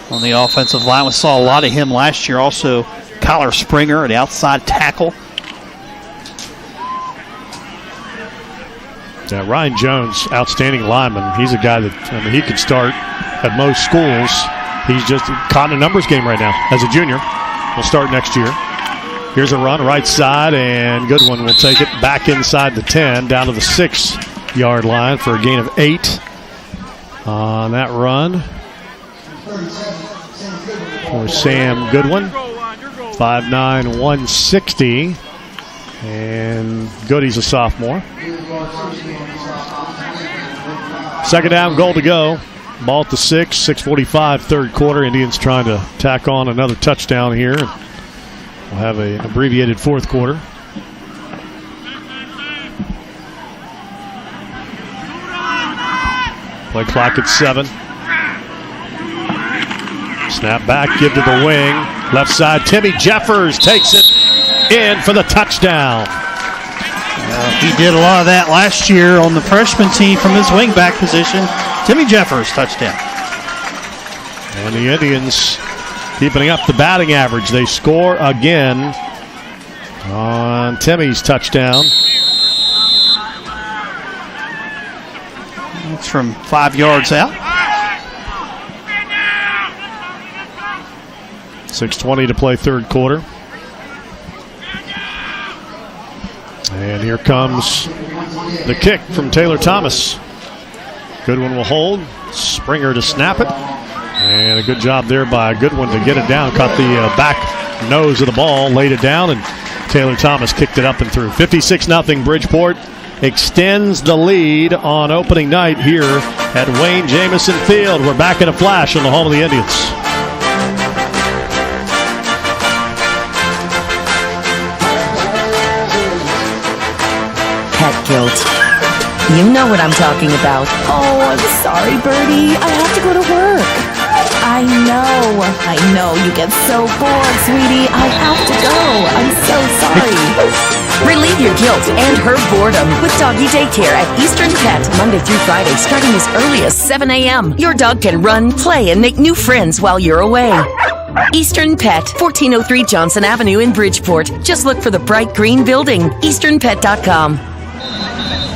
Speaker 2: on the offensive line. We saw a lot of him last year. Also, Kyler Springer, an outside tackle.
Speaker 16: Yeah, Ryan Jones, outstanding lineman. He's a guy that, he could start at most schools. He's just caught in a numbers game right now as a junior. Will start next year. Here's a run right side, and Goodwin will take it back inside the 10, down to the 6-yard line for a gain of 8 on that run for Sam Goodwin. 5'9", 160. And Goody's a sophomore. 2nd down, goal to go. Ball at the 6, 6:45, 3rd quarter. Indians trying to tack on another touchdown here. We'll have an abbreviated 4th quarter. Play clock at 7. Snap back, give to the wing. Left side, Timmy Jeffers takes it in for the touchdown.
Speaker 2: He did a lot of that last year on the freshman team from his wingback position. Timmy Jeffers, touchdown.
Speaker 16: And the Indians keeping up the batting average. They score again on Timmy's touchdown.
Speaker 2: It's from 5 yards out.
Speaker 16: 6:20 to play, 3rd quarter. And here comes the kick from Taylor Thomas. Goodwin will hold. Springer to snap it. And a good job there by Goodwin to get it down. Caught the back nose of the ball, laid it down, and Taylor Thomas kicked it up and through. 56-0 Bridgeport extends the lead on opening night here at Wayne Jamison Field. We're back in a flash on the home of the Indians.
Speaker 25: Pet guilt. You know what I'm talking about.
Speaker 8: Oh, I'm sorry, Birdie. I have to go to work. I know. You get so bored, sweetie. I have to go. I'm so sorry.
Speaker 25: Relieve your guilt and her boredom with doggy daycare at Eastern Pet, Monday through Friday, starting as early as 7 a.m. Your dog can run, play, and make new friends while you're away. Eastern Pet, 1403 Johnson Avenue in Bridgeport. Just look for the bright green building. EasternPet.com.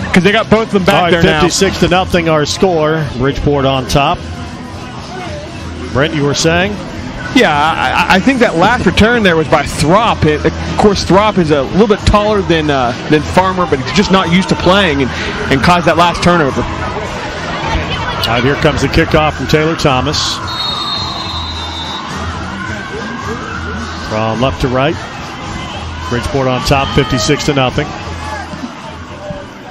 Speaker 6: Because they got both of them back there now.
Speaker 16: 56-0 our score. Bridgeport on top. Brent, you were saying?
Speaker 6: Yeah, I think that last return there was by Throp. Of course, Throp is a little bit taller than Farmer, but he's just not used to playing and caused that last turnover.
Speaker 16: All right, here comes the kickoff from Taylor Thomas. From left to right. Bridgeport on top, 56-0.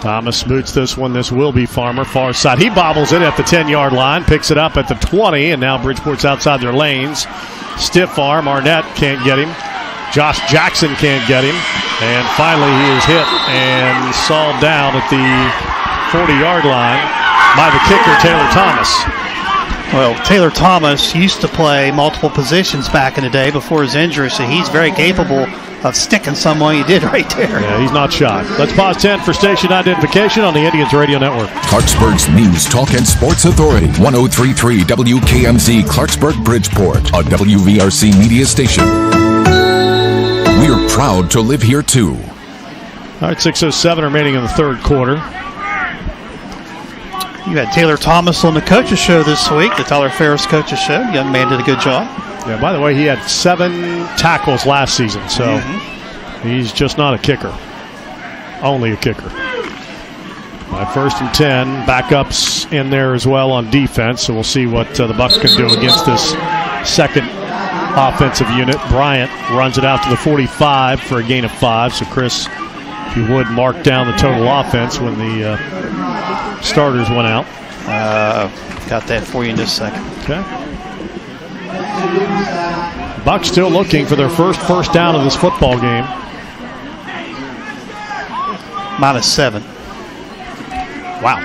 Speaker 16: Thomas boots this one. This will be Farmer, far side. He bobbles it at the 10-yard line, picks it up at the 20, and now Bridgeport's outside their lanes. Stiff arm. Arnett can't get him. Josh Jackson can't get him. And finally he is hit and sawed down at the 40-yard line by the kicker, Taylor Thomas.
Speaker 2: Well, Taylor Thomas used to play multiple positions back in the day before his injury, so he's very capable of sticking someone. He did right there.
Speaker 16: Yeah, he's not shy. Let's pause 10 for station identification on the Indians Radio Network.
Speaker 11: Clarksburg's News, Talk, and Sports Authority. 103.3 WKMZ Clarksburg, Bridgeport, a WVRC media station. We're proud to live here, too.
Speaker 16: All right, 6:07 remaining in the third quarter.
Speaker 2: You had Taylor Thomas on the coaches show this week, the Tyler Ferris coaches show. Young man did a good job.
Speaker 16: Yeah, by the way, he had 7 tackles last season, so he's just not a kicker. Only a kicker. By 1st and 10, backups in there as well on defense, so we'll see what the Bucs can do against this second offensive unit. Bryant runs it out to the 45 for a gain of 5, so Chris, if you would, mark down the total offense when the starters went out.
Speaker 2: Got that for you in just a second.
Speaker 16: Okay. Bucs still looking for their first down of this football game.
Speaker 2: -7.
Speaker 16: Wow.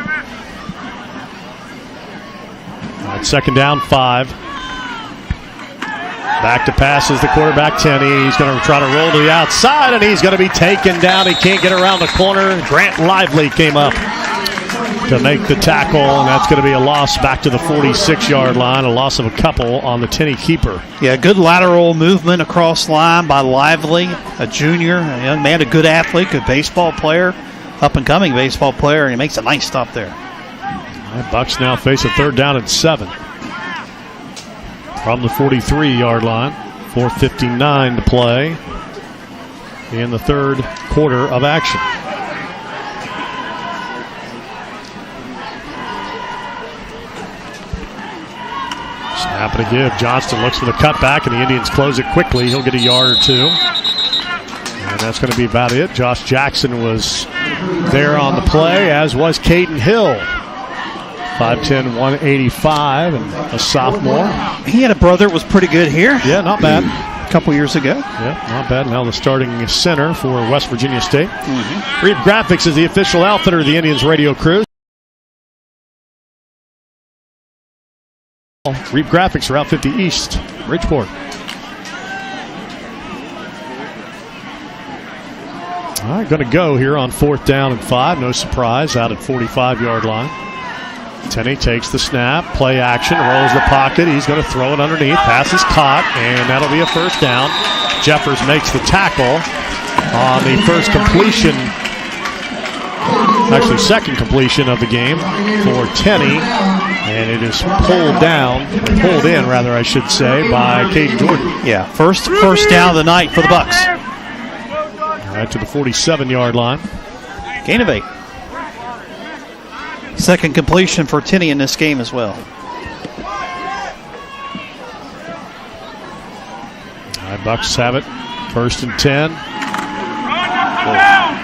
Speaker 16: All right, 2nd down, 5. Back to pass is the quarterback, Tenney. He's going to try to roll to the outside, and he's going to be taken down. He can't get around the corner. Grant Lively came up to make the tackle, and that's going to be a loss back to the 46-yard line, a loss of a couple on the Tenney keeper.
Speaker 2: Yeah, good lateral movement across line by Lively, a junior, a young man, a good athlete, good baseball player, up-and-coming baseball player, and he makes a nice stop there.
Speaker 16: All right, Bucs now face a 3rd down and 7 from the 43-yard line. 4:59 to play in the third quarter of action. Snap and a give. Johnston looks for the cutback, and the Indians close it quickly. He'll get a yard or 2. And that's going to be about it. Josh Jackson was there on the play, as was Caden Hill. 5'10", 185, and a sophomore.
Speaker 2: He had a brother that was pretty good here.
Speaker 16: Yeah, not bad.
Speaker 2: A couple years ago.
Speaker 16: Yeah, not bad. Now the starting center for West Virginia State. Reap Graphics is the official outfitter of the Indians radio crew. Reap Graphics, Route 50 East, Bridgeport. All right, going to go here on 4th down and 5. No surprise, out at 45-yard line. Tenney takes the snap, play action, rolls the pocket. He's going to throw it underneath. Pass is caught, and that'll be a 1st down. Jeffers makes the tackle on the first completion, actually 2nd completion of the game for Tenney. And it is pulled in, I should say, by Caden Jordan.
Speaker 2: Yeah, first down of the night for the Bucs.
Speaker 16: All right, to the 47-yard line.
Speaker 2: Gain of 8. 2nd completion for Tenney in this game as well.
Speaker 16: All right, Bucs have it. 1st and 10.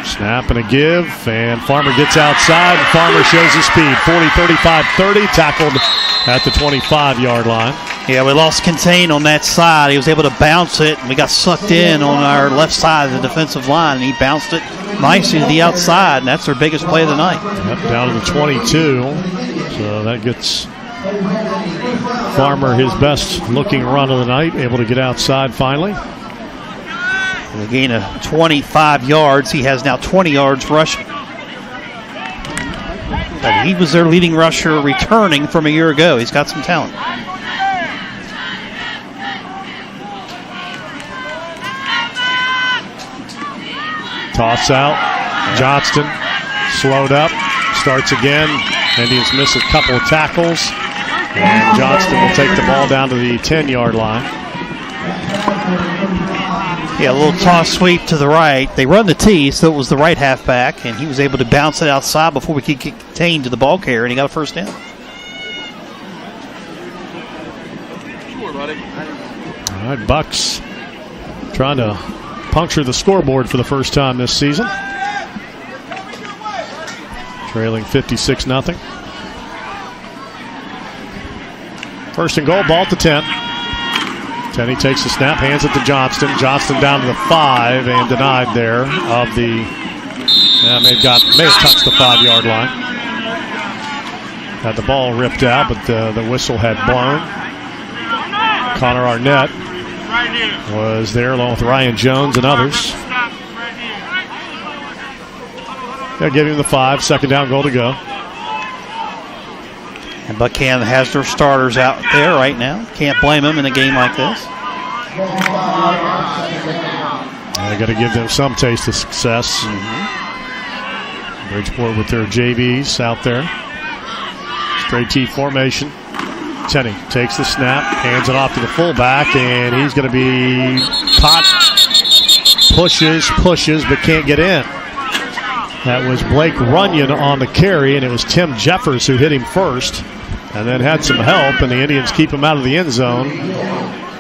Speaker 16: Snap and a give, and Farmer gets outside, and Farmer shows his speed. 40, 35, 30, tackled at the 25-yard line.
Speaker 2: Yeah, we lost contain on that side. He was able to bounce it, and we got sucked in on our left side of the defensive line, and he bounced it nicely to the outside, and that's their biggest play of the night.
Speaker 16: Yep, down to the 22, so that gets Farmer his best looking run of the night, able to get outside finally.
Speaker 2: A gain of 25 yards. He has now 20 yards rushing. But he was their leading rusher returning from a year ago. He's got some talent.
Speaker 16: Toss out. Johnston slowed up. Starts again. Indians miss a couple of tackles. And Johnston will take the ball down to the 10-yard line.
Speaker 2: Yeah, a little toss sweep to the right. They run the T, so it was the right halfback, and he was able to bounce it outside before we could get contained to the ball carrier, and he got a 1st down.
Speaker 16: All right, Bucs trying to puncture the scoreboard for the first time this season. Trailing 56-0. 1st and goal, ball at the 10. Tenney takes the snap, hands it to Johnston. Johnston down to the 5 and denied there of the, may have touched the 5-yard line. Had the ball ripped out, but the whistle had blown. Connor Arnett was there along with Ryan Jones and others. They'll give him the 5, second down, goal to go.
Speaker 2: And Buckhannon has their starters out there right now. Can't blame them in a game like this.
Speaker 16: They got to give them some taste of success. Bridgeport with their JVs out there. Straight T formation. Tenney takes the snap, hands it off to the fullback, and he's going to be caught. Pushes, but can't get in. That was Blake Runyon on the carry, and it was Tim Jeffers who hit him first, and then had some help, and the Indians keep him out of the end zone.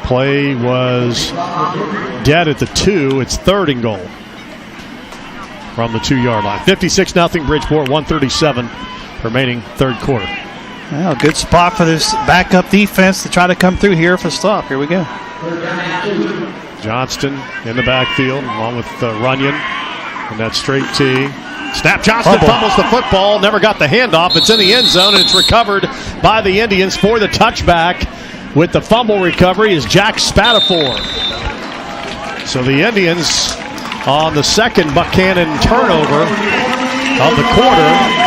Speaker 16: Play was dead at the 2. It's 3rd and goal from the 2-yard line. 56-0 Bridgeport, 1:37 remaining third quarter.
Speaker 2: Well, good spot for this backup defense to try to come through here for a stop. Here we go.
Speaker 16: Johnston in the backfield along with Runyon, and that straight T. Snap, Johnston fumbles the football, never got the handoff. It's in the end zone, and it's recovered by the Indians for the touchback. With the fumble recovery is Jack Spatafor. So the Indians on the second Buckhannon turnover of the quarter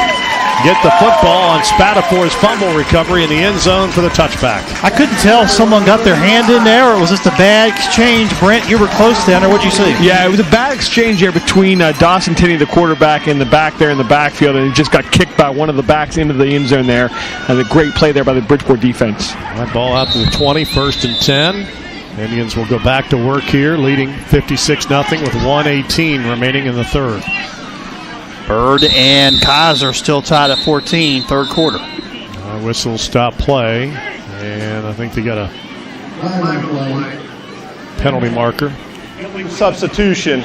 Speaker 16: get the football on Spatafor's fumble recovery in the end zone for the touchback.
Speaker 2: I couldn't tell if someone got their hand in there or it was just a bad exchange. Brent, you were close down there. What'd you see?
Speaker 6: Yeah, it was a bad exchange there between Dawson Tenney, the quarterback, and the back there in the backfield, and he just got kicked by one of the backs into the end zone there. And a great play there by the Bridgeport defense.
Speaker 16: That ball out to the 20, 1st and 10. Indians will go back to work here, leading 56-0 with 1:18 remaining in the third.
Speaker 2: Bird and Kaiser still tied at 14, third quarter.
Speaker 16: Whistle stop play, and I think they got a penalty marker.
Speaker 7: Substitution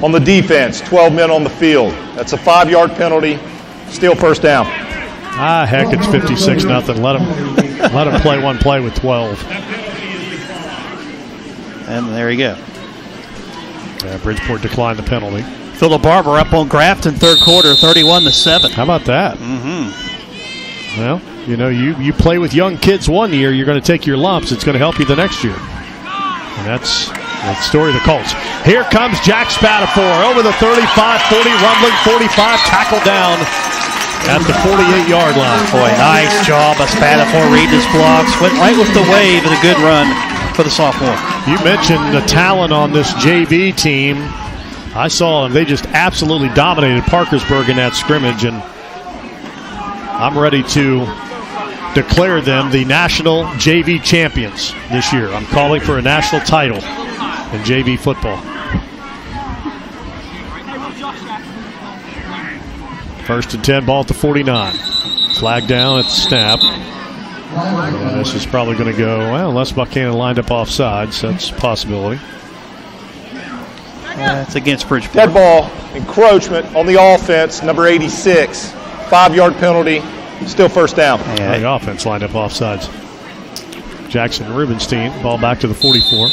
Speaker 7: on the defense, 12 men on the field. That's a 5-yard penalty, still first down.
Speaker 16: Heck, it's 56-0. Let them play one play with 12.
Speaker 2: And there you go.
Speaker 16: Yeah, Bridgeport declined the penalty.
Speaker 2: Philip Barber up on Grafton, third quarter, 31-7.
Speaker 16: How about that? Well, you know, you play with young kids one year, you're going to take your lumps. It's going to help you the next year. And that's the story of the Colts. Here comes Jack Spatafor over the 35-40, rumbling 45, tackled down at the 48-yard line.
Speaker 2: Boy, nice job by Spatafor reading his blocks. Went right with the wave and a good run for the sophomore.
Speaker 16: You mentioned the talent on this JV team. I saw them. They just absolutely dominated Parkersburg in that scrimmage, and I'm ready to declare them the national JV champions this year. I'm calling for a national title in JV football. First and 10, ball at the 49. Flag down at the snap. And this is probably going to go, well, unless Buckhannon lined up offsides. That's a possibility.
Speaker 2: It's against Bridgeport.
Speaker 7: Dead ball, encroachment on the offense, number 86. 5-yard penalty, still first down.
Speaker 16: Yeah, the offense lined up offsides. Jackson Rubenstein, ball back to the 44.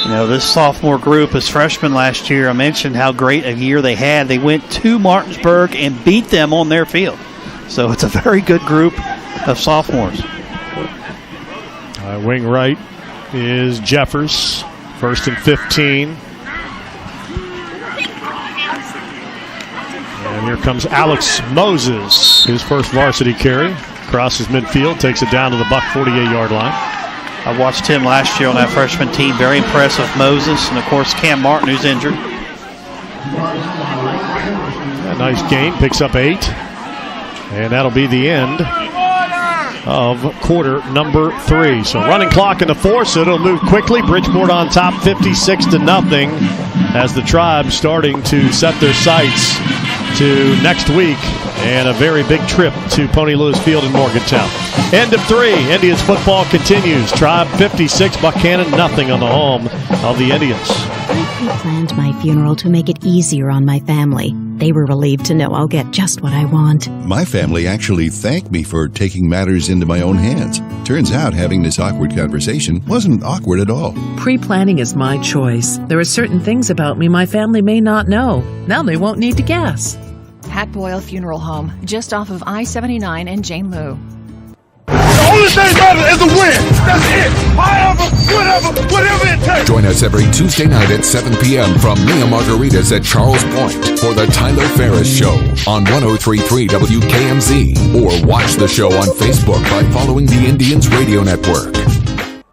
Speaker 2: You know, this sophomore group as freshmen last year, I mentioned how great a year they had. They went to Martinsburg and beat them on their field. So it's a very good group of sophomores.
Speaker 16: Wing right is Jeffers. First and 15. And here comes Alex Moses, his first varsity carry. Crosses midfield, takes it down to the Buck 48-yard line.
Speaker 2: I watched him last year on that freshman team. Very impressive. Moses, and of course Cam Martin, who's injured.
Speaker 16: A nice gain, picks up 8. And that'll be the end of quarter number 3. So running clock in the 4, so it'll move quickly. Bridgeport on top 56-0 as the Tribe starting to set their sights to next week and a very big trip to Pony Lewis Field in Morgantown. End of 3. Indians football continues. Tribe 56, Buckhannon nothing on the home of the Indians.
Speaker 4: I planned my funeral to make it easier on my family. They were relieved to know I'll get just what I want.
Speaker 10: My family actually thanked me for taking matters into my own hands. Turns out having this awkward conversation wasn't awkward at all.
Speaker 13: Pre-planning is my choice. There are certain things about me my family may not know. Now they won't need to guess.
Speaker 14: Hat Boyle Funeral Home, just off of I-79 and Jane Lou.
Speaker 15: The only thing matters is a win. That's it. However, whatever it takes.
Speaker 11: Join us every Tuesday night at 7 p.m. from Mia Margaritas at Charles Point for the Tyler Ferris Show on 103.3 WKMZ, or watch the show on Facebook by following the Indians Radio Network.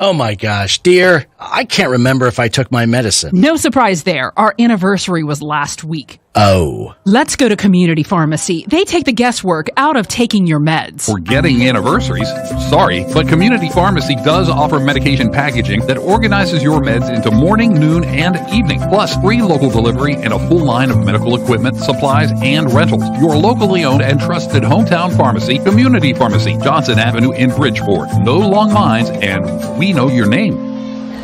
Speaker 17: Oh my gosh, dear, I can't remember if I took my medicine.
Speaker 24: No surprise there. Our anniversary was last week.
Speaker 17: Oh.
Speaker 24: Let's go to Community Pharmacy. They take the guesswork out of taking your meds.
Speaker 28: Forgetting anniversaries? Sorry, but Community Pharmacy does offer medication packaging that organizes your meds into morning, noon, and evening, plus free local delivery and a full line of medical equipment, supplies, and rentals. Your locally owned and trusted hometown pharmacy, Community Pharmacy, Johnson Avenue in Bridgeport. No long lines, and we know your name.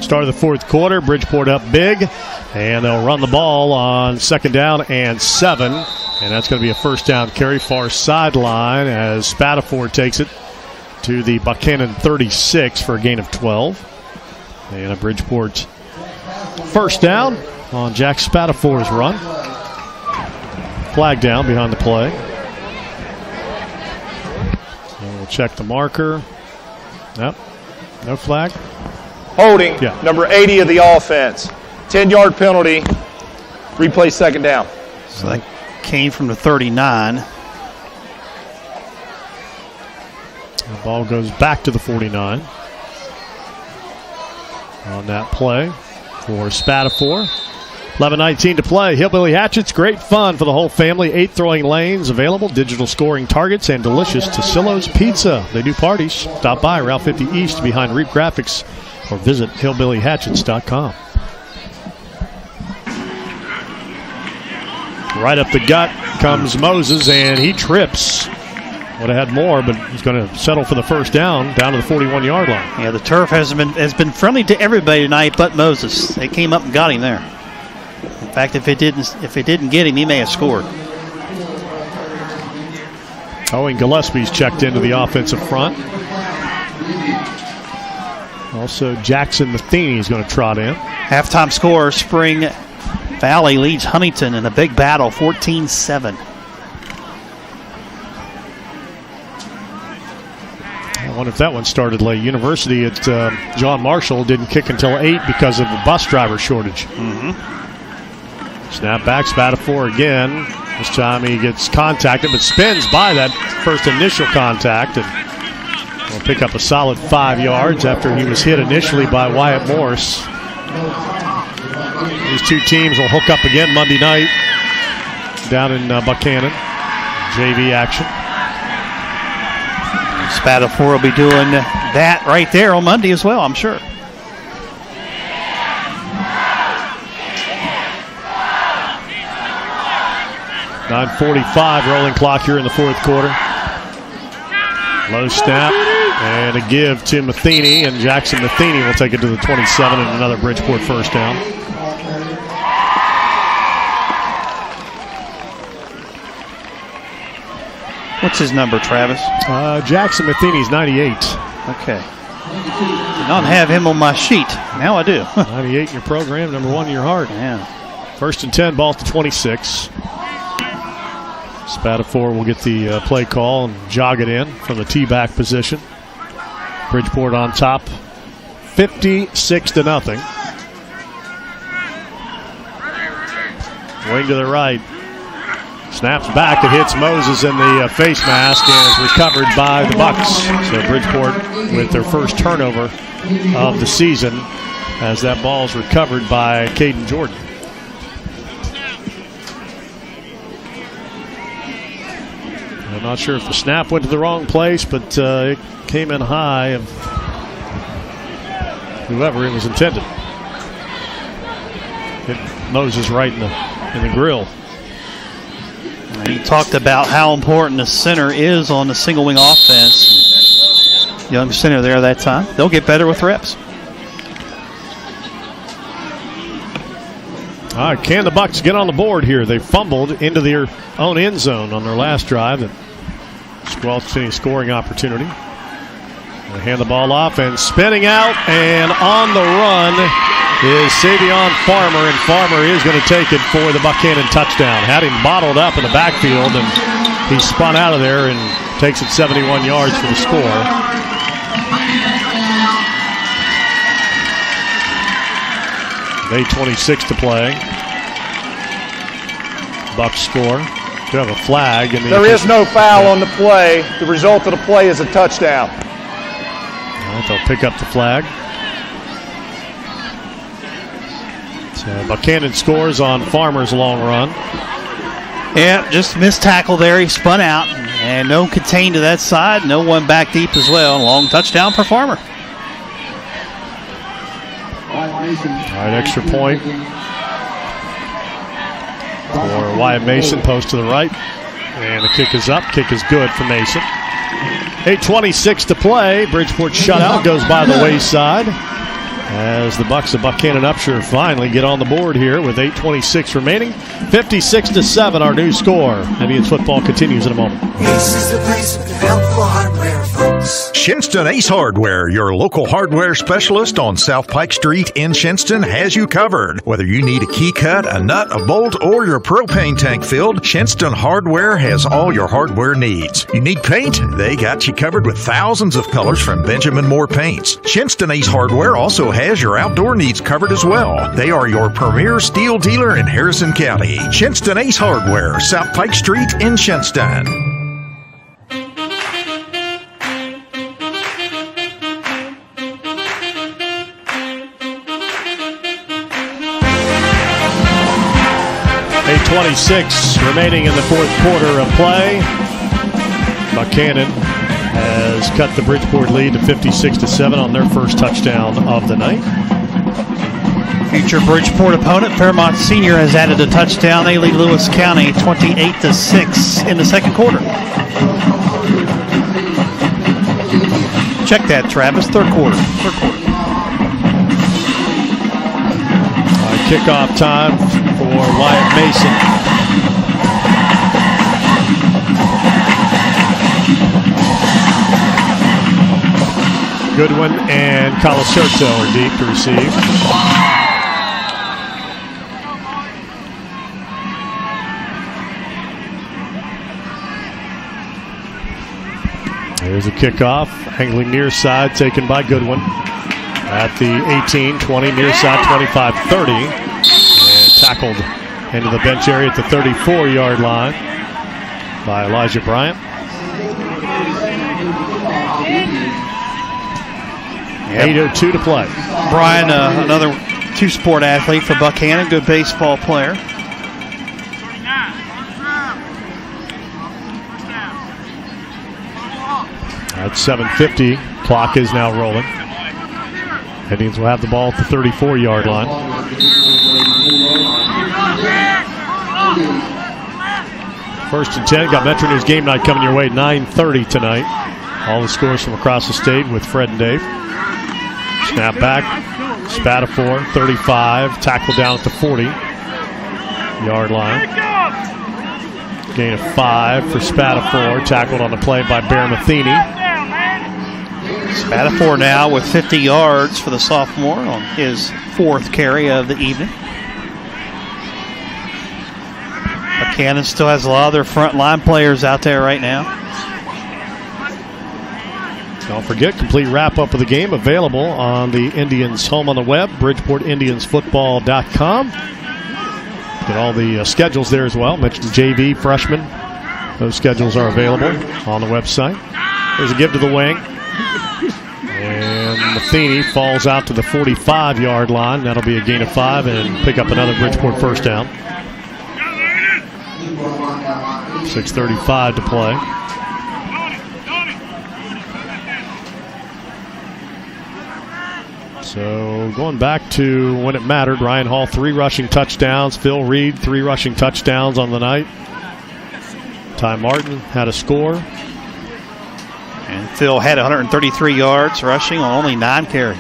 Speaker 16: Start of the fourth quarter, Bridgeport up big, and they'll run the ball on 2nd down and 7, and that's going to be a first down carry, far sideline as Spatafor takes it to the Buckhannon 36 for a gain of 12. And a Bridgeport first down on Jack Spatafor's run. Flag down behind the play. And we'll check the marker. Yep, no flag.
Speaker 7: Holding, number 80 of the offense. 10-yard penalty. Replay 2nd down.
Speaker 2: So that came from the 39.
Speaker 16: The ball goes back to the 49. On that play for Spatafor. 11:19 to play. Hillbilly Hatchets, great fun for the whole family. 8 throwing lanes available, digital scoring targets, and delicious Tasillo's Pizza. They do parties. Stop by Route 50 East behind Reap Graphics, or visit hillbillyhatchets.com. Right up the gut comes Moses, and he trips. Would have had more, but he's going to settle for the first down to the 41-yard line.
Speaker 2: Yeah, the turf has been friendly to everybody tonight but Moses. They came up and got him there. In fact, if it didn't get him, he may have scored.
Speaker 16: Owen Gillespie's checked into the offensive front. Also, Jackson Matheny is going to trot in.
Speaker 2: Halftime score, Spring Valley leads Huntington in a big battle, 14-7.
Speaker 16: I wonder if that one started late. University at John Marshall didn't kick until 8 because of the bus driver shortage. Snap back, Spatafor again. This time he gets contacted, but spins by that first initial contact and will pick up a solid 5 yards after he was hit initially by Wyatt Morse. These two teams will hook up again Monday night down in Buckhannon. JV action.
Speaker 2: Spatafor will be doing that right there on Monday as well, I'm sure.
Speaker 16: .9:45 rolling clock here in the fourth quarter. Low snap and a give to Matheny, and Jackson Matheny will take it to the 27 and another Bridgeport first down.
Speaker 2: What's his number, Travis?
Speaker 16: Jackson Matheny's 98.
Speaker 2: Okay. Did not have him on my sheet. Now I do.
Speaker 16: 98 in your program, number 1 in your heart.
Speaker 2: Yeah.
Speaker 16: 1st and 10, ball to 26. Spatafor will get the play call and jog it in from the T-back position. Bridgeport on top, 56-0. Wing to the right. Snaps back, it hits Moses in the face mask and is recovered by the Bucks. So Bridgeport with their first turnover of the season as that ball is recovered by Caden Jordan. I'm not sure if the snap went to the wrong place, but it came in high of whoever it was intended. Hit Moses right in the grill.
Speaker 2: He talked about how important the center is on the single wing offense. Young center there that time. They'll get better with reps.
Speaker 16: All right, can the Bucs get on the board here? They fumbled into their own end zone on their last drive that squelched any scoring opportunity. They hand the ball off and spinning out and on the run is Savion Farmer, and Farmer is going to take it for the Buckhannon touchdown. Had him bottled up in the backfield, and he spun out of there and takes it 71 yards for the score. With 8:26 to play. Bucs score. Do have a flag.
Speaker 7: There is no foul on the play. The result of the play is a touchdown.
Speaker 16: All right, they'll pick up the flag. So Buckhannon scores on Farmer's long run.
Speaker 2: Yeah, just missed tackle there. He spun out, and no contained to that side. No one back deep as well. Long touchdown for Farmer.
Speaker 16: All right, extra point for Wyatt Mason. Post to the right. And the kick is up. Kick is good for Mason. 8:26 to play. Bridgeport shutout goes by the wayside as the Bucs of Buckhannon-Upshur finally get on the board here with 8:26 remaining. 56-7 our new score. Indians football continues in a moment.
Speaker 3: This is the place with the helpful hardware, folks.
Speaker 5: Shinston Ace Hardware, your local hardware specialist on South Pike Street in Shinston, has you covered. Whether you need a key cut, a nut, a bolt, or your propane tank filled, Shinston Hardware has all your hardware needs. You need paint? They got you covered with thousands of colors from Benjamin Moore Paints. Shinston Ace Hardware also has your outdoor needs covered as well. They are your premier steel dealer in Harrison County. Shinston Ace Hardware, South Pike Street in Shinston.
Speaker 16: .26 remaining in the fourth quarter of play. Buckhannon has cut the Bridgeport lead to 56-7 on their first touchdown of the night.
Speaker 2: Future Bridgeport opponent, Fairmont Senior, has added a touchdown. They lead Lewis County 28-6 in the second quarter. Check that, Travis. Third quarter.
Speaker 16: Kickoff time for Wyatt Mason. Goodwin and Colacerto are deep to receive. There's a kickoff, angling near side, taken by Goodwin at the 18-20, near side 25-30, and tackled into the bench area at the 34-yard line by Elijah Bryant.
Speaker 2: Yep.
Speaker 16: 8:02 to play.
Speaker 2: Brian, another two-sport athlete for Buckhannon, good baseball player.
Speaker 16: At 7:50, clock is now rolling. Indians will have the ball at the 34-yard line. First and 10, got Metro News Game Night coming your way, 9:30 tonight. All the scores from across the state with Fred and Dave. Snap back, Spatafor, 35, tackle down at the 40-yard line. Gain of 5 for Spatafor, tackled on the play by Bear Matheny.
Speaker 2: Spatafor now with 50 yards for the sophomore on his fourth carry of the evening. Buckhannon still has a lot of their front line players out there right now.
Speaker 16: Don't forget, complete wrap-up of the game available on the Indians' home on the web, BridgeportIndiansFootball.com. Get all the schedules there as well. Mentioned JV, freshman. Those schedules are available on the website. There's a give to the wing. And Matheny falls out to the 45-yard line. That'll be a gain of 5 and pick up another Bridgeport first down. 6:35 to play. So going back to when it mattered, Ryan Hall 3 rushing touchdowns. Phil Reed 3 rushing touchdowns on the night. Ty Martin had a score.
Speaker 2: And Phil had 133 yards rushing on only 9 carries.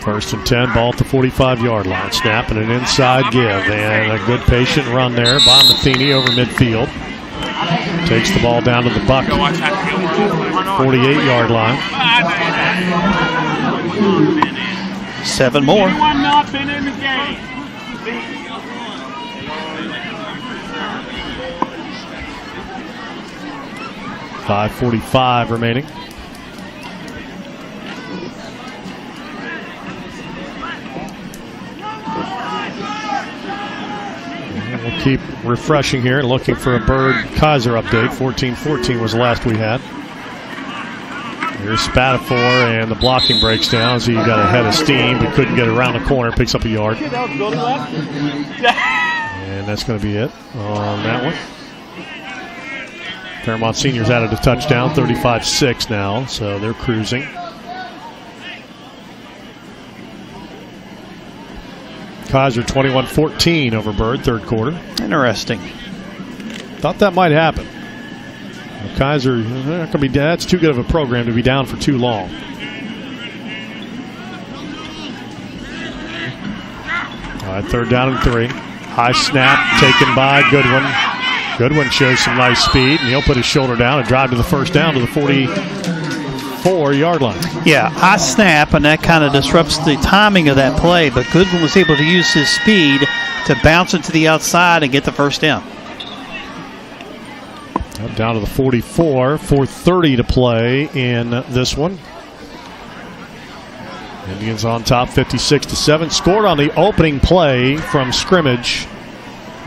Speaker 16: First and 10, ball at the 45-yard line. Snap and an inside give. And a good patient run there by Matheny over midfield. Takes the ball down to the Buck 48-yard line.
Speaker 2: 7 more.
Speaker 16: 5:45 remaining. We'll keep refreshing here and looking for a Bird Kaiser update. 14-14 was the last we had. Here's Spatafor, and the blocking breaks down as he got ahead of steam but couldn't get around the corner. Picks up a yard. And that's going to be it on that one. Fairmont Seniors added a touchdown, 35-6 now, so they're cruising. Kaiser 21-14 over Bird, third quarter.
Speaker 2: Interesting.
Speaker 16: Thought that might happen. Kaiser, that's too good of a program to be down for too long. All right, third down and 3. High snap taken by Goodwin. Goodwin shows some nice speed, and he'll put his shoulder down and drive to the first down to the 44-yard line.
Speaker 2: Yeah, high snap, and that kind of disrupts the timing of that play, but Goodwin was able to use his speed to bounce it to the outside and get the first down.
Speaker 16: Down to the 44, 4:30 to play in this one. Indians on top, 56-7. Scored on the opening play from scrimmage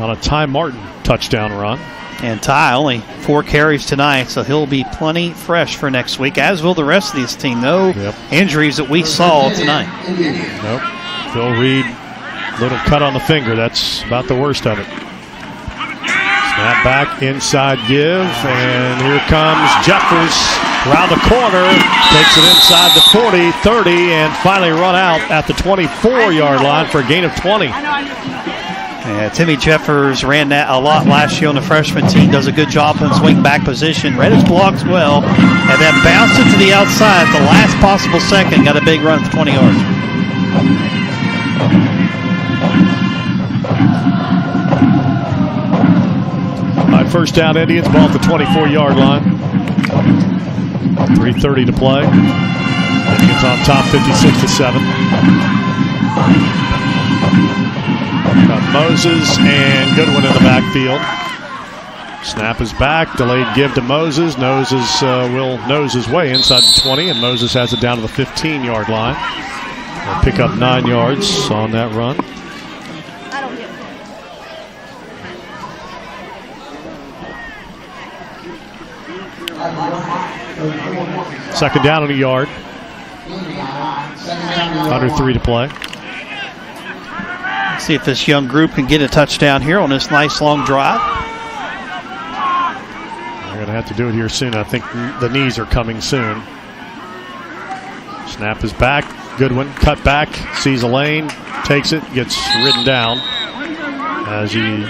Speaker 16: on a Ty Martin touchdown run.
Speaker 2: And Ty only 4 carries tonight, so he'll be plenty fresh for next week, as will the rest of this team. No injuries that we saw tonight.
Speaker 16: Nope. Phil Reed, little cut on the finger. That's about the worst of it. Snap back, inside give, and here comes Jeffers around the corner, takes it inside the 40, 30, and finally run out at the 24-yard line for a gain of 20.
Speaker 2: Yeah, Timmy Jeffers ran that a lot last year on the freshman team, does a good job in swing back position, read his blocks well, and then bounced it to the outside at the last possible second, got a big run for 20 yards.
Speaker 16: First down Indians, ball at the 24-yard line. 3:30 to play. Indians on top, 56-7. Got Moses and Goodwin in the backfield. Snap is back, delayed give to Moses. Will nose his way inside the 20, and Moses has it down to the 15-yard line. They'll pick up 9 yards on that run. Second down and a yard. Under 3 to play.
Speaker 2: Let's see if this young group can get a touchdown here on this nice long drive.
Speaker 16: They're going to have to do it here soon. I think the knees are coming soon. Snap is back. Goodwin cut back, sees a lane, takes it, gets ridden down as he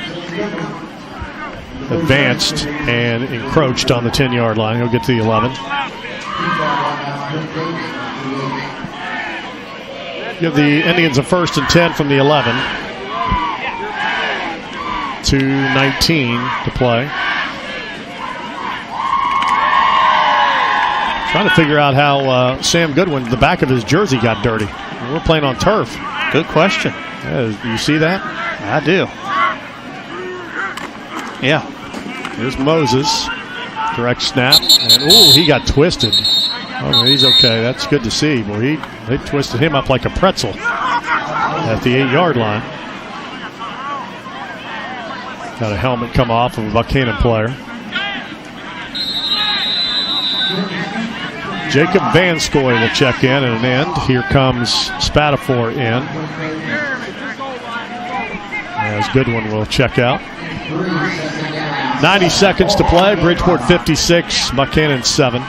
Speaker 16: advanced and encroached on the 10-yard line. He'll get to the 11. Give the Indians a first and 10 from the 11. 2:19 to play. Trying to figure out how Sam Goodwin, the back of his jersey, got dirty. We're playing on turf.
Speaker 2: Good question.
Speaker 16: Yeah, you see that?
Speaker 2: I do. Yeah.
Speaker 16: Here's Moses. Direct snap. And, ooh, he got twisted. Oh, he's okay. That's good to see. Boy, they twisted him up like a pretzel at the 8-yard line. Got a helmet come off of a Buckhannon player. Jacob Vanskoy will check in at an end. Here comes Spatafor in. As Goodwin will check out. 90 seconds to play. Bridgeport 56, Buckhannon 7.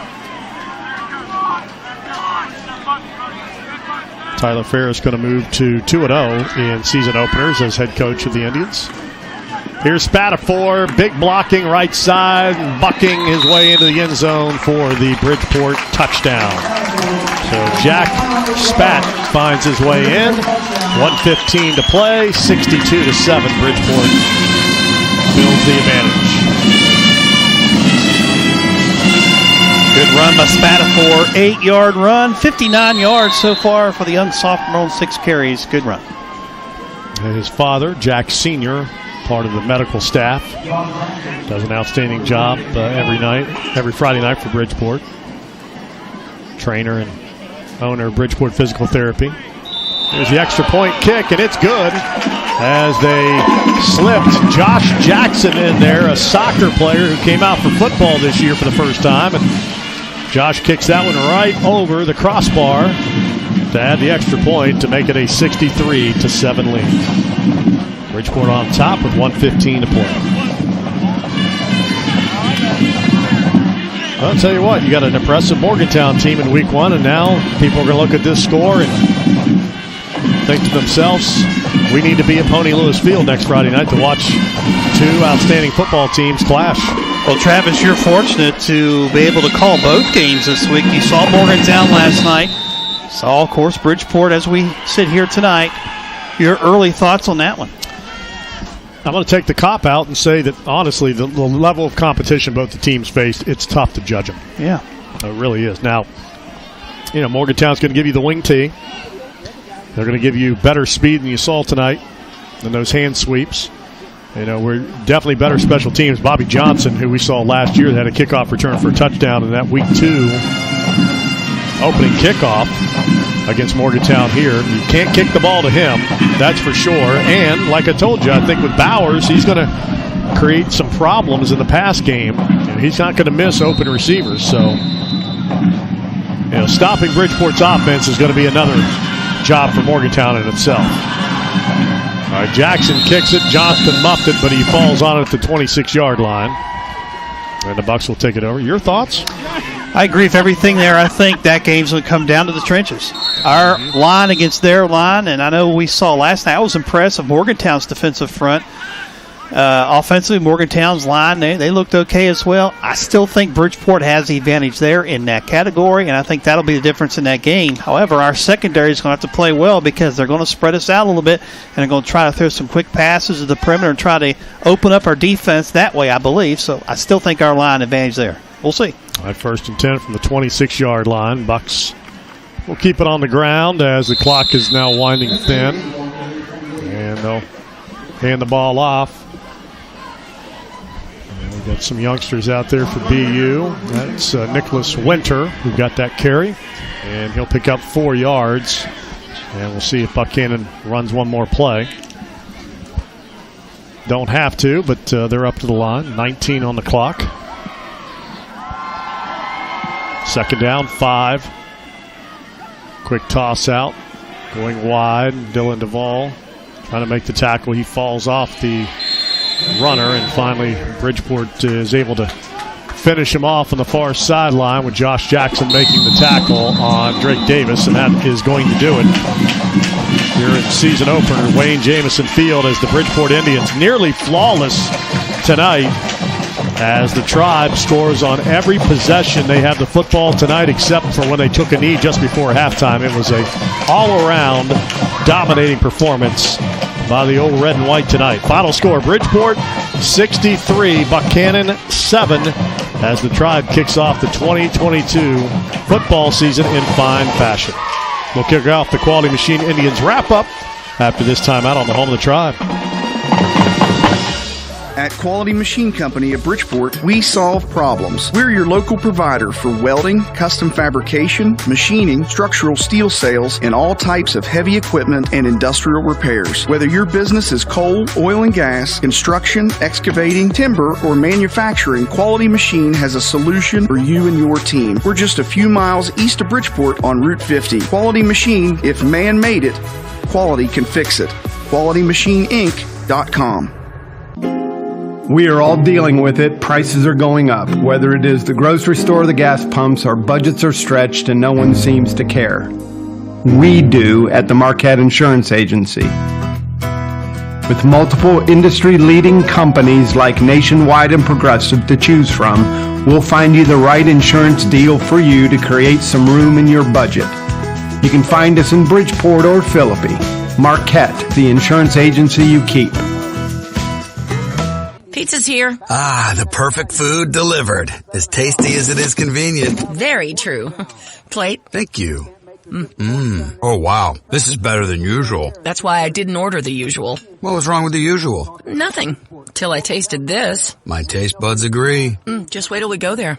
Speaker 16: Tyler Fair is going to move to 2-0 in season openers as head coach of the Indians. Here's Spatafor, big blocking right side, bucking his way into the end zone for the Bridgeport touchdown. So Jack Spat finds his way in. 1:15 to play. 62-7. Bridgeport builds the advantage.
Speaker 2: Good run by Spada for 8-yard run. 59 yards so far for the young sophomore on 6 carries. Good run.
Speaker 16: And his father, Jack Sr., part of the medical staff, does an outstanding job every Friday night for Bridgeport. Trainer and owner of Bridgeport Physical Therapy. There's the extra point kick, and it's good as they slipped Josh Jackson in there, a soccer player who came out for football this year for the first time. And Josh kicks that one right over the crossbar to add the extra point to make it a 63-7 lead. Bridgeport on top with 1:15 to play. I'll tell you what, you got an impressive Morgantown team in week 1, and now people are going to look at this score and think to themselves, we need to be at Pony Lewis Field next Friday night to watch 2 outstanding football teams clash.
Speaker 2: Well, Travis, you're fortunate to be able to call both games this week. You saw Morgantown last night. Saw, of course, Bridgeport as we sit here tonight. Your early thoughts on that one?
Speaker 16: I'm going to take the cop out and say that, honestly, the level of competition both the teams faced, it's tough to judge them.
Speaker 2: Yeah.
Speaker 16: It really is. Now, Morgantown's going to give you the wing tee. They're going to give you better speed than you saw tonight than those hand sweeps. We're definitely better special teams. Bobby Johnson, who we saw last year, had a kickoff return for a touchdown in that week 2 opening kickoff against Morgantown here. You can't kick the ball to him, that's for sure. And like I told you, I think with Bowers, he's going to create some problems in the pass game. He's not going to miss open receivers. So, stopping Bridgeport's offense is going to be another job for Morgantown in itself. All right, Jackson kicks it. Johnston muffed it, but he falls on it at the 26-yard line. And the Bucks will take it over. Your thoughts?
Speaker 2: I agree with everything there. I think that game's going to come down to the trenches. Our line against their line, and I know we saw last night, I was impressed with Morgantown's defensive front. Offensively, Morgantown's line, they looked okay as well. I still think Bridgeport has the advantage there in that category, and I think that'll be the difference in that game. However, our secondary is going to have to play well because they're going to spread us out a little bit, and they're going to try to throw some quick passes to the perimeter and try to open up our defense that way, I believe. So I still think our line advantage there. We'll see.
Speaker 16: All right, 1st and 10 from the 26-yard line. Bucks will keep it on the ground as the clock is now winding thin. And they'll hand the ball off. And we've got some youngsters out there for BU. That's Nicholas Winter who got that carry. And he'll pick up 4 yards. And we'll see if Buckhannon runs one more play. Don't have to, but they're up to the line. 19 on the clock. 2nd down, 5. Quick toss out. Going wide. Dylan Duvall trying to make the tackle. He falls off the runner, and finally Bridgeport is able to finish him off on the far sideline with Josh Jackson making the tackle on Drake Davis, and that is going to do it. Here in season opener, Wayne Jamison Field, as the Bridgeport Indians nearly flawless tonight as the Tribe scores on every possession. They have the football tonight except for when they took a knee just before halftime. It was a all-around dominating performance by the old red and white tonight. Final score, Bridgeport 63, Buckhannon 7, as the Tribe kicks off the 2022 football season in fine fashion. We'll kick off the Quality Machine Indians wrap-up after this timeout on the home of the Tribe.
Speaker 12: At Quality Machine Company of Bridgeport, we solve problems. We're your local provider for welding, custom fabrication, machining, structural steel sales, and all types of heavy equipment and industrial repairs. Whether your business is coal, oil and gas, construction, excavating, timber, or manufacturing, Quality Machine has a solution for you and your team. We're just a few miles east of Bridgeport on Route 50. Quality Machine, if man made it, quality can fix it. QualityMachineInc.com.
Speaker 18: We are all dealing with it. Prices are going up. Whether it is the grocery store or the gas pumps, our budgets are stretched and no one seems to care. We do at the Marquette Insurance Agency. With multiple industry-leading companies like Nationwide and Progressive to choose from, we'll find you the right insurance deal for you to create some room in your budget. You can find us in Bridgeport or Philippi. Marquette, the insurance agency you keep.
Speaker 25: Pizza's here.
Speaker 1: Ah, the perfect food delivered. As tasty as it is convenient.
Speaker 25: Very true. Plate?
Speaker 1: Thank you. Oh, wow. This is better than usual.
Speaker 25: That's why I didn't order the usual.
Speaker 1: What was wrong with the usual?
Speaker 25: Nothing. Till I tasted this.
Speaker 1: My taste buds agree.
Speaker 25: Just wait till we go there.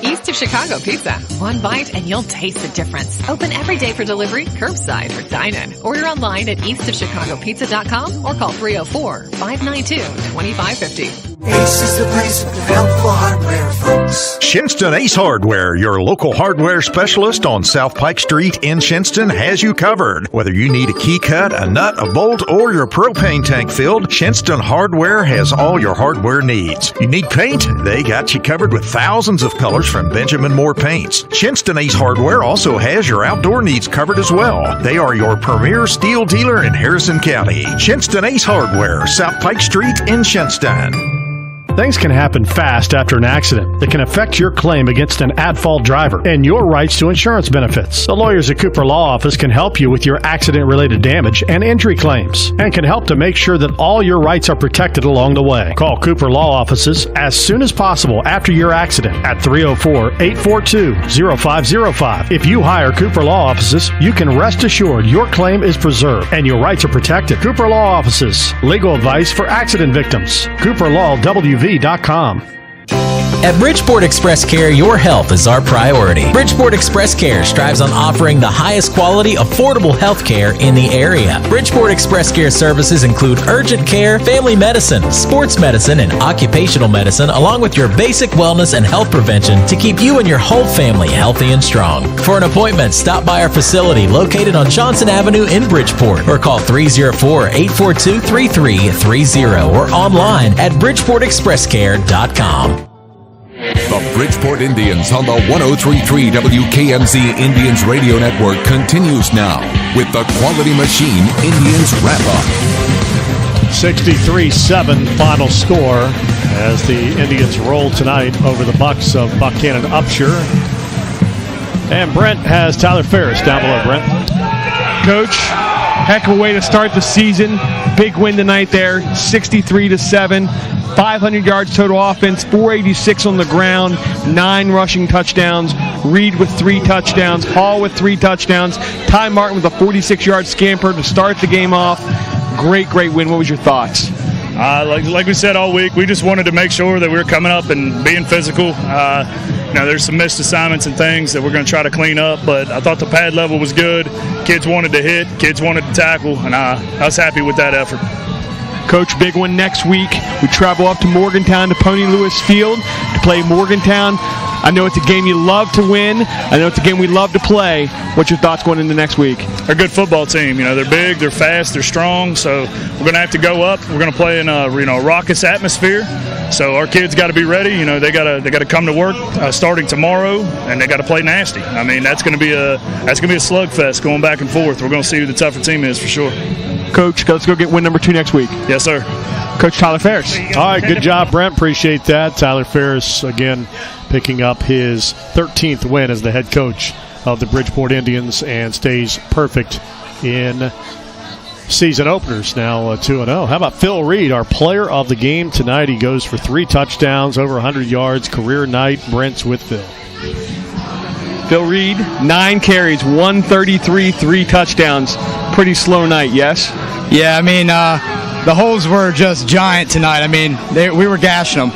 Speaker 14: East of Chicago Pizza. One bite and you'll taste the difference. Open every day for delivery, curbside, or dine-in. Order online at eastofchicagopizza.com or call 304-592-2550.
Speaker 3: Ace is the place for the helpful hardware, folks.
Speaker 5: Shinston Ace Hardware, your local hardware specialist on South Pike Street in Shinston, has you covered. Whether you need a key cut, a nut, a bolt, or your propane tank filled, Shinston Hardware has all your hardware needs. You need paint? They got you covered with thousands of colors from Benjamin Moore Paints. Shinston Ace Hardware also has your outdoor needs covered as well. They are your premier steel dealer in Harrison County. Shinston Ace Hardware, South Pike Street in Shinston.
Speaker 16: Things can happen fast after an accident that can affect your claim against an at-fault driver and your rights to insurance benefits. The lawyers at Cooper Law Office can help you with your accident-related damage and injury claims and can help to make sure that all your rights are protected along the way. Call Cooper Law Offices as soon as possible after your accident at 304-842-0505. If you hire Cooper Law Offices, you can rest assured your claim is preserved and your rights are protected. Cooper Law Offices, legal advice for accident victims. CooperLawWV.com.
Speaker 19: At Bridgeport Express Care, your health is our priority. Bridgeport Express Care strives on offering the highest quality, affordable health care in the area. Bridgeport Express Care services include urgent care, family medicine, sports medicine, and occupational medicine, along with your basic wellness and health prevention to keep you and your whole family healthy and strong. For an appointment, stop by our facility located on Johnson Avenue in Bridgeport or call 304-842-3330 or online at BridgeportExpressCare.com.
Speaker 11: The Bridgeport Indians on the 103.3 WKMZ Indians Radio Network continues now with the Quality Machine Indians Wrap-Up.
Speaker 16: 63-7 final score as the Indians roll tonight over the Bucks of Buckhannon-Upshur. And Brent has Tyler Ferris down below. Brent.
Speaker 6: Coach, heck of a way to start the season. Big win tonight there, 63-7. 500 yards total offense, 486 on the ground, 9 rushing touchdowns. Reed with 3 touchdowns, Hall with 3 touchdowns, Ty Martin with a 46-yard scamper to start the game off. Great win. What was your thoughts?
Speaker 20: Like we said all week, we just wanted to make sure that we were coming up and being physical. There's some missed assignments and things that we're going to try to clean up, but I thought the pad level was good. Kids wanted to hit, kids wanted to tackle, and I was happy with that effort.
Speaker 6: Coach, big one next week. We travel up to Morgantown to Pony Lewis Field to play Morgantown. I know it's a game you love to win. I know it's a game we love to play. What's your thoughts going into next week?
Speaker 20: They're a good football team. They're big, they're fast, they're strong. So we're going to have to go up. We're going to play in a raucous atmosphere. So our kids got to be ready. They got to come to work starting tomorrow, and they got to play nasty. I mean, that's going to be a slugfest going back and forth. We're going to see who the tougher team is for sure.
Speaker 6: Coach, let's go get win number 2 next week.
Speaker 20: Yes, sir.
Speaker 6: Coach Tyler Ferris.
Speaker 16: All right, good job, Brent. Appreciate that. Tyler Ferris, again, picking up his 13th win as the head coach of the Bridgeport Indians and stays perfect in season openers, now 2-0. How about Phil Reed, our player of the game tonight? He goes for 3 touchdowns, over 100 yards, career night. Brent's with Phil.
Speaker 6: Phil Reed, 9 carries, 133, 3 touchdowns. Pretty slow night, yes?
Speaker 21: Yeah, I mean, the holes were just giant tonight. I mean, we were gashing them.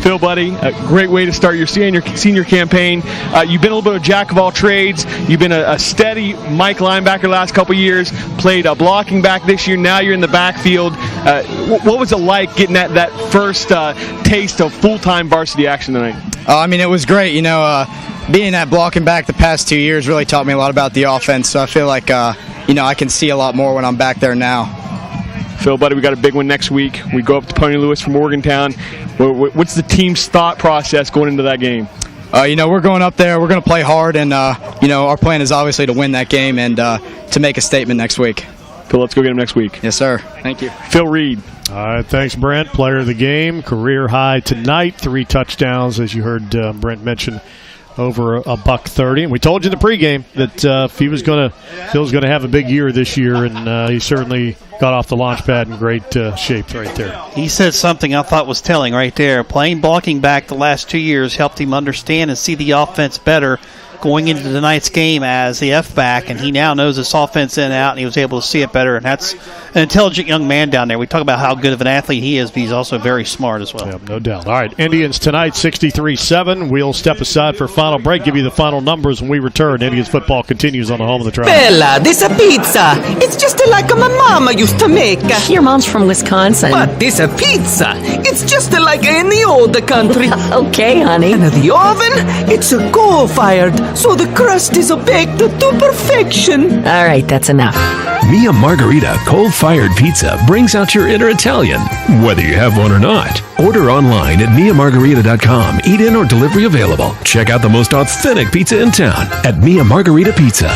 Speaker 6: Phil, buddy, a great way to start your senior campaign. You've been a little bit of a jack of all trades. You've been a steady Mike linebacker the last couple years, played a blocking back this year. Now you're in the backfield. What was it like getting that first taste of full-time varsity action tonight?
Speaker 21: I mean, it was great. Being that blocking back the past 2 years really taught me a lot about the offense. So I feel like, I can see a lot more when I'm back there now.
Speaker 6: Phil, buddy, we got a big one next week. We go up to Pony Lewis from Morgantown. What's the team's thought process going into that game?
Speaker 21: We're going up there. We're going to play hard, and our plan is obviously to win that game and to make a statement next week.
Speaker 6: Phil, let's go get him next week.
Speaker 21: Yes, sir. Thank you.
Speaker 6: Phil Reed.
Speaker 16: All right, thanks, Brent. Player of the game, career high tonight, 3 touchdowns, as you heard Brent mention, over $130. And we told you in the pregame that Phil's going to have a big year this year, and he certainly got off the launch pad in great shape right there.
Speaker 2: He said something I thought was telling right there. Playing blocking back the last 2 years helped him understand and see the offense better going into tonight's game as the F-back, and he now knows this offense in and out, and he was able to see it better, and that's an intelligent young man down there. We talk about how good of an athlete he is, but he's also very smart as well.
Speaker 16: Yeah, no doubt. All right, Indians tonight, 63-7. We'll step aside for a final break, give you the final numbers when we return. Indians football continues on the home of the Tribe.
Speaker 4: Bella, this a pizza. It's just like my mama used to make.
Speaker 25: Your mom's from Wisconsin.
Speaker 4: But this a pizza. It's just like in the old country.
Speaker 25: Okay, honey.
Speaker 4: And the oven, it's a coal-fired, so the crust is baked to perfection.
Speaker 25: All right, that's enough.
Speaker 8: Mia Margarita coal-fired pizza brings out your inner Italian, whether you have one or not. Order online at miamargarita.com. Eat in or delivery available. Check out the most authentic pizza in town at Mia Margarita Pizza.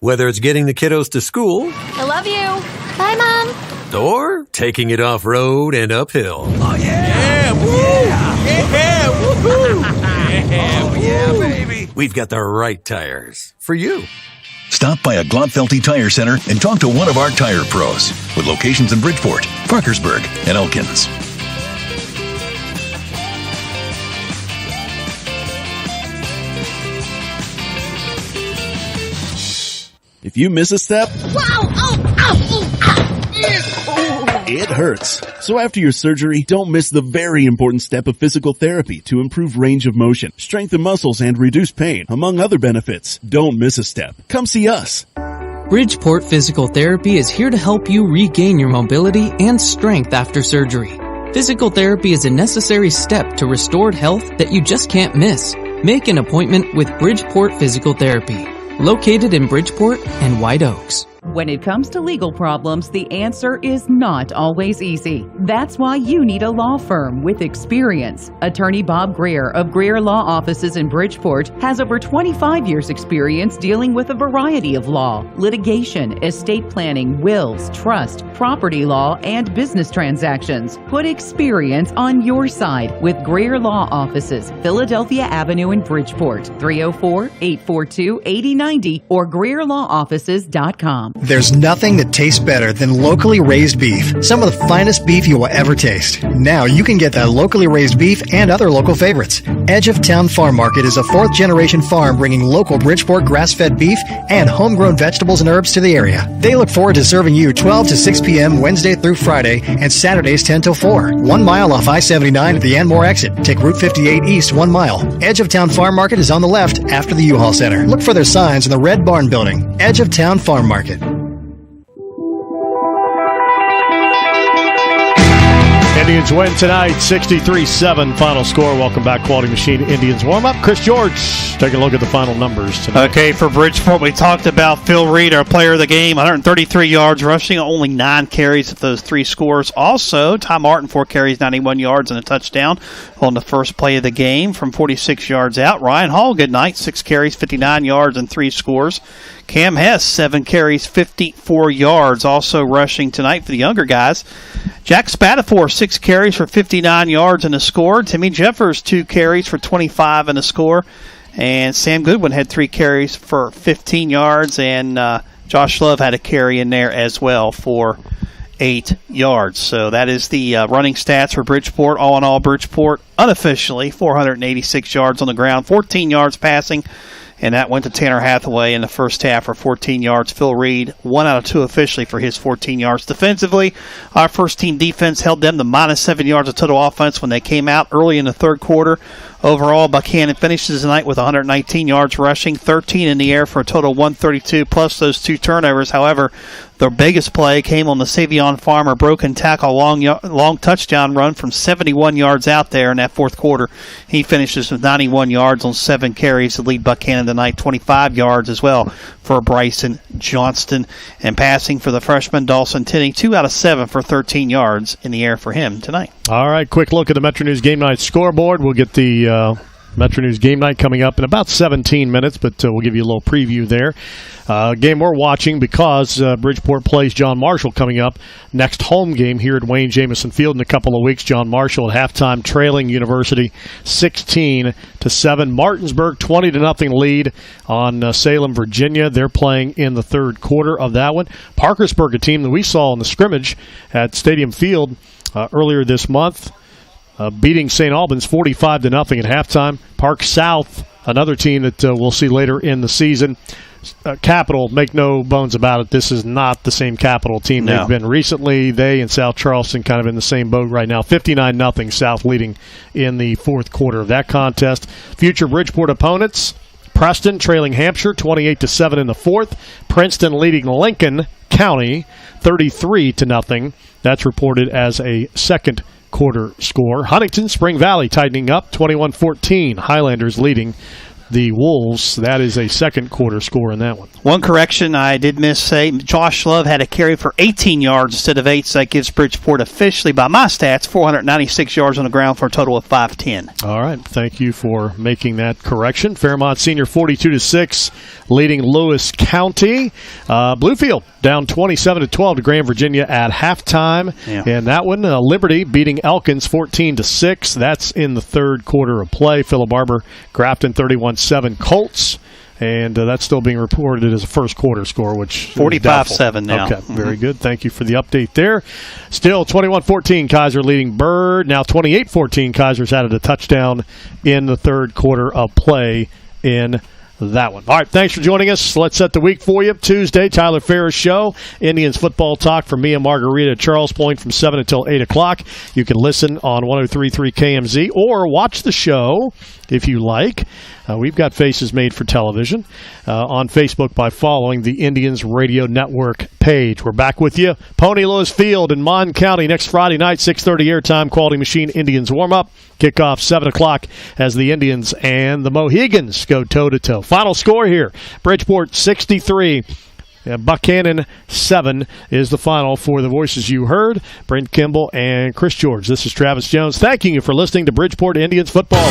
Speaker 1: Whether it's getting the kiddos to school,
Speaker 9: I love you. Bye, Mom.
Speaker 1: or taking it off-road and uphill.
Speaker 3: Oh, yeah! Woo! Yeah! Woohoo! Yeah, baby!
Speaker 1: We've got the right tires for you.
Speaker 10: Stop by a Glotfelty Tire Center and talk to one of our tire pros with locations in Bridgeport, Parkersburg, and Elkins.
Speaker 22: If you miss a step, it hurts. So after your surgery, don't miss the very important step of physical therapy to improve range of motion, strengthen muscles, and reduce pain, among other benefits. Don't miss a step. Come see us.
Speaker 23: Bridgeport Physical Therapy is here to help you regain your mobility and strength after surgery. Physical therapy is a necessary step to restored health that you just can't miss. Make an appointment with Bridgeport Physical Therapy, located in Bridgeport and White Oaks.
Speaker 26: When it comes to legal problems, the answer is not always easy. That's why you need a law firm with experience. Attorney Bob Greer of Greer Law Offices in Bridgeport has over 25 years' experience dealing with a variety of law, litigation, estate planning, wills, trust, property law, and business transactions. Put experience on your side with Greer Law Offices, Philadelphia Avenue in Bridgeport, 304-842-8090 or GreerLawOffices.com.
Speaker 27: There's nothing that tastes better than locally raised beef. Some of the finest beef you will ever taste. Now you can get that locally raised beef and other local favorites. Edge of Town Farm Market is a 4th-generation farm bringing local Bridgeport grass-fed beef and homegrown vegetables and herbs to the area. They look forward to serving you 12 to 6 p.m. Wednesday through Friday and Saturdays 10 till 4. 1 mile off I-79 at the Anmore exit. Take Route 58 east 1 mile. Edge of Town Farm Market is on the left after the U-Haul Center. Look for their signs in the Red Barn Building. Edge of Town Farm Market.
Speaker 16: Indians win tonight, 63-7 final score. Welcome back, Quality Machine Indians warm-up. Chris George, taking a look at the final numbers tonight.
Speaker 2: Okay, for Bridgeport, we talked about Phil Reed, our player of the game, 133 yards rushing, only 9 carries at those 3 scores. Also, Ty Martin, 4 carries, 91 yards and a touchdown on the first play of the game from 46 yards out. Ryan Hall, good night, 6 carries, 59 yards and 3 scores. Cam Hess, 7 carries, 54 yards, also rushing tonight for the younger guys. Jack Spatafor, 6 carries for 59 yards and a score. Timmy Jeffers, 2 carries for 25 and a score. And Sam Goodwin had 3 carries for 15 yards. And Josh Love had a carry in there as well for 8 yards. So that is the running stats for Bridgeport. All in all, Bridgeport unofficially 486 yards on the ground, 14 yards passing. And that went to Tanner Hathaway in the first half for 14 yards. Phil Reed, 1 out of 2 officially for his 14 yards. Defensively, our first-team defense held them to -7 yards of total offense when they came out early in the third quarter. Overall, Buckhannon finishes the night with 119 yards rushing, 13 in the air for a total of 132, plus those 2 turnovers. However, their biggest play came on the Savion Farmer broken tackle long touchdown run from 71 yards out there in that fourth quarter. He finishes with 91 yards on 7 carries to lead Buckhannon tonight, 25 yards as well for Bryson Johnston. And passing for the freshman, Dawson Tinney, 2 out of 7 for 13 yards in the air for him tonight.
Speaker 16: All right, quick look at the Metro News Game Night scoreboard. We'll get the Metro News Game Night coming up in about 17 minutes, but we'll give you a little preview there. Game we're watching because Bridgeport plays John Marshall coming up. Next home game here at Wayne Jamison Field in a couple of weeks. John Marshall at halftime trailing University 16-7. Martinsburg 20-0 lead on Salem, Virginia. They're playing in the third quarter of that one. Parkersburg, a team that we saw in the scrimmage at Stadium Field earlier this month, beating St. Albans 45-0 at halftime. Park South, another team that we'll see later in the season. Capital, make no bones about it, this is not the same Capital team they've been recently. They and South Charleston kind of in the same boat right now. 59-0 South leading in the fourth quarter of that contest. Future Bridgeport opponents, Preston trailing Hampshire 28-7 in the fourth. Princeton leading Lincoln County 33-0. That's reported as a second quarter score. Huntington Spring Valley tightening up 21-14. Highlanders leading the Wolves. That is a second quarter score in that one.
Speaker 2: One correction I did miss say, Josh Love had a carry for 18 yards instead of 8, so that gives Bridgeport officially, by my stats, 496 yards on the ground for a total of 510.
Speaker 16: All right, thank you for making that correction. Fairmont Senior 42-6 leading Lewis County. Bluefield down 27-12 to Grand Virginia at halftime. And that one, Liberty beating Elkins 14-6. That's in the third quarter of play. Philip Barber, Grafton 31-7 Colts. And that's still being reported as a first quarter score, which
Speaker 2: 45-7 now.
Speaker 16: Okay, very good. Thank you for the update there. Still 21-14 Kaiser leading Bird. Now 28-14 Kaiser's added a touchdown in the third quarter of play in that one. All right, thanks for joining us. Let's set the week for you. Tuesday, Tyler Ferris Show, Indians football talk from me and Margarita at Charles Point from 7 until 8 o'clock. You can listen on 103.3 KMZ or watch the show if you like. We've got faces made for television on Facebook by following the Indians Radio Network page. We're back with you. Pony Lewis Field in Mon County next Friday night, 6:30 airtime, Quality Machine Indians warm-up. Kickoff 7 o'clock as the Indians and the Mohegans go toe-to-toe. Final score here, Bridgeport 63. Buckhannon 7 is the final for the voices you heard. Brent Kimball and Chris George. This is Travis Jones thanking you for listening to Bridgeport Indians football.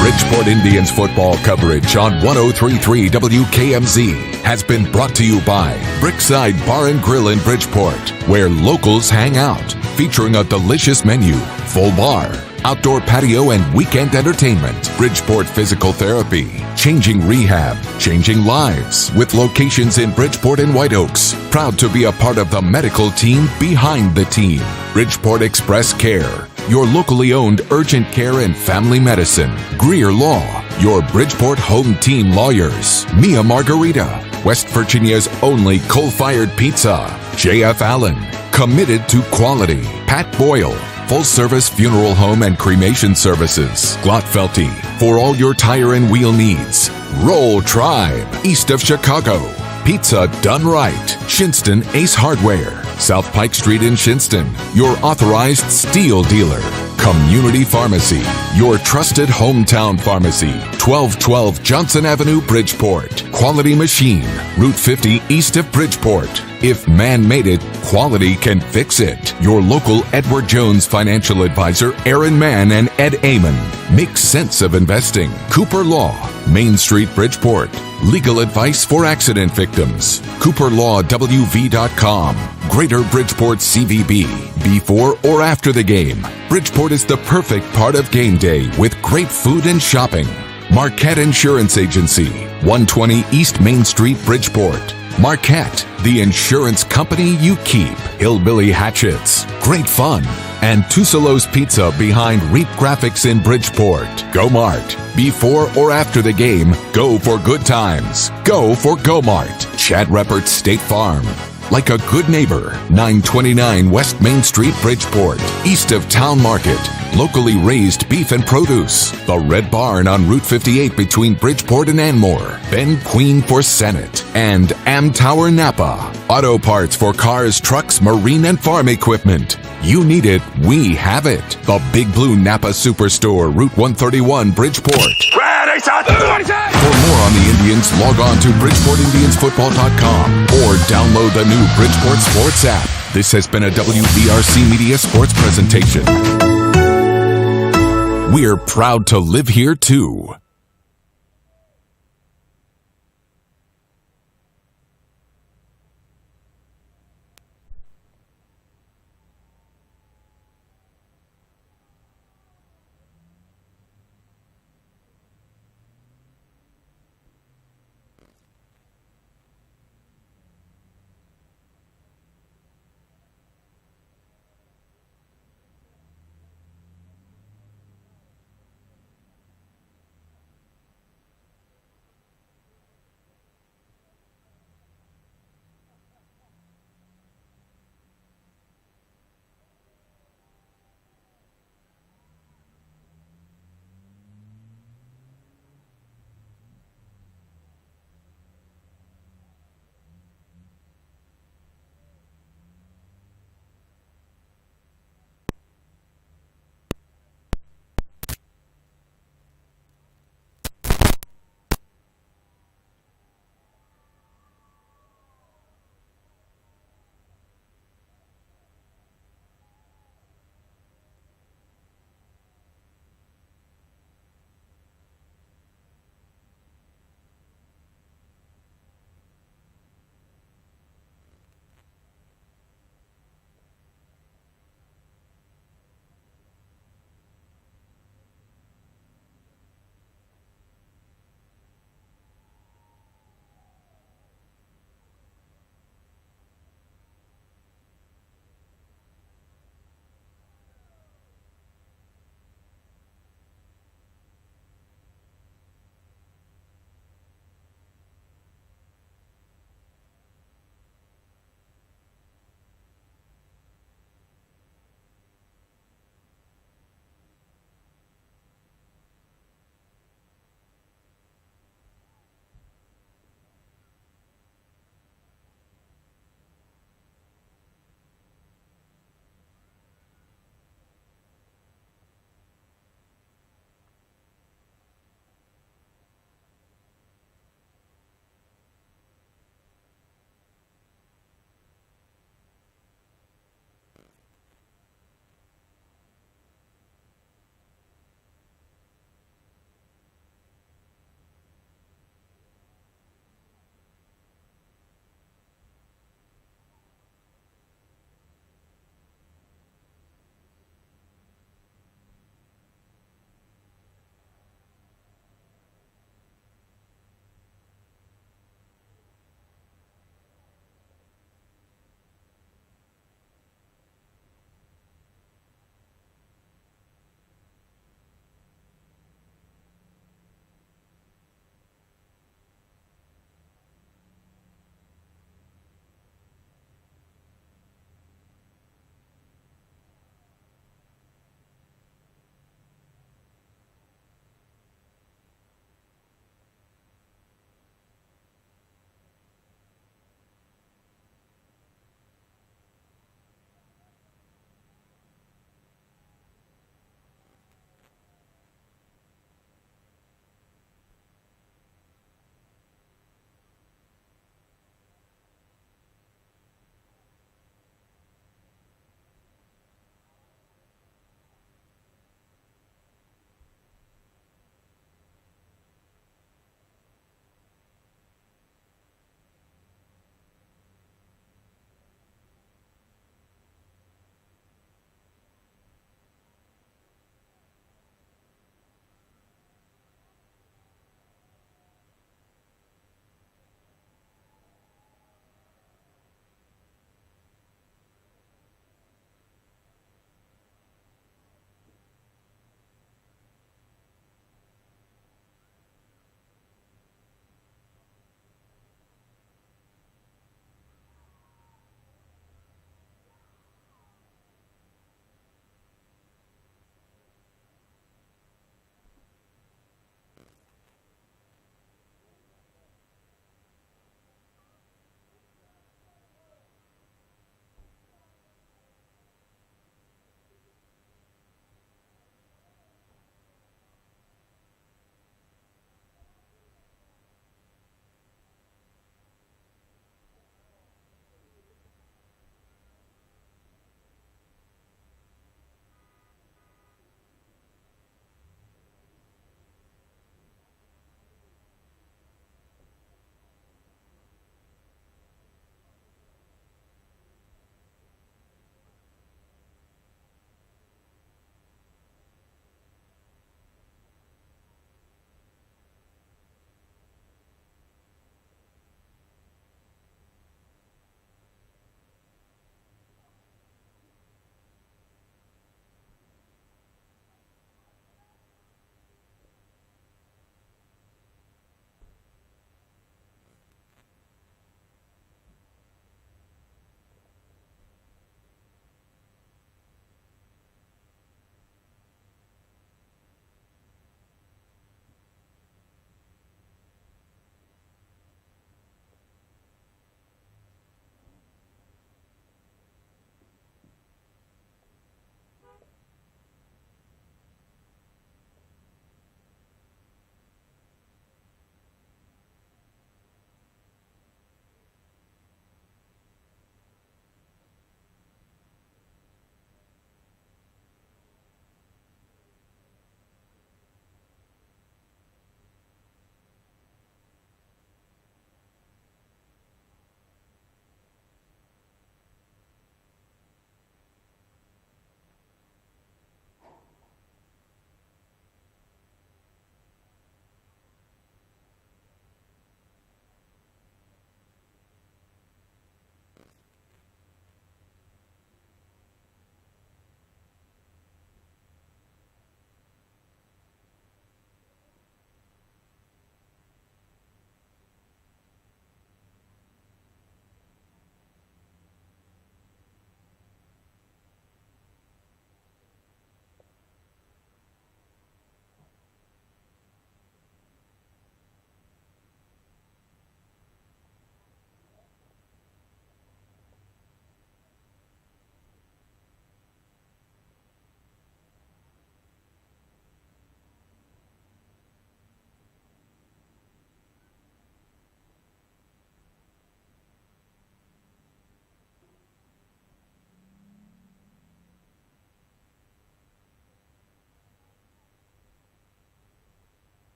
Speaker 11: Bridgeport Indians football coverage on 103.3 WKMZ has been brought to you by Brickside Bar and Grill in Bridgeport, where locals hang out, featuring a delicious menu, full bar, outdoor patio, and weekend entertainment. Bridgeport Physical Therapy, changing rehab, changing lives, with locations in Bridgeport and White Oaks. Proud to be a part of the medical team behind the team. Bridgeport Express Care, your locally owned urgent care and family medicine. Greer Law, your Bridgeport home team lawyers. Mia Margarita, West Virginia's only coal-fired pizza. J.F. Allen, committed to quality. Pat Boyle, full-service funeral home and cremation services. Glotfelty, for all your tire and wheel needs. Roll Tribe, east of Chicago. Pizza done right. Shinston Ace Hardware, South Pike Street in Shinston, your authorized steel dealer. Community Pharmacy, your trusted hometown pharmacy. 1212 Johnson Avenue, Bridgeport. Quality Machine, Route 50 east of Bridgeport. If man made it, quality can fix it. Your local Edward Jones financial advisor, Aaron Mann and Ed Amon. Make sense of investing. Cooper Law, Main Street, Bridgeport. Legal advice for accident victims. CooperLawWV.com. Greater Bridgeport CVB. Before or after the game, Bridgeport is the perfect part of game day with great food and shopping. Marquette Insurance Agency, 120 East Main Street, Bridgeport. Marquette, the insurance company you keep. Hillbilly Hatchets, great fun. And Tusalo's Pizza behind Reap Graphics in Bridgeport. Go Mart. Before or after the game, go for good times. Go for Go Mart. Chad Reppert State Farm. Like a good neighbor, 929 West Main Street, Bridgeport, east of Town Market. Locally raised beef and produce. The Red Barn on Route 58 between Bridgeport and Anmore. Ben Queen for Senate. And Amtower NAPA. Auto parts for cars, trucks, marine, and farm equipment. You need it, we have it. The Big Blue NAPA Superstore, Route 131, Bridgeport.
Speaker 3: Ready, set, 27!
Speaker 11: For more on the Indians, log on to BridgeportIndiansFootball.com or download the new Bridgeport Sports app. This has been a WVRC Media Sports presentation. We're proud to live here too.